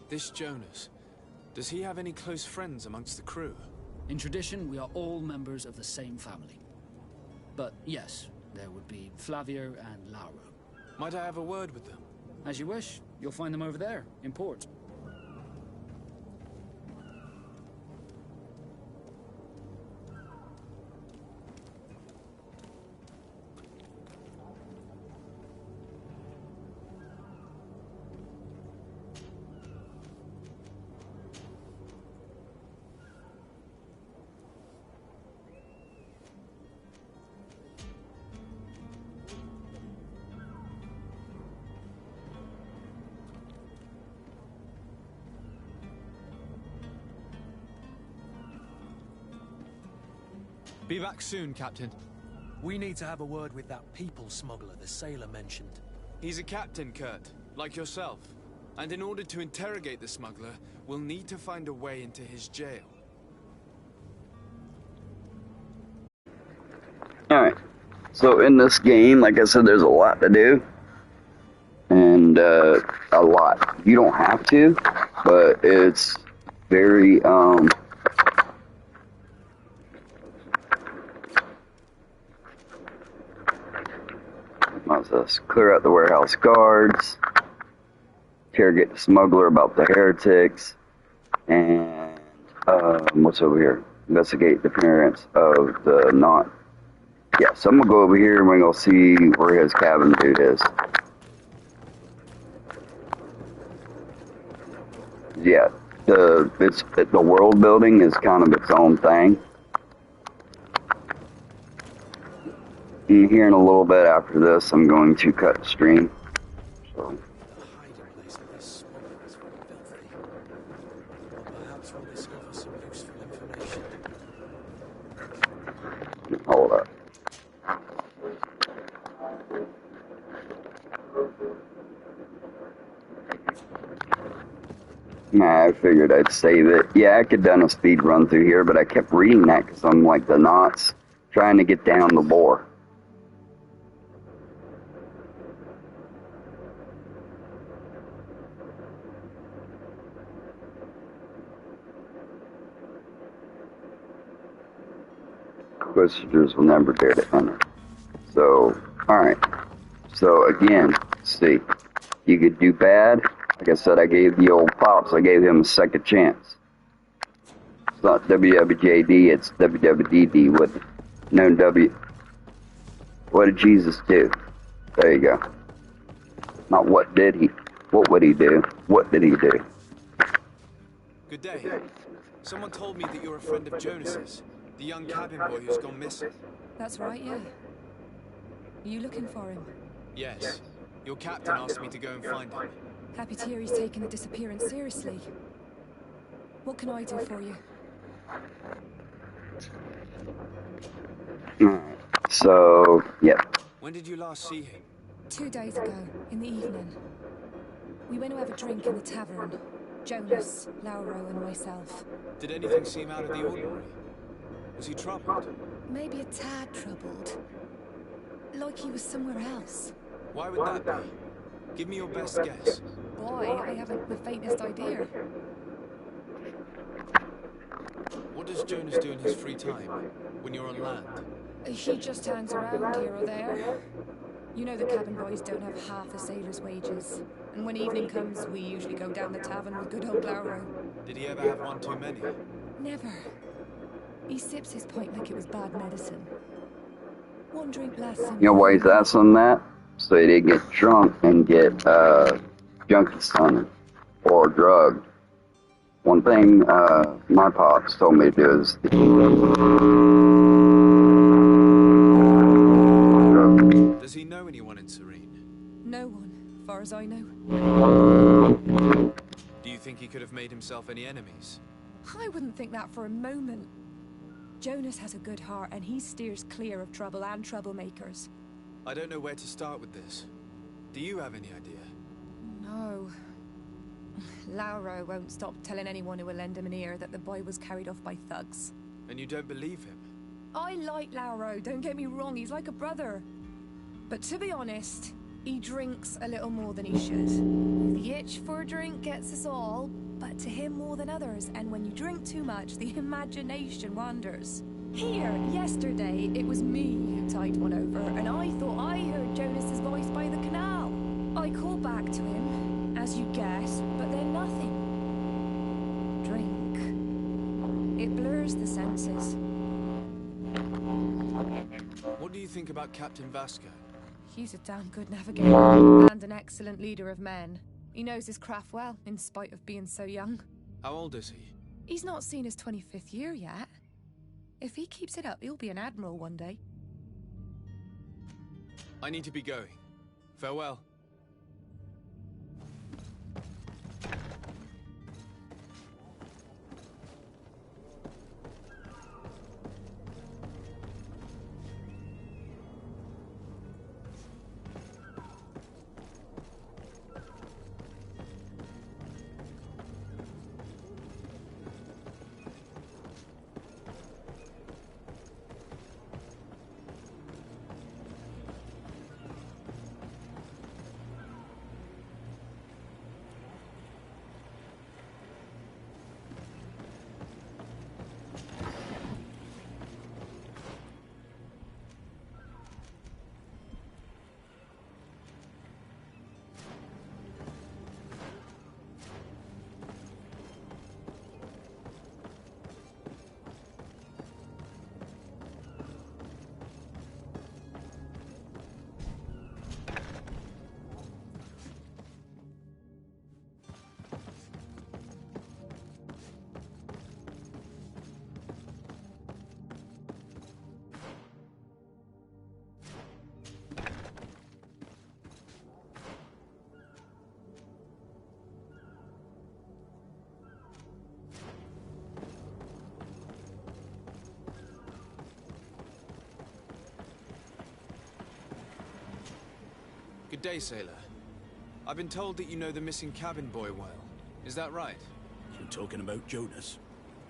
This Jonas, does he have any close friends amongst the crew? In tradition, we are all members of the same family. But yes, there would be Flavio and Lauro. Might I have a word with them? As you wish. You'll find them over there, in port. Be back soon, Captain. We need to have a word with that people smuggler the sailor mentioned. He's a captain, Kurt, like yourself. And in order to interrogate the smuggler, we'll need to find a way into his jail. Alright, so in this game, like I said, there's a lot to do. And a lot. You don't have to, but it's very, what's this? Clear out the warehouse guards, interrogate the smuggler about the heretics, and what's over here? Investigate the appearance of the not. Yeah, so I'm gonna go over here and we're gonna see where his cabin dude is. Yeah, the world building is kind of its own thing. And here in a little bit after this, I'm going to cut the stream. So. Hold up. Nah, I figured I'd save it. Yeah, I could done a speed run through here, but I kept reading that because I'm like the knots trying to get down the bore. Inquisitors will never dare to enter. So, alright. So, again, let's see. You could do bad. Like I said, I gave the old Pops, I gave him a second chance. It's not WWJD, it's WWDD with no W. What did Jesus do? There you go. Not what did he, what would he do? What did he do? Good day. Someone told me that you're a friend of Jonas's, the young cabin boy who's gone missing. That's right, yeah. Are you looking for him? Yes. Your captain asked me to go and find him. Happy to hear he's taken the disappearance seriously. What can I do for you? So, yeah. When did you last see him? 2 days ago, in the evening. We went to have a drink in the tavern. Jonas, Lauro, and myself. Did anything seem out of the ordinary? Was he troubled? Maybe a tad troubled. Like he was somewhere else. Why would that be? Give me your best guess. Why? I haven't the faintest idea. What does Jonas do in his free time, when you're on land? He just hangs around here or there. You know the cabin boys don't have half a sailor's wages. And when evening comes, we usually go down the tavern with good old Lauro. Did he ever have one too many? Never. He sips his pint like it was bad medicine. One drink lasts him. You know why he's asking that? So he didn't get drunk and get junkie stunted or drugged. One thing my pops told me to do is Does he know anyone in Serene? No one, far as I know. Do you think he could have made himself any enemies? I wouldn't think that for a moment. Jonas has a good heart and he steers clear of trouble and troublemakers. I don't know where to start with this. Do you have any idea? No. Lauro won't stop telling anyone who will lend him an ear that the boy was carried off by thugs. And you don't believe him? I like Lauro, don't get me wrong, he's like a brother. But to be honest, he drinks a little more than he should. The itch for a drink gets us all, but to him more than others, and when you drink too much, the imagination wanders. Here, yesterday, it was me who tied one over, and I thought I heard Jonas's voice by the canal. I called back to him, as you guessed, but then nothing. Drink. It blurs the senses. What do you think about Captain Vasco? He's a damn good navigator, and an excellent leader of men. He knows his craft well, in spite of being so young. How old is he? He's not seen his 25th year yet. If he keeps it up, he'll be an admiral one day. I need to be going. Farewell. Good day, sailor. I've been told that you know the missing cabin boy well. Is that right? You talking about Jonas?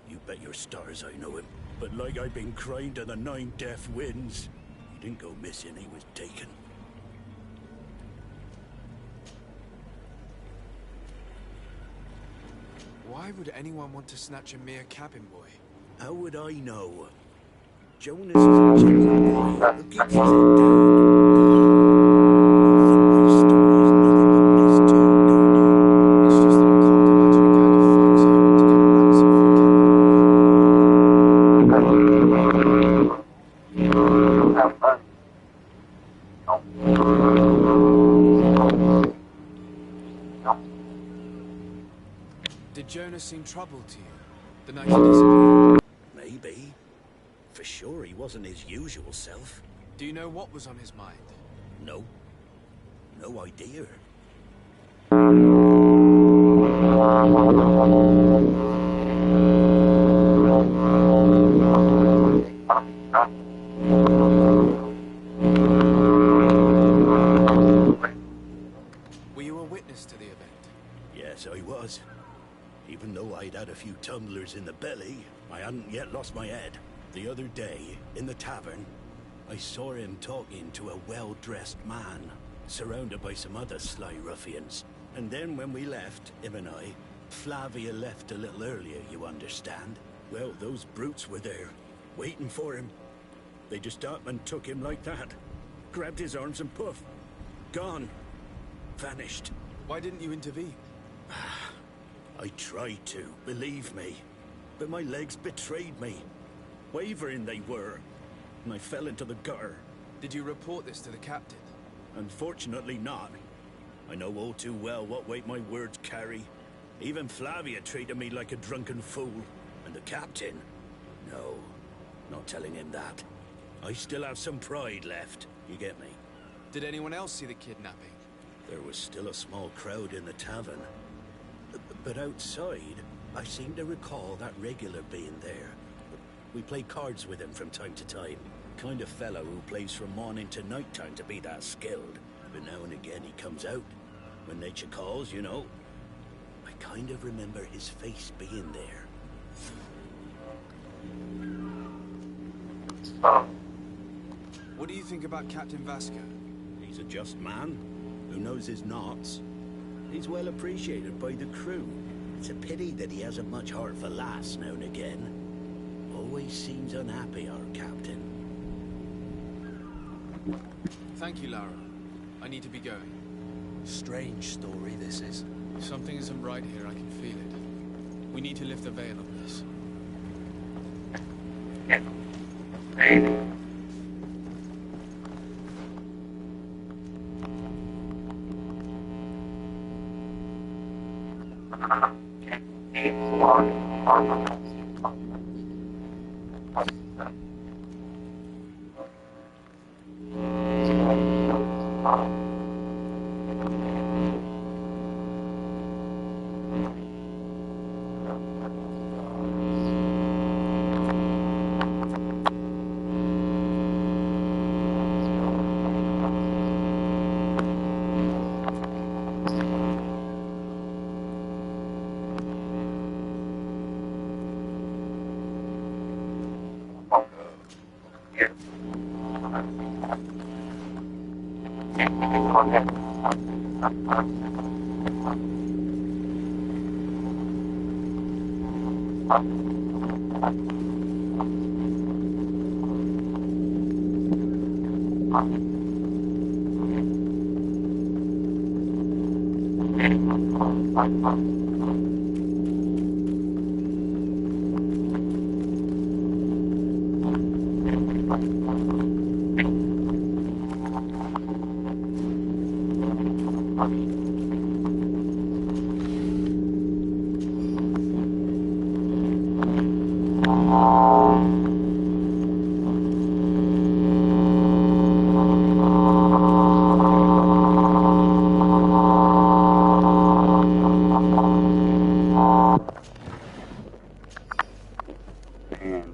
You bet your stars I know him. But like I've been crying to the 9 deaf winds, he didn't go missing, he was taken. Why would anyone want to snatch a mere cabin boy? How would I know? Jonas is a gentle boy who keeps his head down. Did Jonas seem troubled to you the night he disappeared? Maybe. For sure he wasn't his usual self. Do you know what was on his mind? No. No idea. Were you a witness to the event? Yes, I was. Even though I'd had a few tumblers in the belly, I hadn't yet lost my head. The other day, in the tavern, I saw him talking to a well-dressed man, surrounded by some other sly ruffians. And then when we left, him and I, Flavia left a little earlier, you understand? Well, those brutes were there, waiting for him. They just up and took him like that. Grabbed his arms and poof. Gone. Vanished. Why didn't you intervene? I tried to, believe me. But my legs betrayed me. Wavering they were. And I fell into the gutter. Did you report this to the captain? Unfortunately not. I know all too well what weight my words carry. Even Flavia treated me like a drunken fool. And the captain? No, not telling him that. I still have some pride left, you get me? Did anyone else see the kidnapping? There was still a small crowd in the tavern. But outside, I seem to recall that regular being there. We play cards with him from time to time. Kind of fellow who plays from morning to night time to be that skilled. But now and again he comes out. When nature calls, you know. I kind of remember his face being there. What do you think about Captain Vasco? He's a just man who knows his knots. He's well appreciated by the crew. It's a pity that he hasn't much heart for lass now and again. Always seems unhappy, our captain. Thank you, Lara. I need to be going. Strange story, this is. Something isn't right here, I can feel it. We need to lift the veil on this.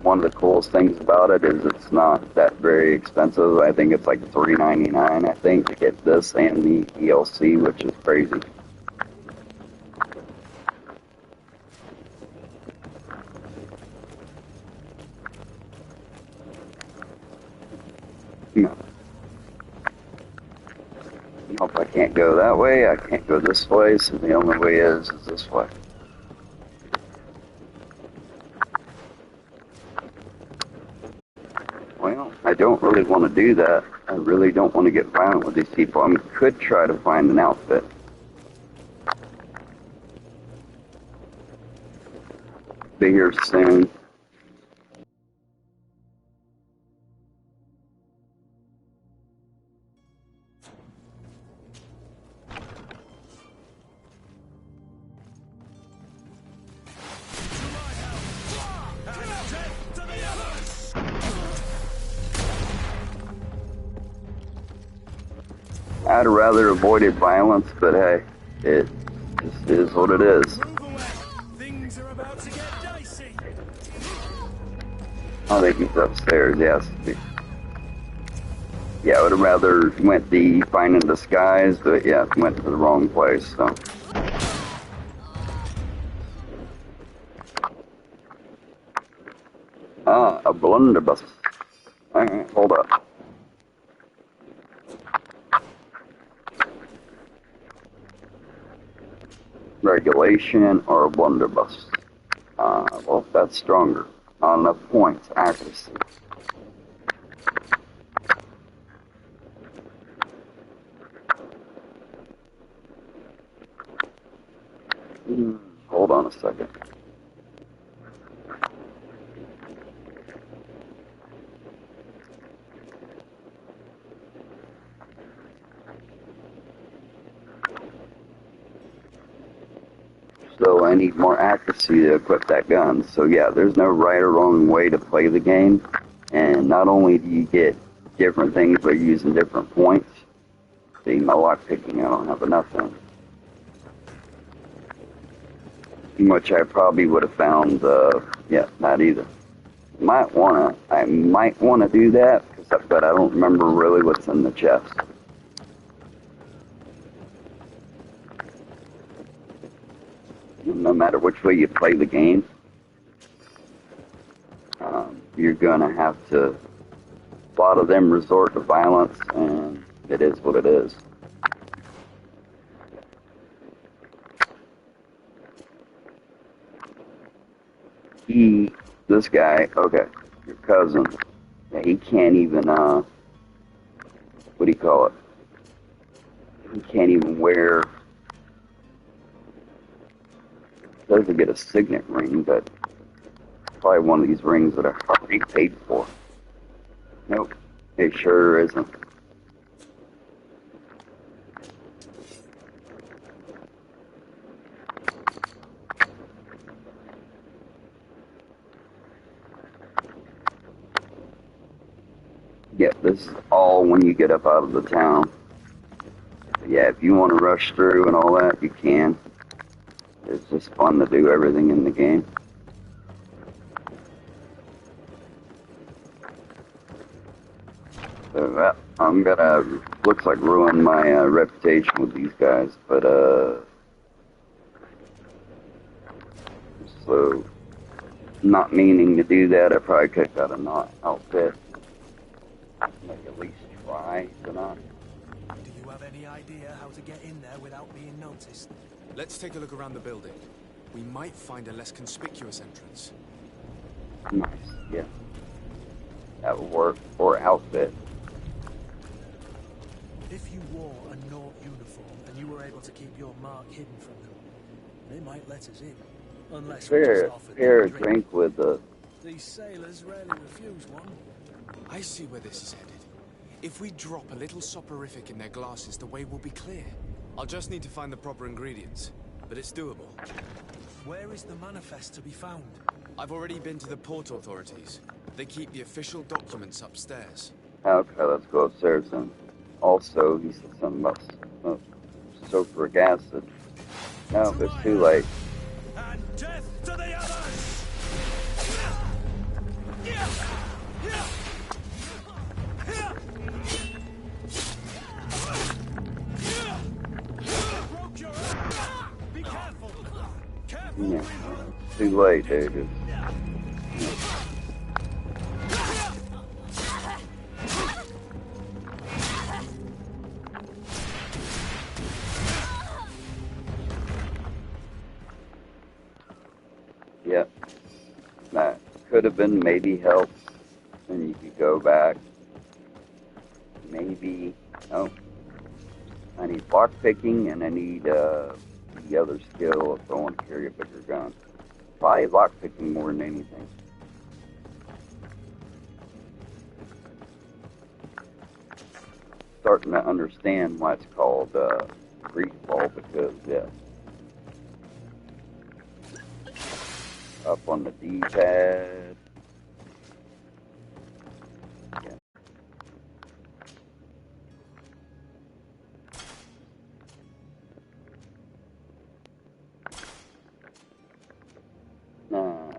One of the coolest things about it is it's not that very expensive. I think it's like $3.99, I think, to get this and the DLC, which is crazy. Nope, I can't go that way. I can't go this way, so the only way is this way. Well, I don't really want to do that. I really don't want to get violent with these people. I could try to find an outfit. Be here soon. I'd rather avoided violence, but hey, it just is what it is. I think he's upstairs, yes. Yeah, I would have rather went the Find in Disguise, but yeah, went to the wrong place, so. Ah, a blunderbuss. Alright, hold up. Regulation or a blunderbuss? Well, that's stronger. Not enough points, accuracy. Hold on a second. So I need more accuracy to equip that gun. So yeah, there's no right or wrong way to play the game. And not only do you get different things by using different points. See, my lockpicking, I don't have enough in. Which I probably would have found, yeah, not either. I might wanna do that, but I don't remember really what's in the chest. No matter which way you play the game, you're gonna have to. A lot of them resort to violence, and it is what it is. This guy, okay, your cousin, yeah, he can't even, what do you call it? He can't even wear, doesn't get a signet ring, but probably one of these rings that I already paid for. Nope, it sure isn't. Yeah, this is all when you get up out of the town. But yeah, if you want to rush through and all that, you can. It's just fun to do everything in the game. So I'm gonna, looks like ruin my reputation with these guys, but so not meaning to do that, I probably could have got a outfit. Like at least try to not. Do you have any idea how to get in there without being noticed? Let's take a look around the building. We might find a less conspicuous entrance. Nice, yeah. That would work. Or outfit. If you wore a Nort uniform and you were able to keep your mark hidden from them, they might let us in. Unless we just offered them a drink with the... These sailors rarely refuse one. I see where this is headed. If we drop a little soporific in their glasses, the way will be clear. I'll just need to find the proper ingredients, but it's doable. Where is the manifest to be found? I've already been to the port authorities. They keep the official documents upstairs. Okay, let's go upstairs then. Also, he said something about sulfuric acid. No, it's too late. And death to the others! Be careful! Yeah, too late, dude. Yep. That could have been maybe help. And you could go back. Maybe. Oh. I need block picking and I need the other skill if I want to carry a bigger gun. Probably block picking more than anything. Starting to understand why it's called Greedfall because, yeah. Up on the D-pad. Yeah.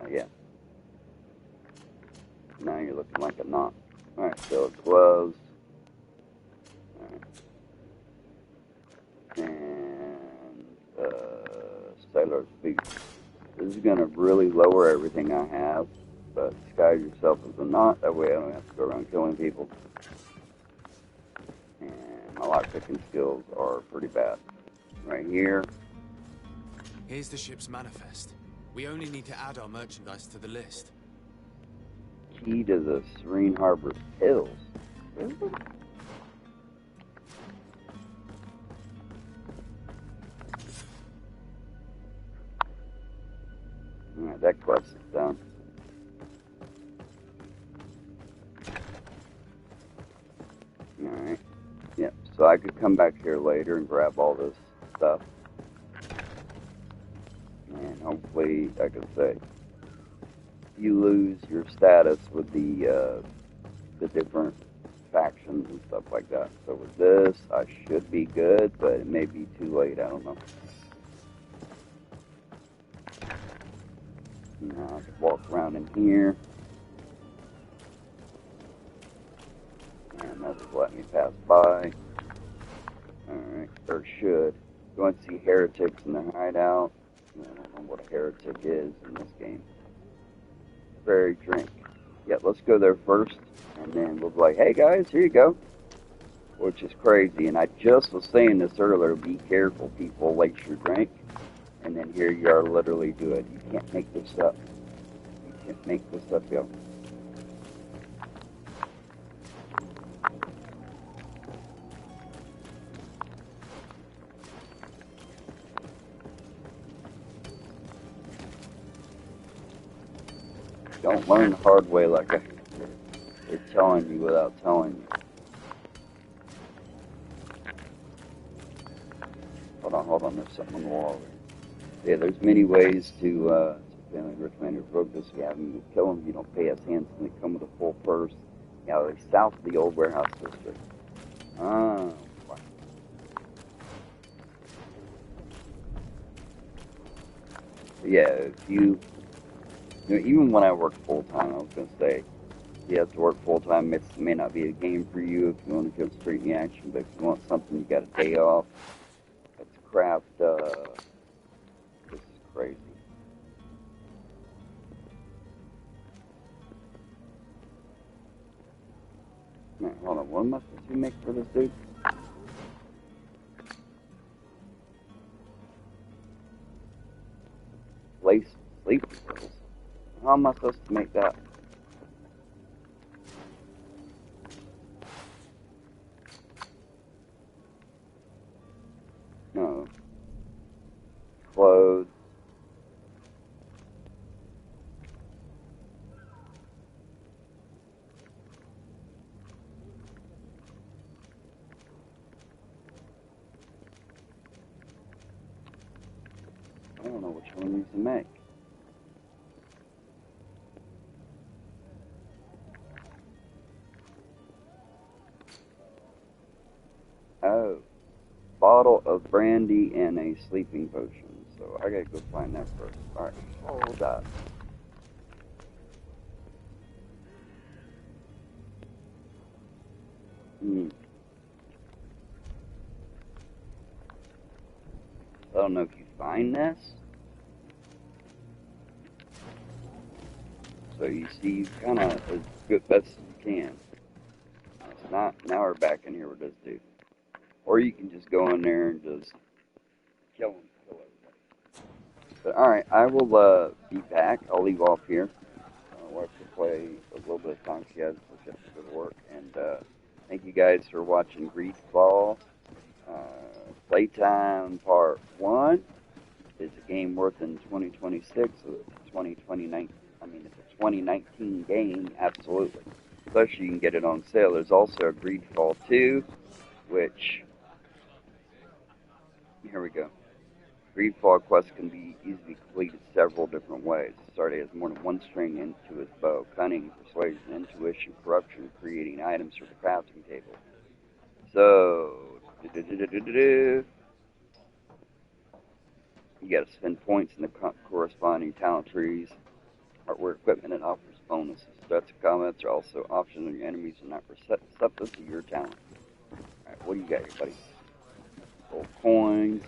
Yeah. Now you're looking like a knot. Alright, so gloves. Alright. And sailor's boots. This is going to really lower everything I have, but disguise yourself as a knot. That way I don't have to go around killing people. And my lockpicking skills are pretty bad. Right here. Here's the ship's manifest. We only need to add our merchandise to the list. Key to the Serene Harbor Hills. Really? Alright, that quest is done. Alright. Yep, so I could come back here later and grab all this stuff. And hopefully, like I say, you lose your status with the different factions and stuff like that. So with this, I should be good, but it may be too late, I don't know. Now I can walk around in here. And that'll let me pass by. Alright, or should. You want to see heretics in the hideout? I don't know what a heretic is in this game. Very drink. Yeah, let's go there first, and then we'll be like, hey guys, here you go. Which is crazy, and I just was saying this earlier, be careful, people, lace your drink. And then here you are literally do it. You can't make this up. You can't make this up, yo. Don't learn the hard way like they're telling you without telling you. Hold on, there's something on the wall there. Yeah, there's many ways to family recommended broke this. If you have them, kill them. You don't pay us handsomely. Come with a full purse. Yeah, they're south of the old warehouse district. Ah, wow. Yeah, if you know, even when I work full time, I was gonna say, you have to work full time. It may not be a game for you if you want to go straight in the action, but if you want something, you got a day off. Let's craft. This is crazy. Man, hold on. What am I supposed to make for this dude? Lace sleep pills. How am I supposed to make that? No. Clothes. I don't know which one needs to make. Oh. Bottle of brandy and a sleeping potion. So I gotta go find that first. Alright, hold up. I don't know if you find this. So you see, you kind of as good best as you can. So now we're back in here with this dude. Or you can just go in there and just kill him. Kill everybody. But alright, I will be back. I'll leave off here. We'll have to play a little bit of time together before we have to go to work. And thank you guys for watching Greedfall. Playtime Part 1. It's a game worth in 2026. So it's 2019. I mean, it's a 2019 game, absolutely. Plus, you can get it on sale. There's also a Greedfall 2, which, here we go. Greedfall quests can be easily completed several different ways. Starting has more than one string into his bow. Cunning, persuasion, intuition, corruption, creating items for the crafting table. So, you gotta spend points in the corresponding talent trees, hardware equipment, and offers bonuses. Threats and comments are also optional, and your enemies are not receptive to your talent. Alright, what do you got here, buddy? Gold coins.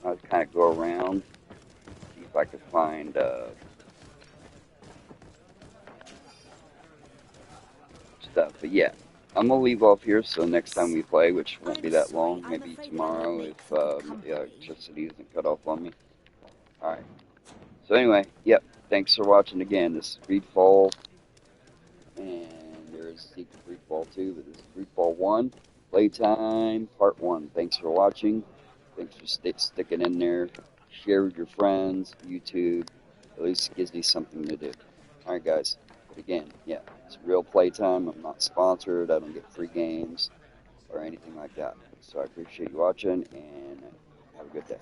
I'll kind of go around, see if I can find stuff. But yeah, I'm gonna leave off here. So next time we play, which won't be that long, maybe tomorrow if the electricity isn't cut off on me. All right. So anyway, yep. Thanks for watching again. This is Greedfall, and there is Secret Greedfall 2, but this is Greedfall 1, Playtime Part 1. Thanks for watching. Thanks for sticking in there. Share with your friends, YouTube. At least it gives me something to do. All right, guys. But again, yeah, it's real Playtime. I'm not sponsored. I don't get free games or anything like that. So I appreciate you watching, and have a good day.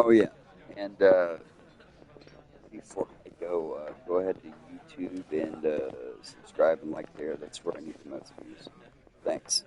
Oh yeah, and before I go, go ahead to YouTube and subscribe and like there. That's where I need the most views. Thanks.